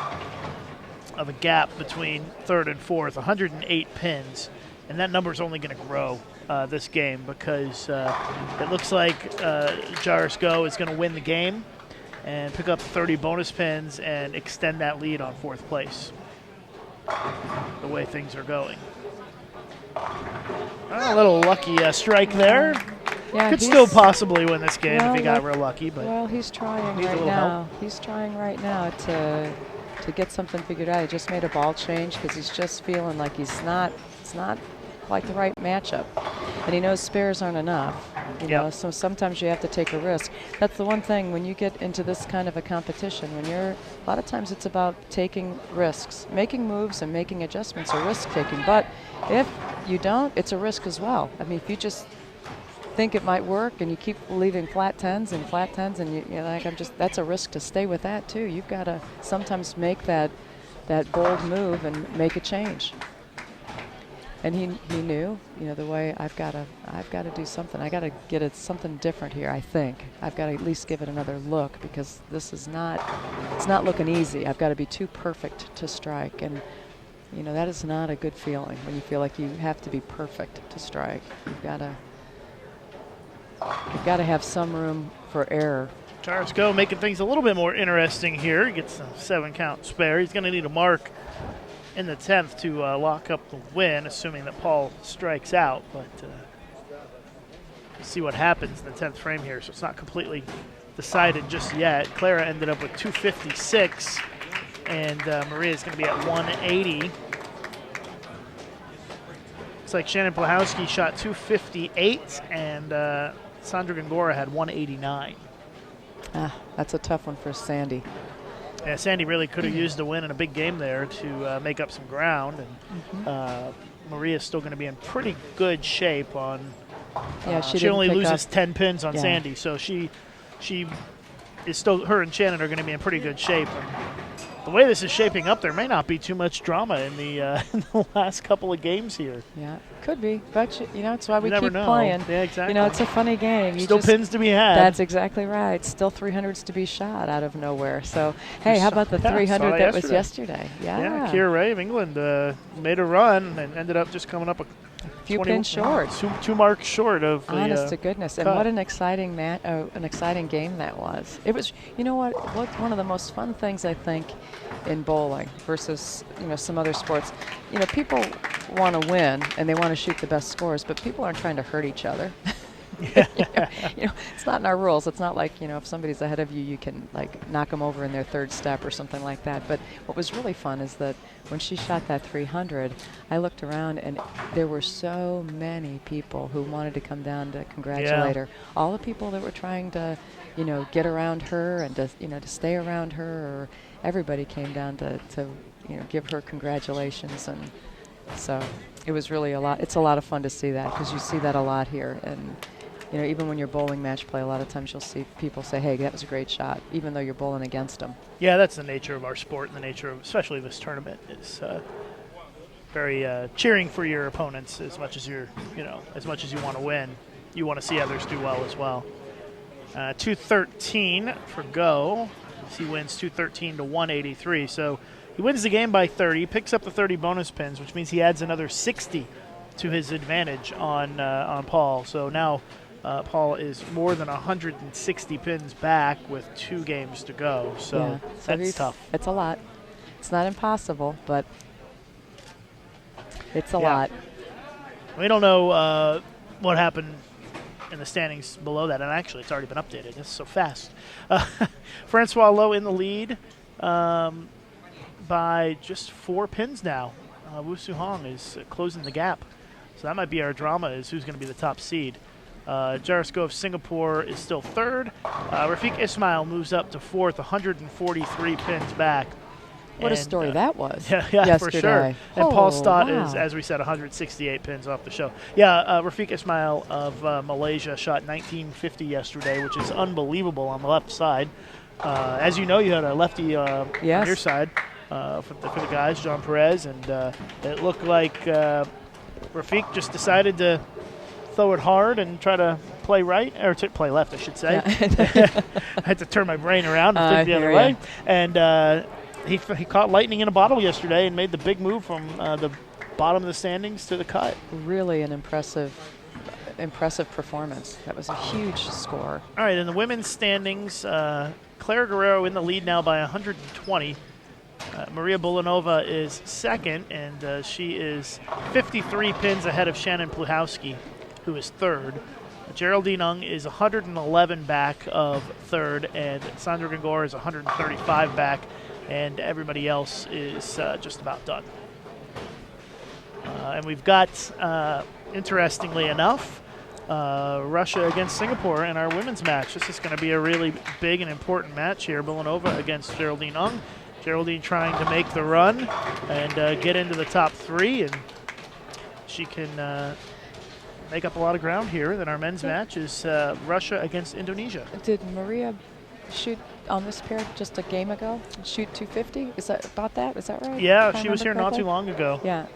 of a gap between 3rd and 4th, 108 pins, and that number is only going to grow this game because it looks like Jairus Go is going to win the game and pick up 30 bonus pins and extend that lead on 4th place, the way things are going. A little lucky strike there. Yeah, could still possibly win this game if he got real lucky. But well, he's trying right now. He's trying right now to get something figured out. He just made a ball change because he's just feeling like it's not like the right matchup, and he knows spares aren't enough. You know, so sometimes you have to take a risk. That's the one thing when you get into this kind of a competition. A lot of times it's about taking risks, making moves and making adjustments are risk taking. But if you don't, it's a risk as well. I mean, if you just think it might work, and you keep leaving flat tens, and you're like, that's a risk to stay with that too. You've got to sometimes make that bold move and make a change. And he knew, the way I've got to do something. I got to get it something different here. I think I've got to at least give it another look, because this is it's not looking easy. I've got to be too perfect to strike, and that is not a good feeling when you feel like you have to be perfect to strike. You've got to have some room for error. Jarsko making things a little bit more interesting here. He gets a 7-count spare. He's going to need a mark in the 10th to lock up the win, assuming that Paul strikes out. But we'll see what happens in the 10th frame here, so it's not completely decided just yet. Clara ended up with 256, and Maria's going to be at 180. Looks like Shannon Plahowski shot 258, and Sandra Gongora had 189. That's a tough one for Sandy. Yeah, Sandy really could have used a win in a big game there to make up some ground, and Maria's still going to be in pretty good shape on. Yeah, she only loses 10 pins on Sandy, so she is still. Her and Shannon are going to be in pretty good shape. And the way this is shaping up, there may not be too much drama in the last couple of games here. Yeah, could be, but it's why we keep know. playing. Yeah, exactly. It's a funny game. Still pins to be had. That's exactly right. Still 300s to be shot out of nowhere. So, hey, how about the 300 that was yesterday? Yeah, Kira Ray of England made a run and ended up just coming up a few pins short. Two marks short of the honest to goodness. And what an exciting an exciting game that was. It was, what's one of the most fun things, I think, in bowling versus, some other sports. People want to win and they want to shoot the best scores, but people aren't trying to hurt each other. It's not in our rules. It's not like, if somebody's ahead of you, you can knock them over in their third step or something like that. But what was really fun is that when she shot that 300, I looked around and there were so many people who wanted to come down to congratulate her. All the people that were trying to, get around her and to stay around her, or everybody came down to give her congratulations. And so it was really a lot. It's a lot of fun to see that, because you see that a lot here. And even when you're bowling match play, a lot of times you'll see people say, hey, that was a great shot, even though you're bowling against them. Yeah, that's the nature of our sport, and the nature of especially this tournament is very cheering for your opponents as much as as much as you want to win. You want to see others do well as well. 213 for Go. He wins 213 to 183. So he wins the game by 30, picks up the 30 bonus pins, which means he adds another 60 to his advantage on Paul. So now Paul is more than 160 pins back with 2 games to go. So that's tough. It's a lot. It's not impossible, but it's a lot. We don't know what happened in the standings below that, and actually it's already been updated. It's so fast. Francois Lowe in the lead by just 4 pins now. Wu Su Hong is closing the gap. So that might be our drama, is who's going to be the top seed. Jarsko of Singapore is still third. Rafiq Ismail moves up to 4th, 143 pins back. What a story that was. Yeah, for sure. And Paul Stott is, as we said, 168 pins off the show. Yeah, Rafiq Ismail of Malaysia shot 1950 yesterday, which is unbelievable on the left side. As you know, you had a lefty on your side for the guys, John Perez, and it looked like Rafiq just decided to throw it hard and try to play right, or to play left, I should say. Yeah. I had to turn my brain around and think the other way. And he caught lightning in a bottle yesterday and made the big move from the bottom of the standings to the cut. Really an impressive performance. That was a huge score. All right, in the women's standings, Clara Guerrero in the lead now by 120. Maria Bulanova is second, and she is 53 pins ahead of Shannon Pluhowski, who is third. Geraldine Ung is 111 back of third, and Sandra Gongora is 135 back, and everybody else is just about done. And we've got, interestingly enough, Russia against Singapore in our women's match. This is going to be a really big and important match here. Bulanova against Geraldine Ung. Geraldine trying to make the run and get into the top 3, and she can make up a lot of ground here. Then our men's match is Russia against Indonesia. Did Maria shoot on this pair just a game ago? Shoot 250? Is that about that? Is that right? Yeah, If I she was here remember not too correctly? long ago. Yeah.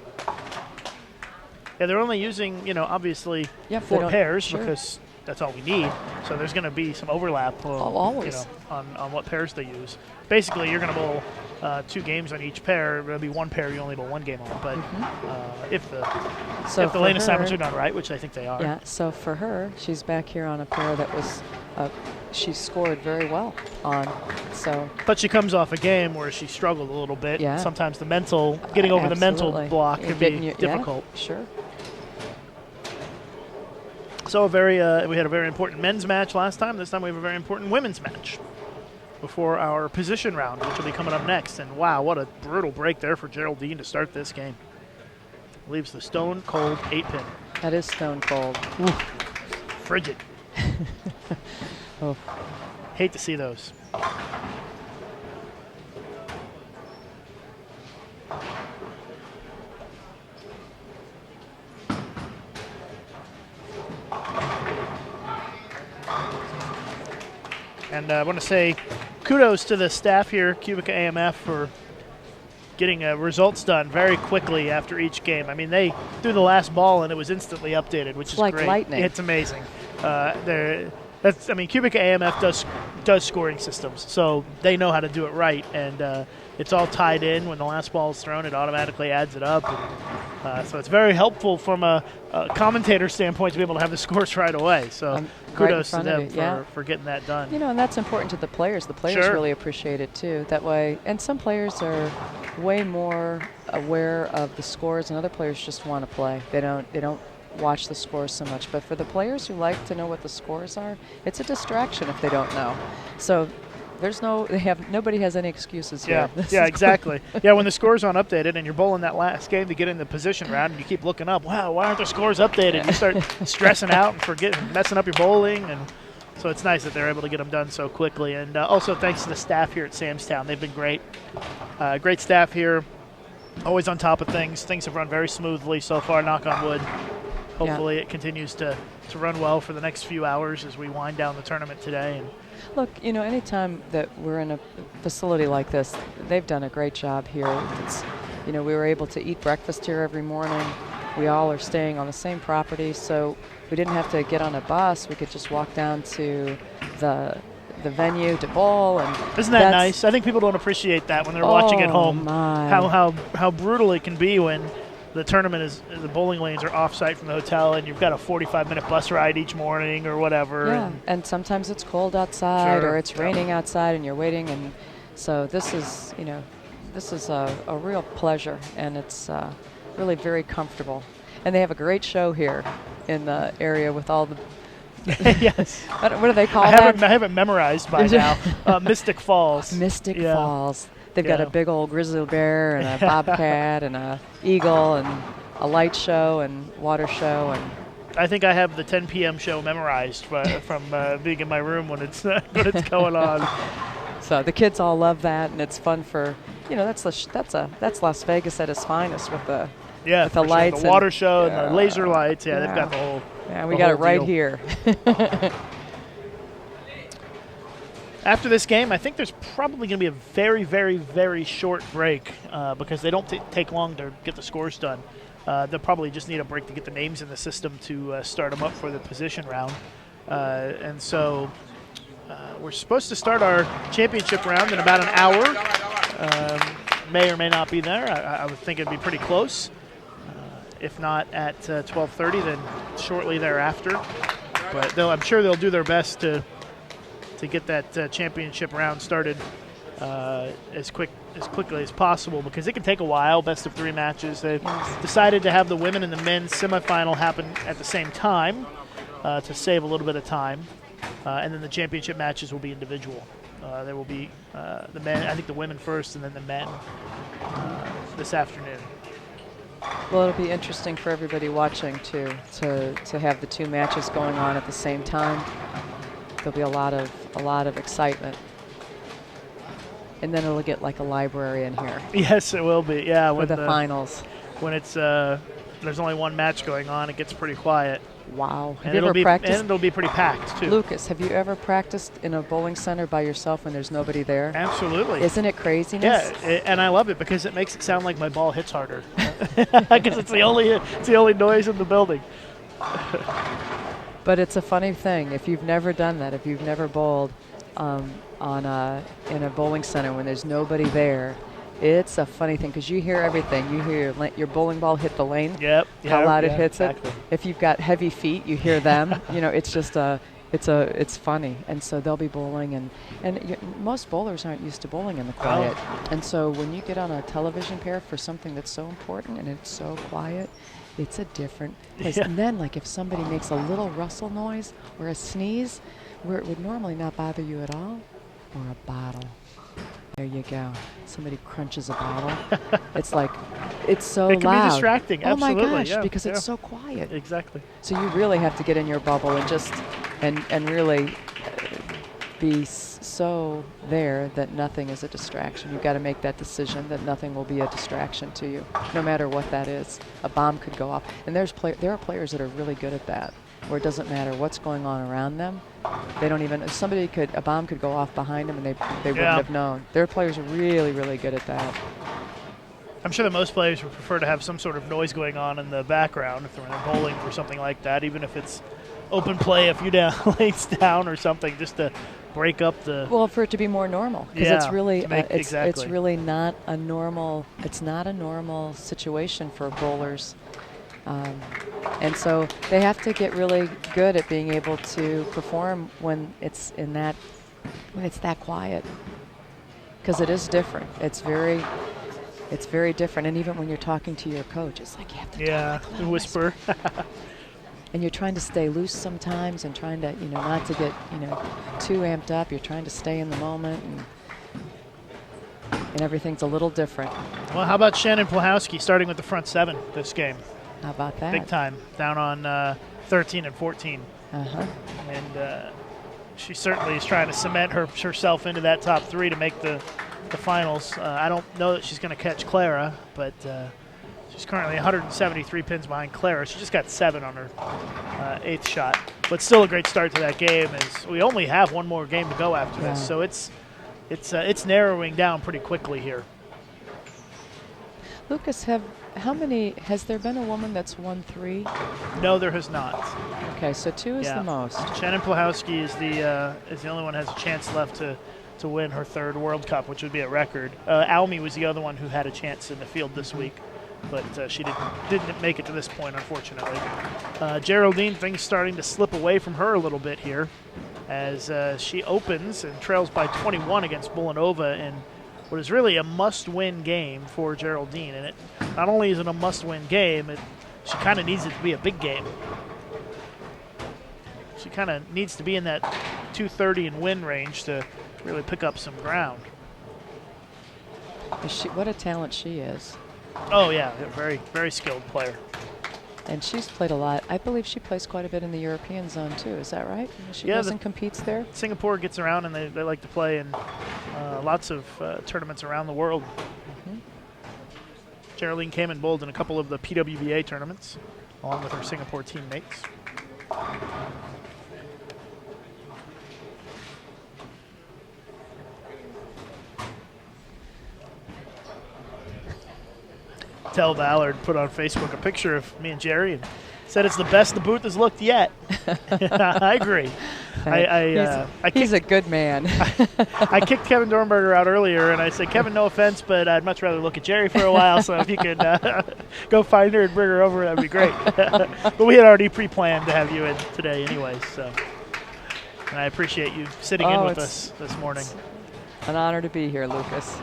Yeah, they're only using, obviously Yep, they 4 don't- pairs sure. because that's all we need. So there's going to be some overlap always. on what pairs they use. Basically, you're going to bowl 2 games on each pair. There'll be 1 pair you only bowl 1 game on. But if the For lane her- assignments are done right, which I think they are. Yeah, so for her, she's back here on a pair that was, she scored very well on. So But she comes off a game where she struggled a little bit. Yeah. Sometimes getting over the mental absolutely. block You're can be getting your- difficult. Yeah, sure. So we had a very important men's match last time. This time we have a very important women's match before our position round, which will be coming up next. And wow, what a brutal break there for Geraldine to start this game. Leaves the stone cold 8-pin. That is stone cold. Frigid. Oh. Hate to see those. And I want to say kudos to the staff here, QubicaAMF, for getting results done very quickly after each game. I mean, they threw the last ball and it was instantly updated, which is like great. lightning. It's amazing. QubicaAMF does scoring systems, so they know how to do it right, and it's all tied in. When the last ball is thrown, it automatically adds it up. And, so it's very helpful from a commentator standpoint to be able to have the scores right away. So kudos to them for getting that done. And that's important to the players. The players Sure. really appreciate it too. That way, and some players are way more aware of the scores, and other players just want to play. They don't watch the scores so much. But for the players who like to know what the scores are, it's a distraction if they don't know. So nobody has any excuses Yeah, here. yeah, exactly. Yeah, when the scores aren't updated and you're bowling that last game to get in the position round and you keep looking up, wow, why aren't the scores updated? You start stressing out and messing up your bowling, and so it's nice that they're able to get them done so quickly. And also thanks to the staff here at Samstown. They've been great. Great staff here, always on top of things. Things have run very smoothly so far, knock on wood. Hopefully it continues to run well for the next few hours as we wind down the tournament today. And Look, anytime that we're in a facility like this, they've done a great job here. We were able to eat breakfast here every morning. We all are staying on the same property, so we didn't have to get on a bus. We could just walk down to the venue to bowl. And isn't that nice? I think people don't appreciate that when they're watching at home. My. How brutal it can be when the bowling lanes are off-site from the hotel, and you've got a 45-minute bus ride each morning or whatever. Yeah, and sometimes it's cold outside Sure. or it's raining outside, and you're waiting. And so this is a real pleasure, and it's really very comfortable. And they have a great show here in the area with all the. Yes. What do they call that? I have it memorized by now. Mystic Falls. Mystic Yeah. Falls. They've got Yeah. a big old grizzly bear and a bobcat and a eagle and a light show and water show, and I think I have the 10 p.m. show memorized from being in my room when it's going on. so the kids all love that, and it's fun for that's Las Vegas at its finest with the Yeah, with the for sure. lights the water and- show and yeah. the laser lights. Yeah, Yeah. they've got the whole. yeah we the got it whole right deal. here. After this game, I think there's probably going to be a very, very, very short break because they don't take long to get the scores done. They'll probably just need a break to get the names in the system to start them up for the position round. And so we're supposed to start our championship round in about an hour. May or may not be there. I would think it'd be pretty close. If not at 12:30, then shortly thereafter. But I'm sure they'll do their best to get that championship round started as quickly as possible, because it can take a while. Best of 3 matches. They've decided to have the women and the men's semifinal happen at the same time to save a little bit of time, and then the championship matches will be individual. There will be the men. I think the women first, and then the men this afternoon. Well, it'll be interesting for everybody watching too to have the 2 matches going on at the same time. There'll be a lot of excitement, and then it'll get like a library in here Yes, it will be. Yeah, for the finals. when it's there's only one match going on, it gets pretty quiet. Wow. Have And you it'll ever be practiced? and it'll be pretty packed too. Lucas, have you ever practiced in a bowling center by yourself when there's nobody there? Absolutely. Isn't it craziness? Yeah, and I love it because it makes it sound like my ball hits harder. Because it's the only noise in the building. But it's a funny thing. If you've never done that, if you've never bowled in a bowling center when there's nobody there, it's a funny thing because you hear everything. You hear your bowling ball hit the lane. Yep. How loud it hits exactly. it. If you've got heavy feet, you hear them. It's just it's funny. And so they'll be bowling, and most bowlers aren't used to bowling in the quiet. And so when you get on a television pair for something that's so important and it's so quiet, it's a different place. Yeah. And then, like, if somebody makes a little rustle noise or a sneeze, where it would normally not bother you at all, or a bottle. There you go. Somebody crunches a bottle. It's like, it's so loud. It can be distracting, oh absolutely. my gosh, yeah, because yeah. it's so quiet. Exactly. So you really have to get in your bubble and just, and really be so there that nothing is a distraction. You've got to make that decision that nothing will be a distraction to you, no matter what that is. A bomb could go off. And there are players that are really good at that, where it doesn't matter what's going on around them. They don't even, a bomb could go off behind them and they wouldn't have known. There are players who are really, really good at that. I'm sure that most players would prefer to have some sort of noise going on in the background if they're in bowling or something like that, even if it's open play a few lanes down or something, just to break up the... Well, for it to be more normal, because Yeah, it's really, exactly. it's really not a normal, it's not a normal situation for bowlers. And so they have to get really good at being able to perform when it's that quiet, because it is different. It's very different. And even when you're talking to your coach, it's like you have to talk like whisper. And you're trying to stay loose sometimes, and trying to not to get too amped up. You're trying to stay in the moment, and everything's a little different. Well, how about Shannon Plahowski starting with the front seven this game? How about that? Big time, down on 13 and 14. Uh-huh. And she certainly is trying to cement herself into that top three to make the finals. I don't know that she's going to catch Clara, but she's currently 173 pins behind Clara. She just got 7 on her eighth shot. But still a great start to that game, as we only have one more game to go after this. So it's narrowing down pretty quickly here. Lucas, has there been a woman that's won 3? No, there has not. Okay, so 2 is the most. Shannon Plahowski is the only one who has a chance left to win her 3rd World Cup, which would be a record. Almy was the other one who had a chance in the field this week, but she didn't make it to this point, unfortunately. Geraldine, things starting to slip away from her a little bit here, as she opens and trails by 21 against Bulanova in what is really a must-win game for Geraldine. And it not only is it a must-win game, she kind of needs it to be a big game. She kind of needs to be in that 230 and win range to really pick up some ground. What a talent she is. Oh, yeah, a very, very skilled player. And she's played a lot. I believe she plays quite a bit in the European zone, too. Is that right? She goes and competes there? Singapore gets around, and they like to play in lots of tournaments around the world. Mm-hmm. Geraldine came and bowled in a couple of the PWBA tournaments, along with her Singapore teammates. Tel Ballard put on Facebook a picture of me and Jerry and said it's the best the booth has looked yet. I agree. He's a good man. I kicked Kevin Dornberger out earlier, and I said, Kevin, no offense, but I'd much rather look at Jerry for a while, so if you could go find her and bring her over, that would be great. But we had already pre-planned to have you in today anyway, so. And I appreciate you sitting in with us this morning. An honor to be here, Lucas.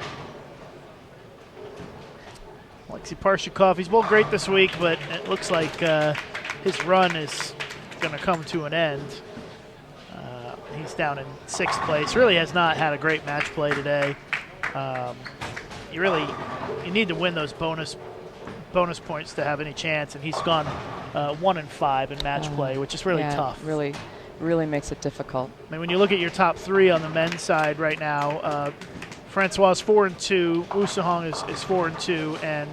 Alexei Parshikov, he's bowled great this week, but it looks like his run is going to come to an end. He's down in 6th place. Really has not had a great match play today. You need to win those bonus points to have any chance, and he's gone 1 and 5 in match play, which is really tough. Really makes it difficult. I mean, when you look at your top 3 on the men's side right now, Francois is 4 and 2, Wu Sahong is 4 and 2, and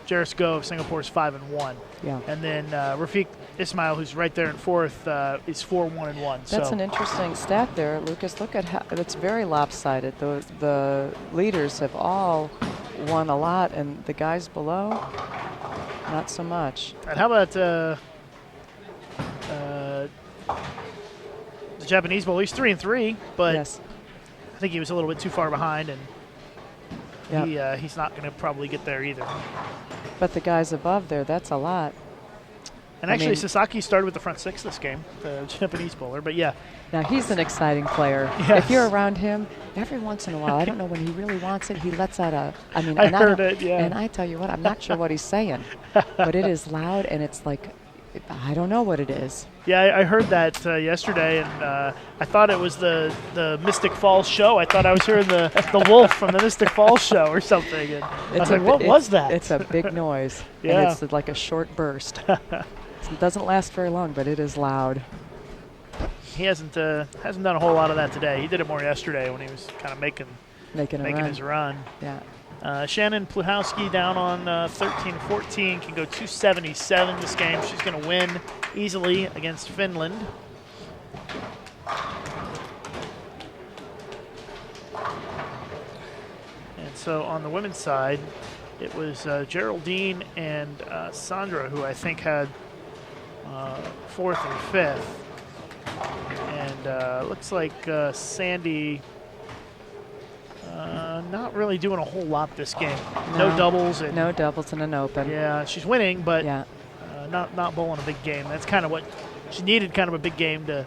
Jairus Go of Singapore is 5-1. Yeah. And then Rafiq Ismail, who's right there in fourth, is 4-1-1. That's an interesting stat there, Lucas. Look at how it's very lopsided. The leaders have all won a lot, and the guys below, not so much. And how about the Japanese bowler? He's 3-3, but Yes. I think he was a little bit too far behind, and Yep. he's not going to probably get there either. But the guys above there, that's a lot. And I actually, mean- Sasaki started with the front six this game, the Japanese bowler. But yeah, Now, he's an exciting player. Yes. If you're around him, every once in a while, I don't know when he really wants it, he lets out a, I mean, I and heard don't- it, yeah. And I tell you what, I'm not sure what he's saying, but it is loud, and it's like, I don't know what it is. yeah, I heard that yesterday, and I thought it was the Mystic Falls show. I thought I was hearing the wolf from the Mystic Falls show or something. And I was like, what was that? It's a big noise, Yeah. and it's like a short burst. It doesn't last very long, but it is loud. He hasn't done a whole lot of that today. He did it more yesterday when he was kind of making Making a run. his run. Yeah. Shannon Pluhowski down on 13-14, can go 277 this game. She's going to win easily against Finland. And so on the women's side, it was Geraldine and Sandra who I think had fourth and fifth. And looks like Sandy not really doing a whole lot this game. No doubles. And No doubles in an open. yeah, she's winning, but Yeah. not bowling a big game. That's kind of what she needed, kind of a big game to.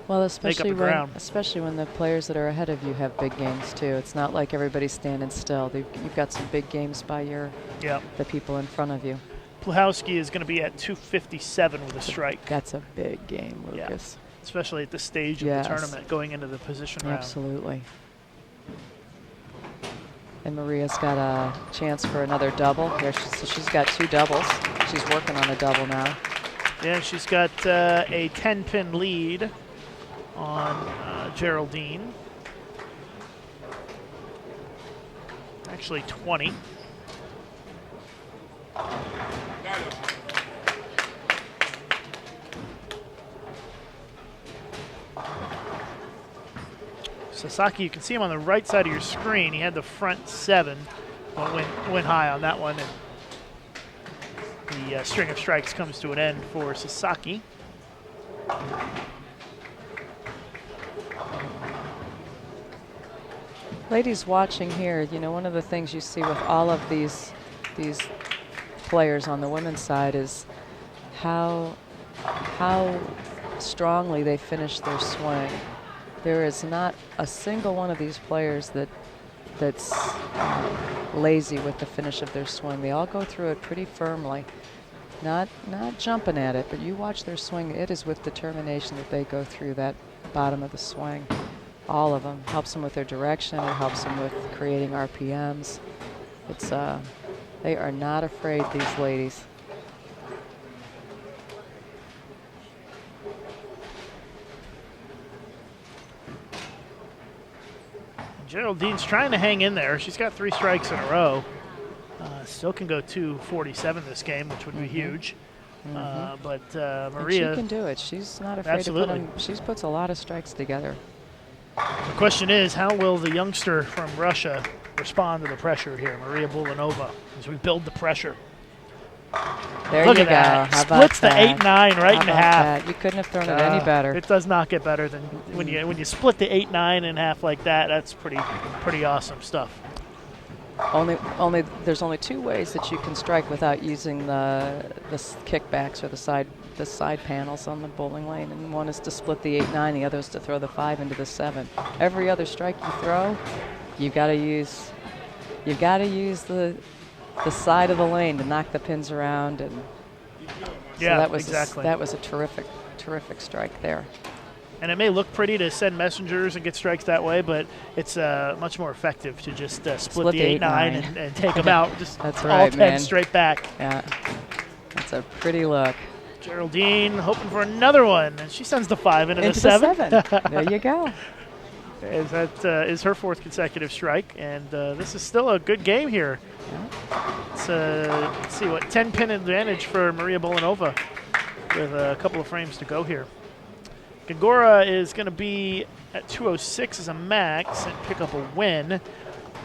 Well, the especially ground. when the players that are ahead of you have big games too. It's not like everybody's standing still. You've got some big games by Yeah. the people in front of you. Pluhowski is going to be at 257 with a strike. That's a big game, Yeah. Lucas. Especially at this stage Yes. of the tournament, going into the position round. Absolutely. And Maria's got a chance for another double. Here, she's got two doubles. She's working on a double now. Yeah, she's got a 10-pin lead on Geraldine. Actually, 20. Sasaki, you can see him on the right side of your screen. He had the front seven, but went high on that one. And the string of strikes comes to an end for Sasaki. Ladies watching here, you know, one of the things you see with all of these players on the women's side is how strongly they finish their swing. There is not a single one of these players that's lazy with the finish of their swing. They all go through it pretty firmly, not jumping at it, but you watch their swing. It is with determination that they go through that bottom of the swing. All of them. Helps them with their direction. It helps them with creating RPMs. It's they are not afraid, these ladies. Geraldine's trying to hang in there. She's got 3 strikes in a row. Still can go 247 this game, which would be huge. But And Maria, she can do it. She's not afraid to put Absolutely. them. She puts a lot of strikes together. the question is, how will the youngster from Russia respond to the pressure here, Maria Bulanova, as we build the pressure? There Look you at go. that. How about Splits the that? 8-9 right How in about half. that? You couldn't have thrown it any better. It does not get better than when you split the 8-9 in half like that. That's pretty awesome stuff. There's only 2 ways that you can strike without using the kickbacks or the side panels on the bowling lane, and one is to split the 8-9, the other is to throw the 5 into the 7. Every other strike you throw, you've got to use the side of the lane to knock the pins around, and Yeah, so that was exactly. that was a terrific strike there. And it may look pretty to send messengers and get strikes that way, but it's much more effective to just split the 8-9 and take them out. Just That's all right, 10 man. straight back. Yeah, that's a pretty look. Geraldine hoping for another one, and she sends the 5 into the Into 7. the 7. There you go. As that is her 4th consecutive strike, and this is still a good game here. Yeah. it's let's see, 10-pin advantage for Maria Bolanova with a couple of frames to go here. Gongora is going to be at 206 as a max and pick up a win,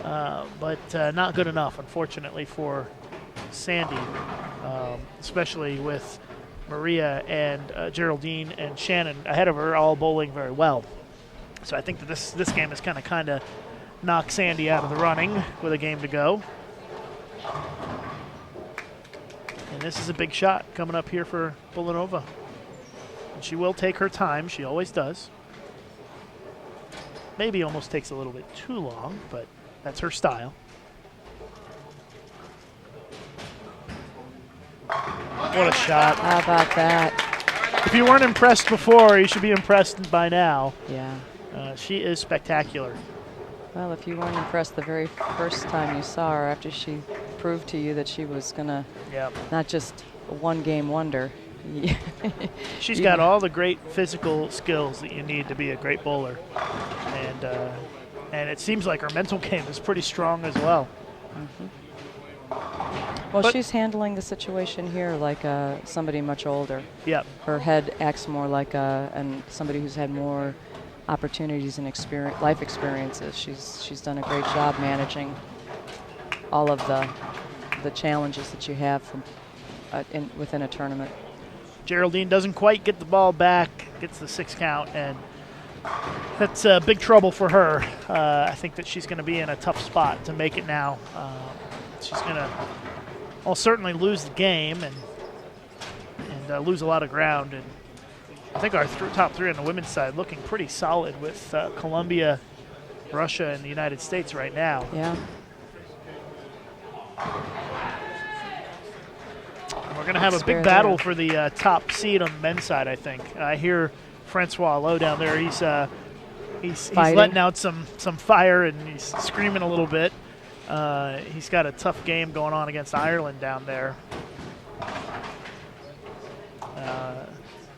but not good enough, unfortunately, for Sandy, especially with Maria and Geraldine and Shannon ahead of her, all bowling very well. So I think that this game is kind of knocked Sandy out of the running with a game to go. And this is a big shot coming up here for Bolanova. And she will take her time. She always does. Maybe almost takes a little bit too long, but that's her style. What a shot. How about that? If you weren't impressed before, you should be impressed by now. Yeah. She is spectacular. Well, if you weren't impressed the very first time you saw her after she proved to you that she was going to not just a one-game wonder. She's got all the great physical skills that you need to be a great bowler. And it seems like her mental game is pretty strong as well. Well, she's handling the situation here like somebody much older. Yep. Her head acts more like and somebody who's had more opportunities and life experiences. She's done a great job managing all of the challenges that you have from within a tournament. Geraldine doesn't quite get the ball back, gets the 6 count, and that's big trouble for her. I think that she's going to be in a tough spot to make it now. She's going to certainly lose the game and lose a lot of ground. And I think our top 3 on the women's side looking pretty solid with Colombia, Russia, and the United States right now. Yeah. We're going to have a big battle for the top seed on the men's side, I think. I hear Francois Lowe down there. He's letting out some fire, and he's screaming a little bit. He's got a tough game going on against Ireland down there.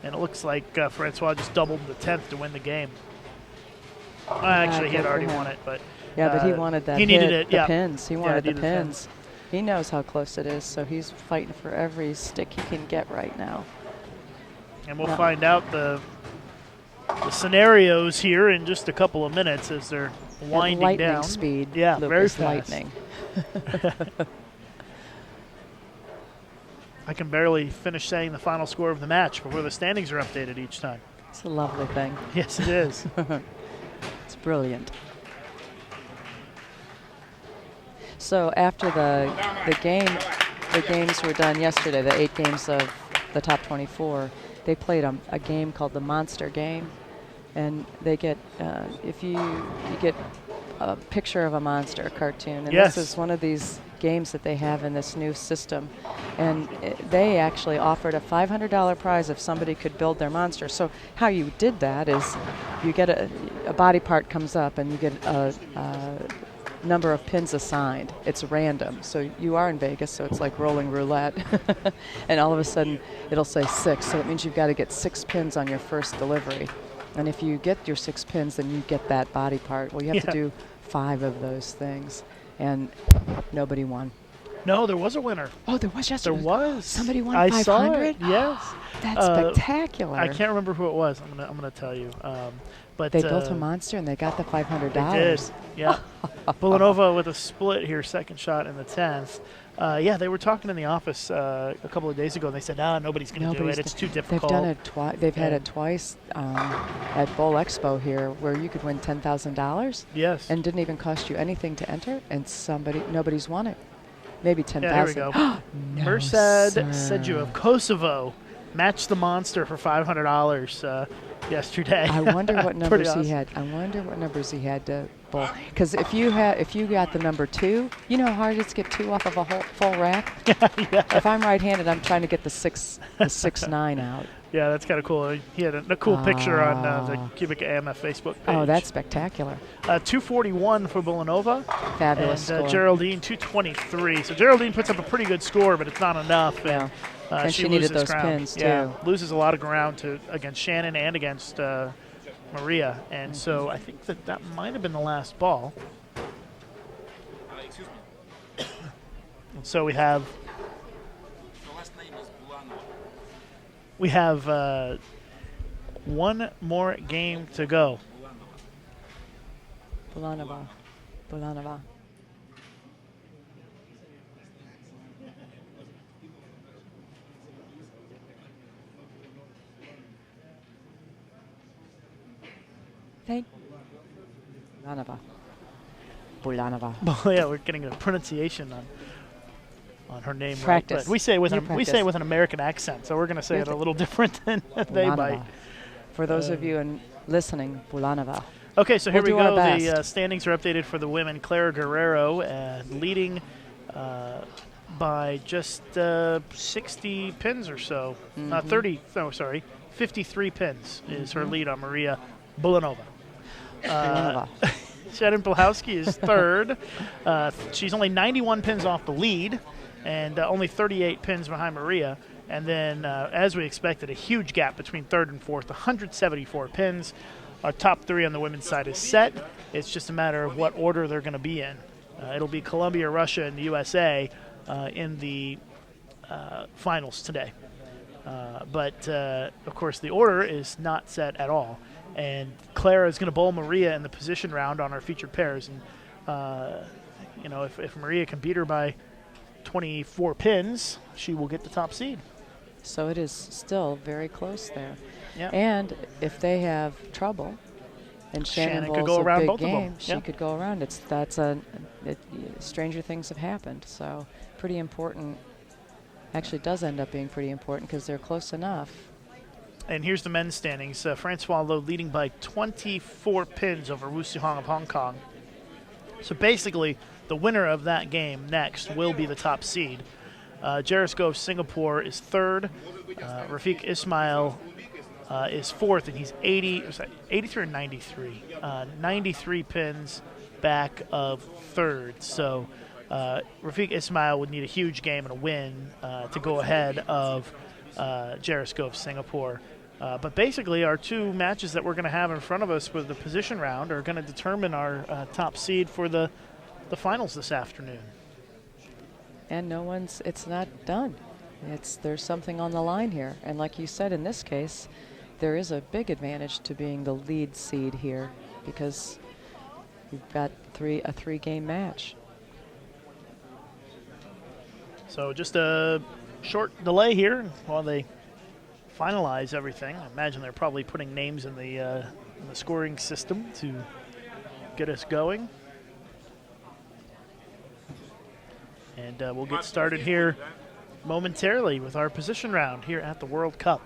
And it looks like Francois just doubled the 10th to win the game. Actually, he had already won it, but but he wanted that. He needed it. The Yeah, pins. He wanted the needed pins. He knows how close it is, so he's fighting for every stick he can get right now. And we'll find out the scenarios here in just a couple of minutes as they're winding lightning down. Speed. Yeah, Lucas, very fast. lightning. I can barely finish saying the final score of the match before the standings are updated each time. It's a lovely thing. Yes, it is. It's brilliant. So after the games were done yesterday, the 8 games of the top 24, they played a game called the Monster Game, and they get if you get a picture of a monster, a cartoon, and yes. This is one of these games that they have in this new system, and they actually offered a $500 prize if somebody could build their monster. So how you did that is you get a body part comes up, and you get a number of pins assigned. It's random. So you are in Vegas, so it's like rolling roulette. And all of a sudden, it'll say 6. So it means you've got to get 6 pins on your first delivery. And if you get your 6 pins, then you get that body part. Well, you have to do 5 of those things. And nobody won. No, there was a winner. Oh, there was yesterday. There was. Somebody won I 500? saw it, yes. That's spectacular. I can't remember who it was. I'm gonna tell you. But they built a monster and they got the $500. They did. Yeah. Bolanova with a split here, second shot in the 10th. Yeah, they were talking in the office a couple of days ago, and they said, nobody's going to do it. It's too difficult. They've done it twice. They've had it twice at Bowl Expo here, where you could win $10,000. Yes. And didn't even cost you anything to enter, and nobody's won it. Maybe 10,000. Yeah, here we go. No, Mirsad sir. Seju of Kosovo matched the monster for $500 yesterday. I wonder what numbers awesome. he had. I wonder what numbers he had to bowl. Because if you got the number 2, you know how hard it is to get 2 off of a whole full rack. Yeah. If I'm right-handed, I'm trying to get the 6-9 out. Yeah, that's kind of cool. He had a cool picture on the QubicaAMF Facebook page. Oh, that's spectacular. 241 for Bolanova. Fabulous And score. Geraldine, 223. So Geraldine puts up a pretty good score, but it's not enough. Yeah. And she needed loses those ground. pins, yeah, too. Loses a lot of ground against Shannon and against Maria. And so I think that might have been the last ball. So we have one more game to go. Bulanova. Bulanova. Thank Bulanova. Bulanova. Oh yeah, we're getting a pronunciation on her name Practice. right, but we say it with You an American accent, so we're going to say it a little different than they Bulanova. might. For those of you listening, Bulanova. Okay, so here We'll we do go. our The best. standings are updated for the women. Clara Guerrero leading by just 60 pins or so. 53 pins is her lead on Maria Bulanova. Bulanova. Shannon Pilhowski is third. She's only 91 pins off the lead and only 38 pins behind Maria. And then, as we expected, a huge gap between third and fourth, 174 pins. Our top three on the women's side is set. It's just a matter of what order they're going to be in. It'll be Colombia, Russia, and the USA in the finals today. But, of course, the order is not set at all. And Clara is going to bowl Maria in the position round on our featured pairs. And, if Maria can beat her by 24 pins, she will get the top seed. So it is still very close there. Yeah. And if they have trouble, and Shannon could bowls go a around big both of them. game, she Yeah. could go around. Stranger things have happened. So pretty important. Actually, it does end up being pretty important because they're close enough. And here's the men's standings. Francois Lowe leading by 24 pins over Wu Suhong of Hong Kong. So basically, the winner of that game next will be the top seed. Jericho of Singapore is third. Rafiq Ismail is fourth, and he's 83 or 93. 93 pins back of third. So Rafiq Ismail would need a huge game and a win to go ahead of Jericho of Singapore. But basically, our two matches that we're going to have in front of us with the position round are going to determine our top seed for the finals this afternoon. And it's not done. There's something on the line here. And like you said, in this case, there is a big advantage to being the lead seed here because you've got a three-game match. So just a short delay here while they finalize everything. I imagine they're probably putting names in the scoring system to get us going. And we'll get started here momentarily with our position round here at the World Cup.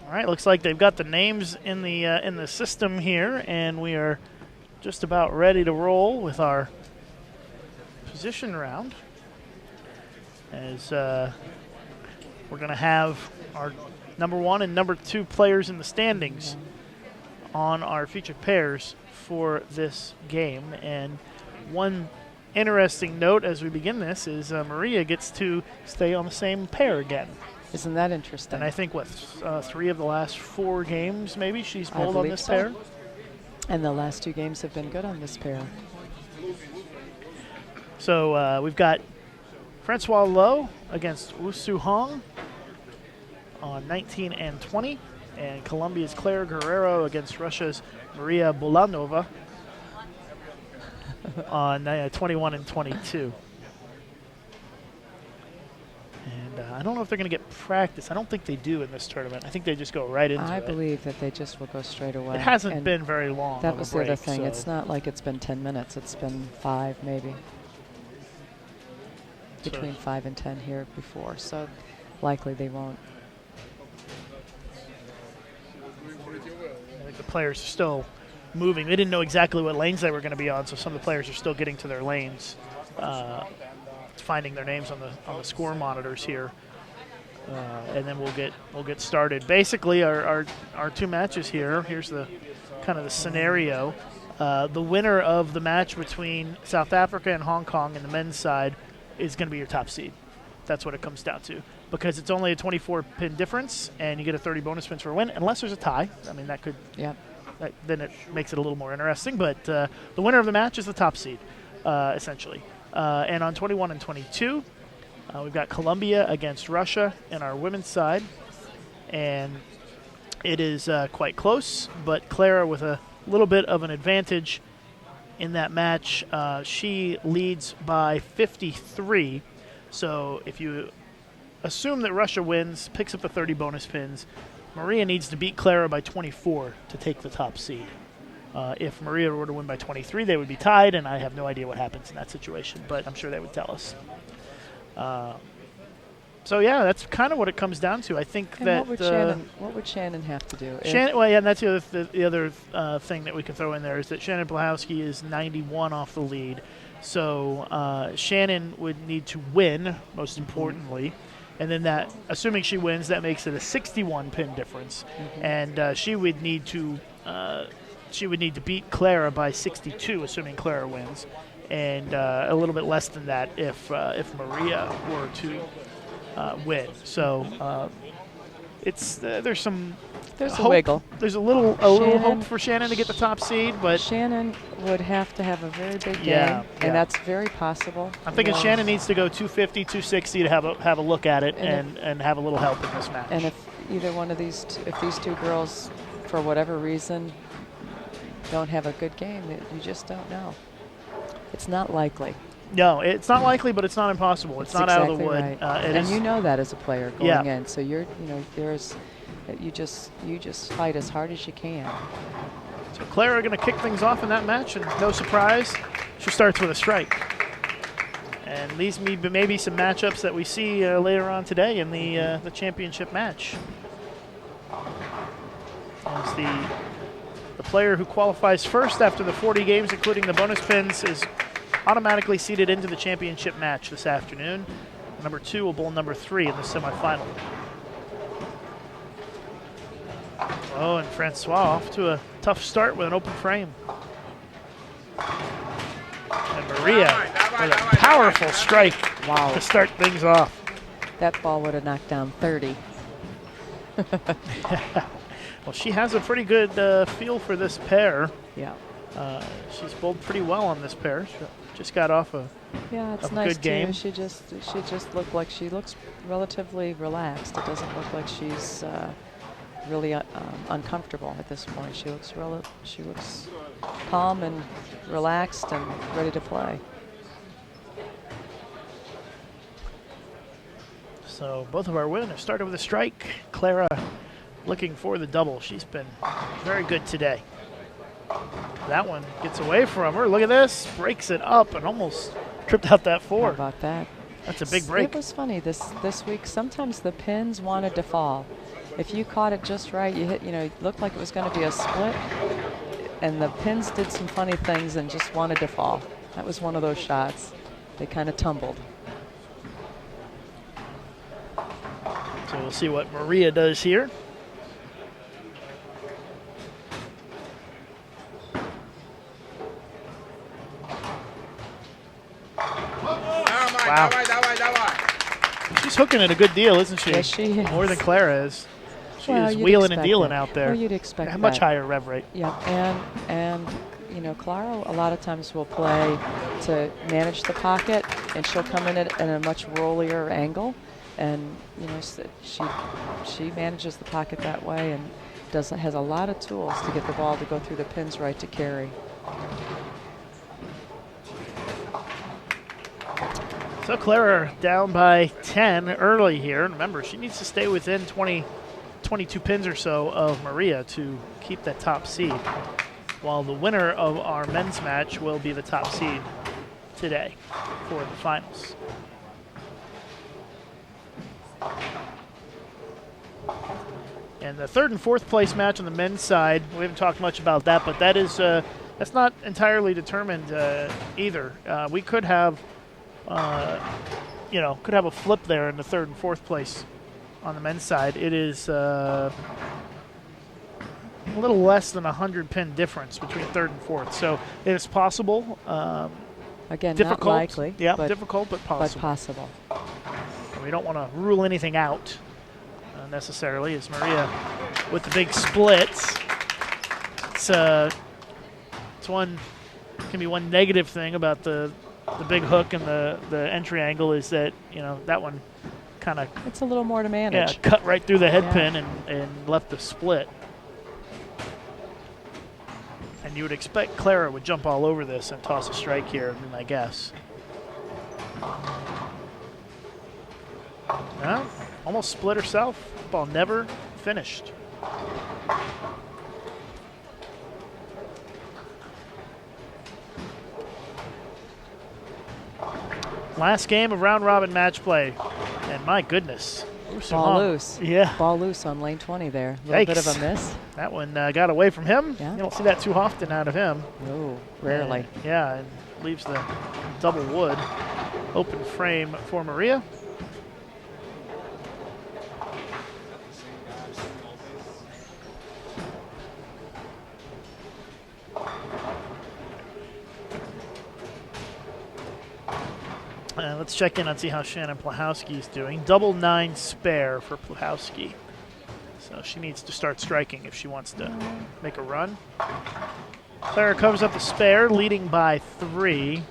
All right, looks like they've got the names in the system here, and we are just about ready to roll with our position round. As we're going to have our number one and number two players in the standings on our featured pairs for this game. And one interesting note as we begin this is Maria gets to stay on the same pair again. Isn't that interesting? And I think, 3 of the last 4 games, maybe, she's bowled on this pair? And the last 2 games have been good on this pair. So we've got Francois Lowe against Wu Su Hong on 19 and 20. And Colombia's Claire Guerrero against Russia's Maria Bulanova on 21 and 22. And I don't know if they're going to get practice. I don't think they do in this tournament. I think they just go right into it. I believe that they just will go straight away. It hasn't And been very long. that of a was the other break, thing. so It's not like it's been 10 minutes. It's been 5 maybe. So- Between 5 and 10 here before. So likely they won't. I think the players are still moving. They didn't know exactly what lanes they were going to be on, so some of the players are still getting to their lanes, finding their names on the score monitors here, and then we'll get started. Basically, our 2 matches here. Here's the kind of the scenario. The winner of the match between South Africa and Hong Kong in the men's side is going to be your top seed. That's what it comes down to, because it's only a 24-pin difference, and you get a 30 bonus pins for a win, unless there's a tie. I mean, that could. Yep. Then it makes it a little more interesting. But the winner of the match is the top seed, essentially. And on 21 and 22, we've got Colombia against Russia in our women's side. And it is quite close, but Clara with a little bit of an advantage in that match. She leads by 53. So if you assume that Russia wins, picks up the 30 bonus pins, Maria needs to beat Clara by 24 to take the top seed. If Maria were to win by 23, they would be tied, and I have no idea what happens in that situation, but I'm sure they would tell us. So yeah, that's kind of what it comes down to. I think And that what would Shannon have to do? Shannon, well, yeah, and that's the other thing that we can throw in there is that Shannon Blahowski is 91 off the lead. So Shannon would need to win, most importantly. And then that, assuming she wins, that makes it a 61 pin difference, and she would need to beat Clara by 62, assuming Clara wins, and a little bit less than that if Maria were to win. So there's a hope. wiggle. There's a little hope for Shannon to get the top seed, but Shannon would have to have a very big game, Yeah. and that's very possible. I'm thinking You know, Shannon needs to go 250, 260 to have a look at it And and have a little help in this match. And if either one of these, if these 2 girls, for whatever reason, don't have a good game, you just don't know. It's not likely. No, it's not likely, but it's not impossible. It's not out of the exactly wood. right. It And is- you know that as a player going Yeah. in, so you just fight as hard as you can. So Clara going to kick things off in that match, and no surprise, she starts with a strike. And these may be some matchups that we see later on today in the championship match. As the player who qualifies first after the 40 games, including the bonus pins, is automatically seeded into the championship match this afternoon. Number 2 will bowl number 3 in the semifinal. Oh, and Francois off to a tough start with an open frame. And Maria with a powerful strike to start things off. That ball would have knocked down 30. Well, she has a pretty good feel for this pair. Yeah. She's bowled pretty well on this pair. She just got off a Yeah, it's a nice good game. too. She just looks relatively relaxed. It doesn't look like she's really uncomfortable at this point. She looks calm and relaxed and ready to play. So both of our winners started with a strike. Clara looking for the double. She's been very good today. That one gets away from her. Look at this. Breaks it up and almost tripped out that How 4. about that? That's a big break. It was funny this week. Sometimes the pins wanted to fall. If you caught it just right, you hit. It looked like it was going to be a split, and the pins did some funny things and just wanted to fall. That was one of those shots. They kind of tumbled. So we'll see what Maria does here. Wow. She's hooking it a good deal, isn't she? Yes, she is. More than Clara is. She Well, is you'd wheeling and expect dealing that. out there. Well, you'd expect A much that. higher rev rate. Yeah, and you know, Clara a lot of times will play to manage the pocket, and she'll come in at a much rollier angle, and you know, she manages the pocket that way, and has a lot of tools to get the ball to go through the pins right to carry. So Clara down by 10 early here. Remember, she needs to stay within 22 pins or so of Maria to keep that top seed, while the winner of our men's match will be the top seed today for the finals. And the third and fourth place match on the men's side, we haven't talked much about that, but that is that's not entirely determined either. We could have, could have a flip there in the third and fourth place on the men's side. It is a little less than 100 pin difference between third and fourth, so it is possible. Again, difficult, not likely. Yeah, but difficult, but possible. We don't want to rule anything out necessarily, as Maria with the big splits. It's one, can be one negative thing about the big hook and the entry angle is that, you know, that one kind of, it's a little more to manage. Yeah, cut right through the head pin and left the split. And you would expect Clara would jump all over this and toss a strike here, would be my guess. No, almost split herself. Ball never finished. Last game of round robin match play, and my goodness, ball loose. Yeah, ball loose on lane 20 there. A little bit of a miss. That one got away from him. Yeah. You don't see that too often out of him. No, rarely. Yeah, and leaves the double wood open frame for Maria. Let's check in and see how Shannon Plahowski is doing. Double 9 spare for Plahowski. So she needs to start striking if she wants to make a run. Clara covers up the spare, leading by 3.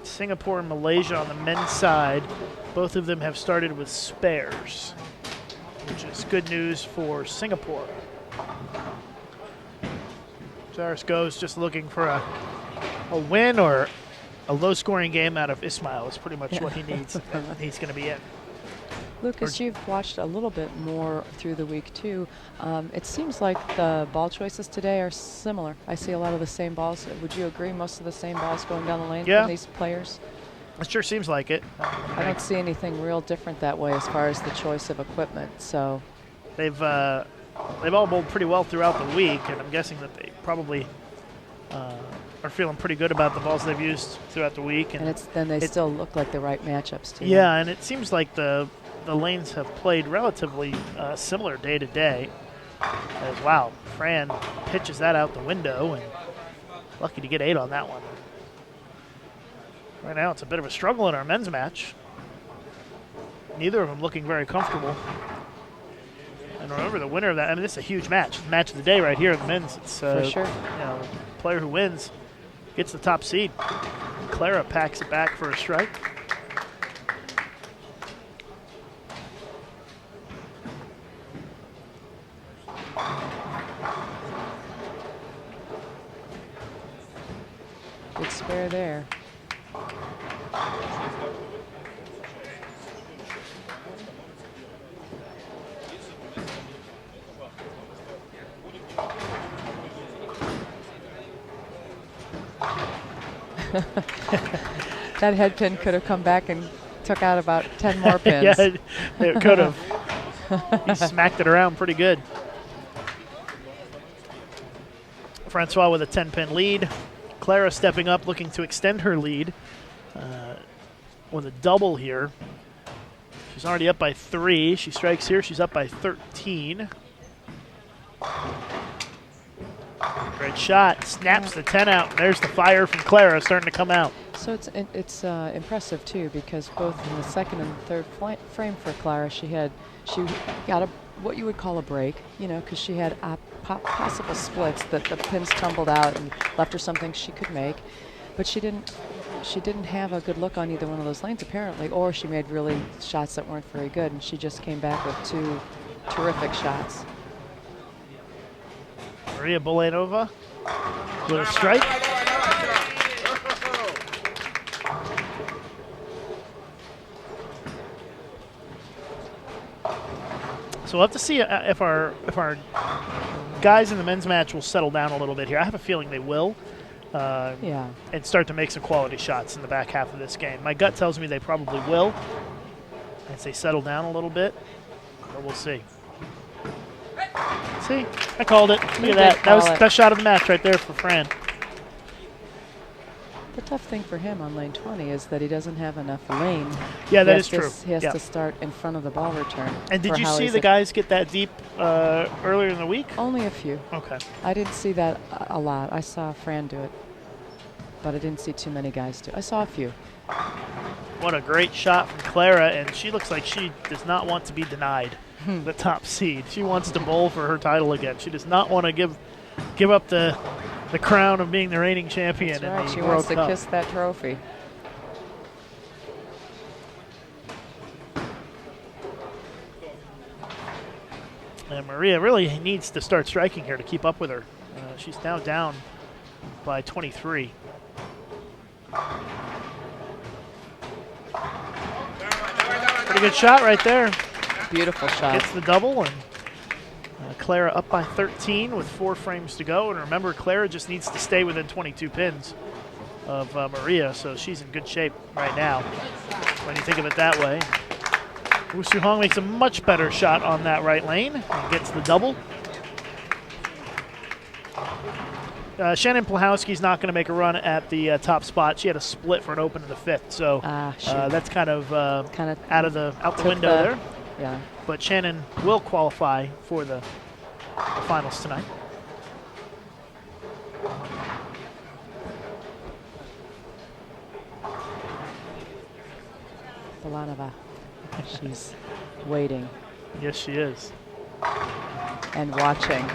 Singapore and Malaysia on the men's side, both of them have started with spares, which is good news for Singapore. Zaris goes just looking for a win or a low-scoring game out of Ismail is pretty much what he needs. He's going to be in. Lucas, you've watched a little bit more through the week, too. It seems like the ball choices today are similar. I see a lot of the same balls. Would you agree most of the same balls going down the lane from these players? It sure seems like it. I don't see anything real different that way as far as the choice of equipment. So they've all bowled pretty well throughout the week, and I'm guessing that they probably are feeling pretty good about the balls they've used throughout the week. And then they still look like the right matchups too. Yeah, and it seems like the lanes have played relatively similar day to day. As wow, Fran pitches that out the window, and lucky to get 8 on that one. Right now, it's a bit of a struggle in our men's match. Neither of them looking very comfortable. And remember, the winner of that, I mean, this is a huge match. The match of the day right here in the men's. It's, for sure. You know, the player who wins gets the top seed. Clara packs it back for a strike. Good spare there. That head pin could have come back and took out about 10 more pins. Yeah, it could have. He smacked it around pretty good. Francois with a 10-pin lead. Clara stepping up, looking to extend her lead with a double here. She's already up by 3. She strikes here. She's up by 13. Great shot. Snaps the 10 out. And there's the fire from Clara starting to come out. So it's impressive too, because both in the second and third frame for Clara, she got what you would call a break, you know, because she had possible splits that the pins tumbled out and left her something she could make, but she didn't have a good look on either one of those lanes apparently, or she made really shots that weren't very good, and she just came back with 2 terrific shots. Maria Bolanova with a strike. So we'll have to see if our guys in the men's match will settle down a little bit here. I have a feeling they will. Yeah. And start to make some quality shots in the back half of this game. My gut tells me they probably will as they settle down a little bit, but we'll see. See, I called it. Look at that. That was the best shot of the match right there for Fran. The tough thing for him on lane 20 is that he doesn't have enough lane. Yeah, that is true. He has to start in front of the ball return. And did you see the guys get that deep earlier in the week? Only a few. Okay. I didn't see that a lot. I saw Fran do it, but I didn't see too many guys do it. I saw a few. What a great shot from Clara, and she looks like she does not want to be denied the top seed. She wants to bowl for her title again. She does not want to give up the crown of being the reigning champion in the World Cup. She wants to kiss that trophy. And Maria really needs to start striking here to keep up with her. She's now down by 23. Pretty good shot right there. Beautiful shot. Gets the double, and Clara up by 13 with 4 frames to go. And remember, Clara just needs to stay within 22 pins of Maria, so she's in good shape right now when you think of it that way. Wu Su-hong makes a much better shot on that right lane and gets the double. Shannon Plahowski's not going to make a run at the top spot. She had a split for an open in the 5th, so that's kind of out the window there. Yeah. But Shannon will qualify for the finals tonight. Bolanova, she's waiting Yes, she is. and watching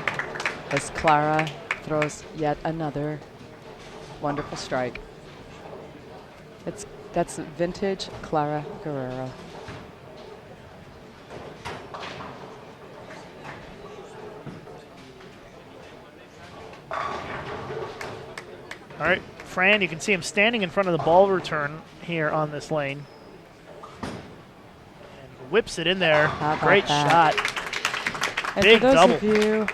as Clara throws yet another wonderful strike. That's vintage Clara Guerrero. All right, Fran, you can see him standing in front of the ball return here on this lane. And whips it in there. Great shot. And Big for those double. of you,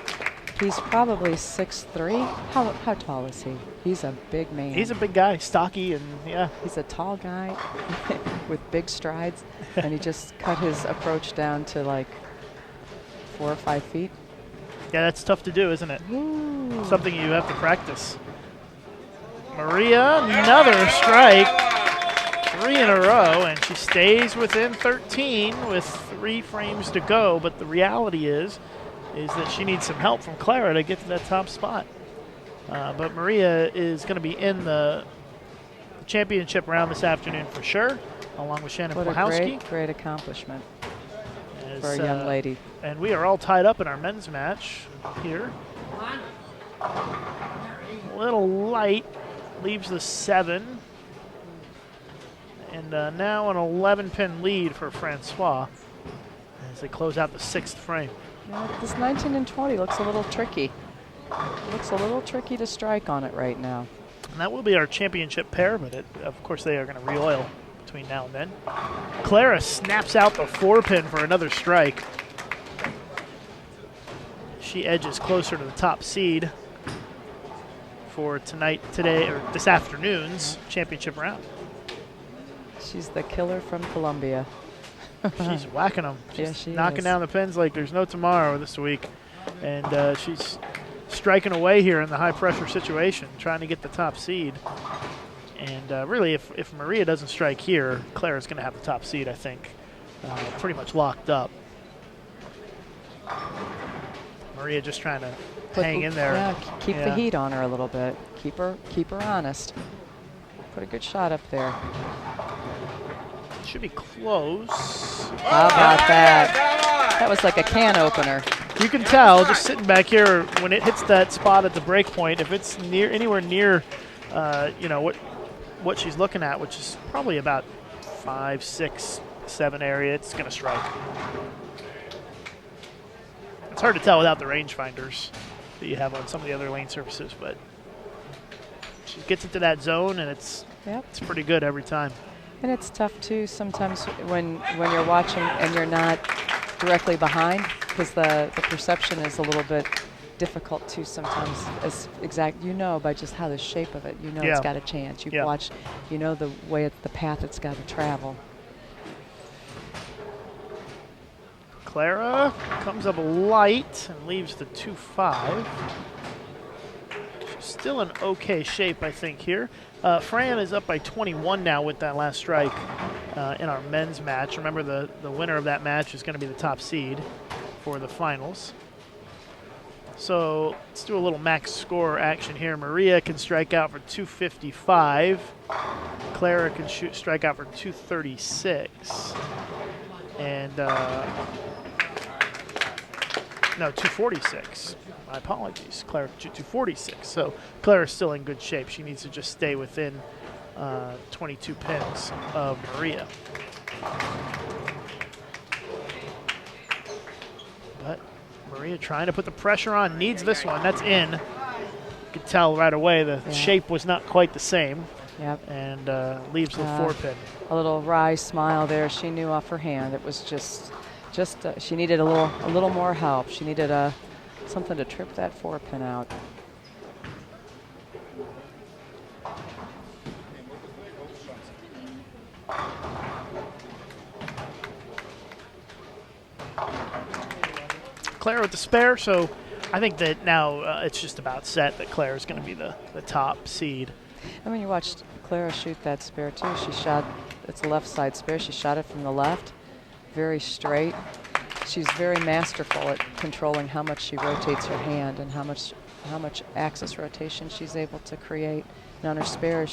he's probably 6'3". How tall is he? He's a big man. He's a big guy, stocky, and yeah. He's a tall guy with big strides, and he just cut his approach down to like 4 or 5 feet. Yeah, that's tough to do, isn't it? Ooh. Something you have to practice. Maria, another strike. 3 in a row, and she stays within 13 with 3 frames to go. But the reality is that she needs some help from Clara to get to that top spot. But Maria is going to be in the championship round this afternoon for sure, along with Shannon Plahowski. What a great accomplishment for a young lady. And we are all tied up in our men's match here. A little light. Leaves the 7. And now an 11-pin lead for Francois as they close out the 6th frame. Yeah, this 19 and 20 looks a little tricky. Looks a little tricky to strike on it right now. And that will be our championship pair, but of course they are going to re-oil between now and then. Clara snaps out the 4-pin for another strike. She edges closer to the top seed for this afternoon's championship round. She's the killer from Colombia. She's whacking them. She's knocking is. down the pins like there's no tomorrow this week. And she's striking away here in the high-pressure situation, trying to get the top seed. And really, if Maria doesn't strike here, Clara's going to have the top seed, I think, pretty much locked up. Maria just trying to hang in there. Yeah, keep the Yeah. heat on her a little bit. Keep her honest. Put a good shot up there. Should be close. How about that? That was like a can opener. You can tell just sitting back here when it hits that spot at the break point, if it's anywhere near, you know, what she's looking at, which is probably about 5, 6, 7 area, it's going to strike. It's hard to tell without the rangefinders that you have on some of the other lane surfaces, but she gets into that zone, and it's pretty good every time. And it's tough too sometimes when you're watching and you're not directly behind, because the perception is a little bit difficult too sometimes. As exact, you know, by just how the shape of it, you know it's got a chance. You've watched, you know the way the path it's got to travel. Clara comes up light and leaves the 2-5. She's still in okay shape, I think, here. Fran is up by 21 now with that last strike in our men's match. Remember, the winner of that match is going to be the top seed for the finals. So let's do a little max score action here. Maria can strike out for 255. Clara can strike out for 236. And no, 246. My apologies. Clara 246. So Clara's still in good shape. She needs to just stay within 22 pins of Maria. But Maria trying to put the pressure on, needs this one. That's in. You could tell right away the shape was not quite the same. Yep. And leaves the 4-pin. A little wry smile there. She knew off her hand. It was just she needed a little more help. She needed something to trip that 4-pin out. Clara with the spare, so I think that now it's just about set that Clara's going to be the top seed. And when you watched Clara shoot that spare too, she shot, it's a left side spare, she shot it from the left, very straight. She's very masterful at controlling how much she rotates her hand and how much axis rotation she's able to create. And on her spares,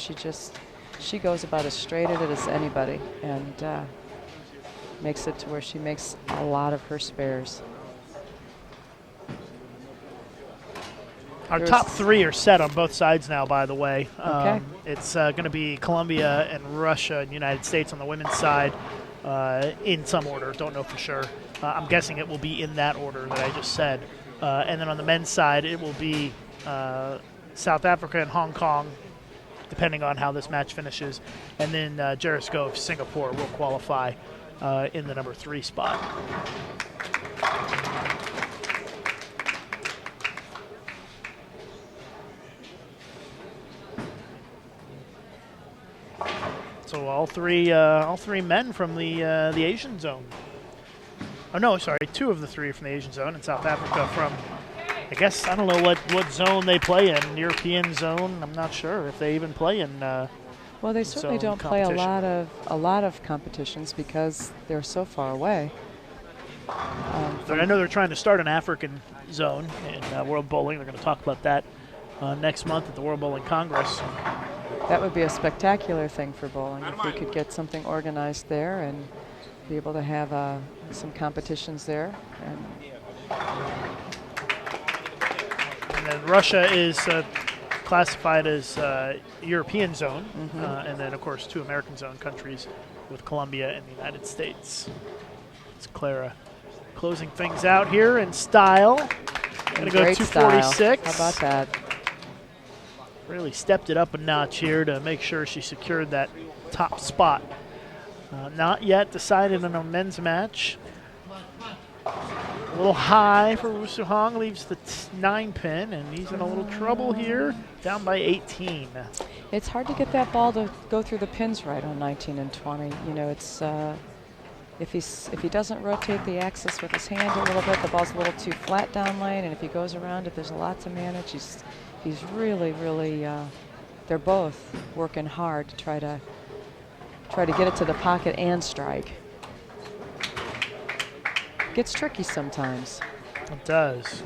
she goes about as straight at it as anybody, and makes it to where she makes a lot of her spares. Our top 3 are set on both sides now, by the way. Okay. It's going to be Colombia and Russia and United States on the women's side in some order. Don't know for sure. I'm guessing it will be in that order that I just said. And then on the men's side, it will be South Africa and Hong Kong, depending on how this match finishes. And then Jericho of Singapore will qualify in the number 3 spot. So all three men from the Asian zone. Oh no, sorry, 2 of the 3 from the Asian zone, and South Africa from, I guess, I don't know what zone they play in. European zone. I'm not sure if they even play in. Well, they certainly don't play a lot of competitions because they're so far away. I know they're trying to start an African zone in World Bowling. They're going to talk about that next month at the World Bowling Congress. That would be a spectacular thing for bowling if we could get something organized there and be able to have some competitions there. And then Russia is classified as European zone, and then of course 2 American zone countries with Colombia and the United States. It's Clara closing things out here in style. Gonna go 246. How about that? Really stepped it up a notch here to make sure she secured that top spot. Not yet decided on a men's match. A little high for Wu Suhong, leaves the 9-pin, and he's in a little trouble here, down by 18. It's hard to get that ball to go through the pins right on 19 and 20. You know, it's if he doesn't rotate the axis with his hand a little bit, the ball's a little too flat down lane, and if he goes around it, there's a lot to manage. He's really, they're both working hard to try to get it to the pocket and strike. Gets tricky sometimes. It does.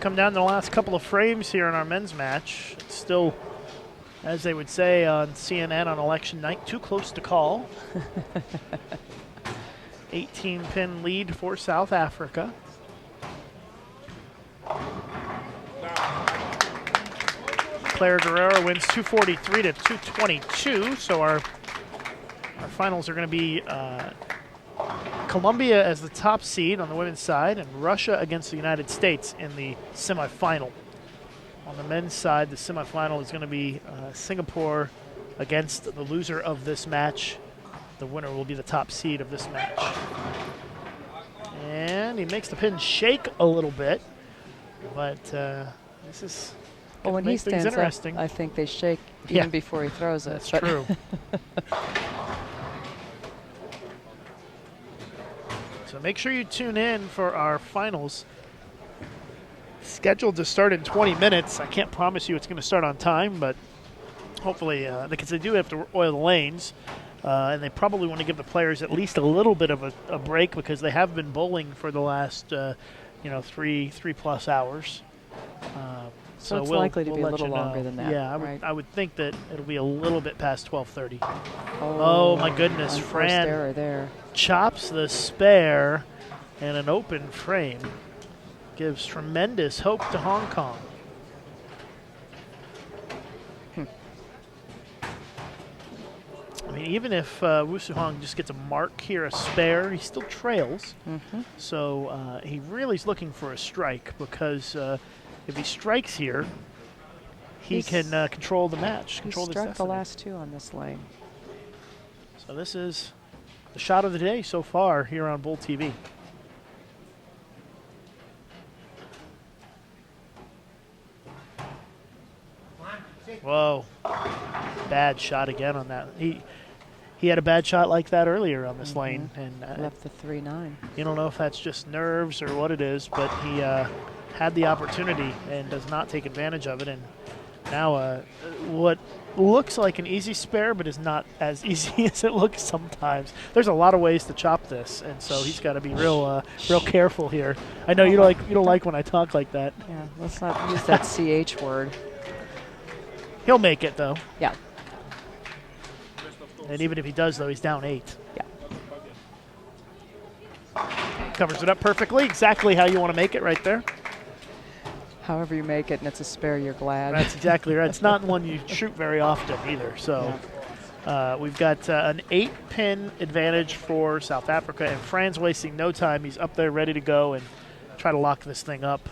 come down to the last couple of frames here in our men's match. It's still, as they would say on CNN on election night, too close to call. 18-pin lead for South Africa. Claire Guerrero wins 243 to 222, so our finals are going to be Colombia as the top seed on the women's side and Russia against the United States in the semifinal. On the men's side, the semifinal is going to be Singapore against the loser of this match. The winner will be the top seed of this match. And he makes the pin shake a little bit, but this is Well, when he stands interesting. up, I think they shake even before he throws it. That's true. So make sure you tune in for our finals. Scheduled to start in 20 minutes. I can't promise you it's going to start on time, but hopefully, because they do have to oil the lanes, and they probably want to give the players at least a little bit of a break because they have been bowling for the last, 3+ hours. So it's likely to be a little longer than that. Yeah, right? I would think that it'll be a little bit past 12:30. Oh, my goodness, unforced Fran error there. chops the spare, and an open frame gives tremendous hope to Hong Kong. I mean, even if Wu Suhong just gets a mark here, a spare, he still trails. So he really is looking for a strike because if he strikes here, he can control the match, control He the struck the destiny. last two on this lane. So this is the shot of the day so far here on Bull TV. Whoa, bad shot again on that. He had a bad shot like that earlier on this lane, and Left the 3-9. you don't know if that's just nerves or what it is, but he had the opportunity and does not take advantage of it. And now what looks like an easy spare, but is not as easy as it looks sometimes. There's a lot of ways to chop this, and so he's got to be real careful here. I know you don't like when I talk like that. Yeah, let's not use that CH word. He'll make it though, Yeah, and even if he does, though, he's down 8. yeah. Covers it up perfectly, exactly how you want to make it right there. However you make it and it's a spare, you're glad. That's exactly right. It's not one you shoot very often either. So we've got an 8-pin advantage for South Africa, and Fran's wasting no time. He's up there ready to go and try to lock this thing up.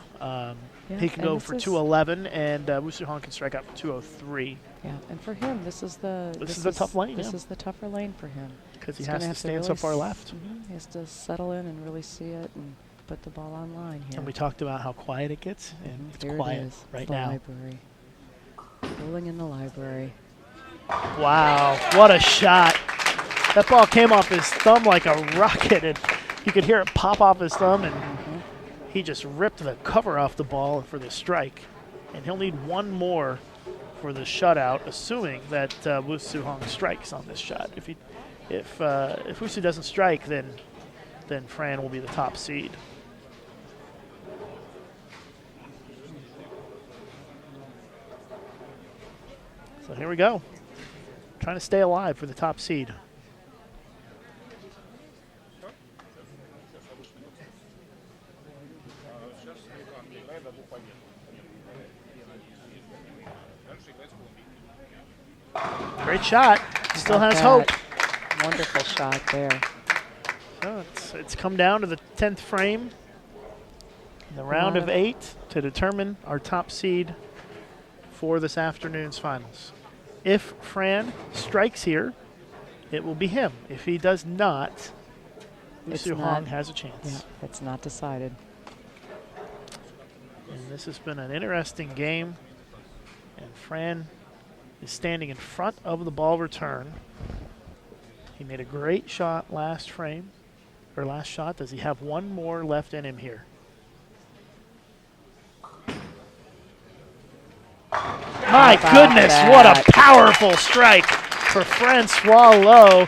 He can go for 211, and Wu Suhong can strike out for 203. Yeah, and for him, this is the tough lane. This is the tougher lane for him. Because he He's has gonna to have stand really so far left. He has to settle in and really see it and put the ball on line here. And we talked about how quiet it gets, and it's Here quiet it is. right the now. Library. Bowling in the library. Wow, what a shot. That ball came off his thumb like a rocket, and you could hear it pop off his thumb, and he just ripped the cover off the ball for the strike. And he'll need one more for the shutout, assuming that Wu Suhong strikes on this shot. If Wu Su doesn't strike, then Fran will be the top seed. So here we go. Trying to stay alive for the top seed. Great shot. Still has hope. Wonderful shot there. So it's come down to the 10th frame in the round of 8 to determine our top seed for this afternoon's finals. If Fran strikes here, it will be him. If he does not, Wu Suhong has a chance. Yeah, it's not decided. And this has been an interesting game. And Fran is standing in front of the ball return. He made a great shot last frame, or last shot. Does he have one more left in him here? My goodness, what a powerful strike for Francois Lowe,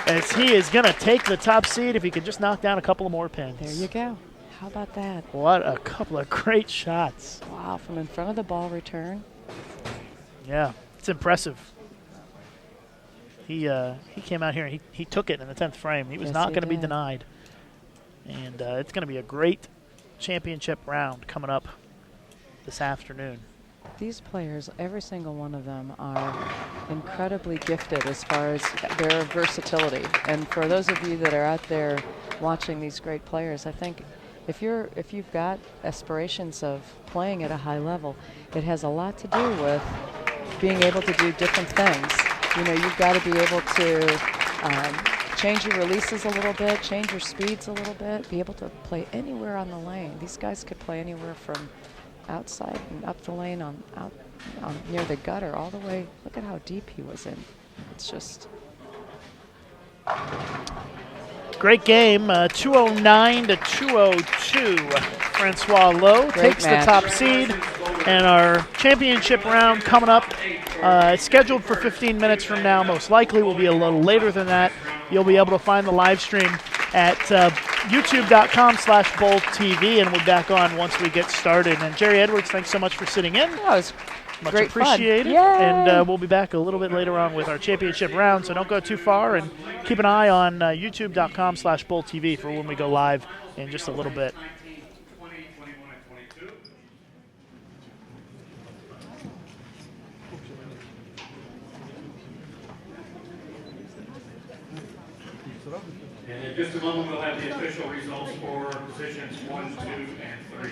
as he is going to take the top seed if he can just knock down a couple of more pins. There you go. How about that? What a couple of great shots. Wow, from in front of the ball return. Yeah, it's impressive. He came out here and he took it in the 10th frame. He was Yes, not he going to be did. denied. And it's going to be a great championship round coming up this afternoon. These players, every single one of them, are incredibly gifted as far as their versatility. And for those of you that are out there watching these great players, I think if you've got aspirations of playing at a high level, it has a lot to do with being able to do different things. You know, you've got to be able to change your releases a little bit, change your speeds a little bit, be able to play anywhere on the lane. These guys could play anywhere from outside and up the lane on near the gutter all the way. Look at how deep he was in. It's just Great game, 209 to 202. Francois Lowe Great takes match. the top seed, and our championship round coming up. It's scheduled for 15 minutes from now. Most likely will be a little later than that. You'll be able to find the live stream at youtube.com/BowlTV, and we'll be back on once we get started. And Jerry Edwards, thanks so much for sitting in. that was Much great appreciated. fun. Yay! And we'll be back a little bit later on with our championship round, so don't go too far, and keep an eye on youtube.com/BowlTV for when we go live in just a little bit. And in just a moment, we'll have the official results for positions 1, 2, and 3.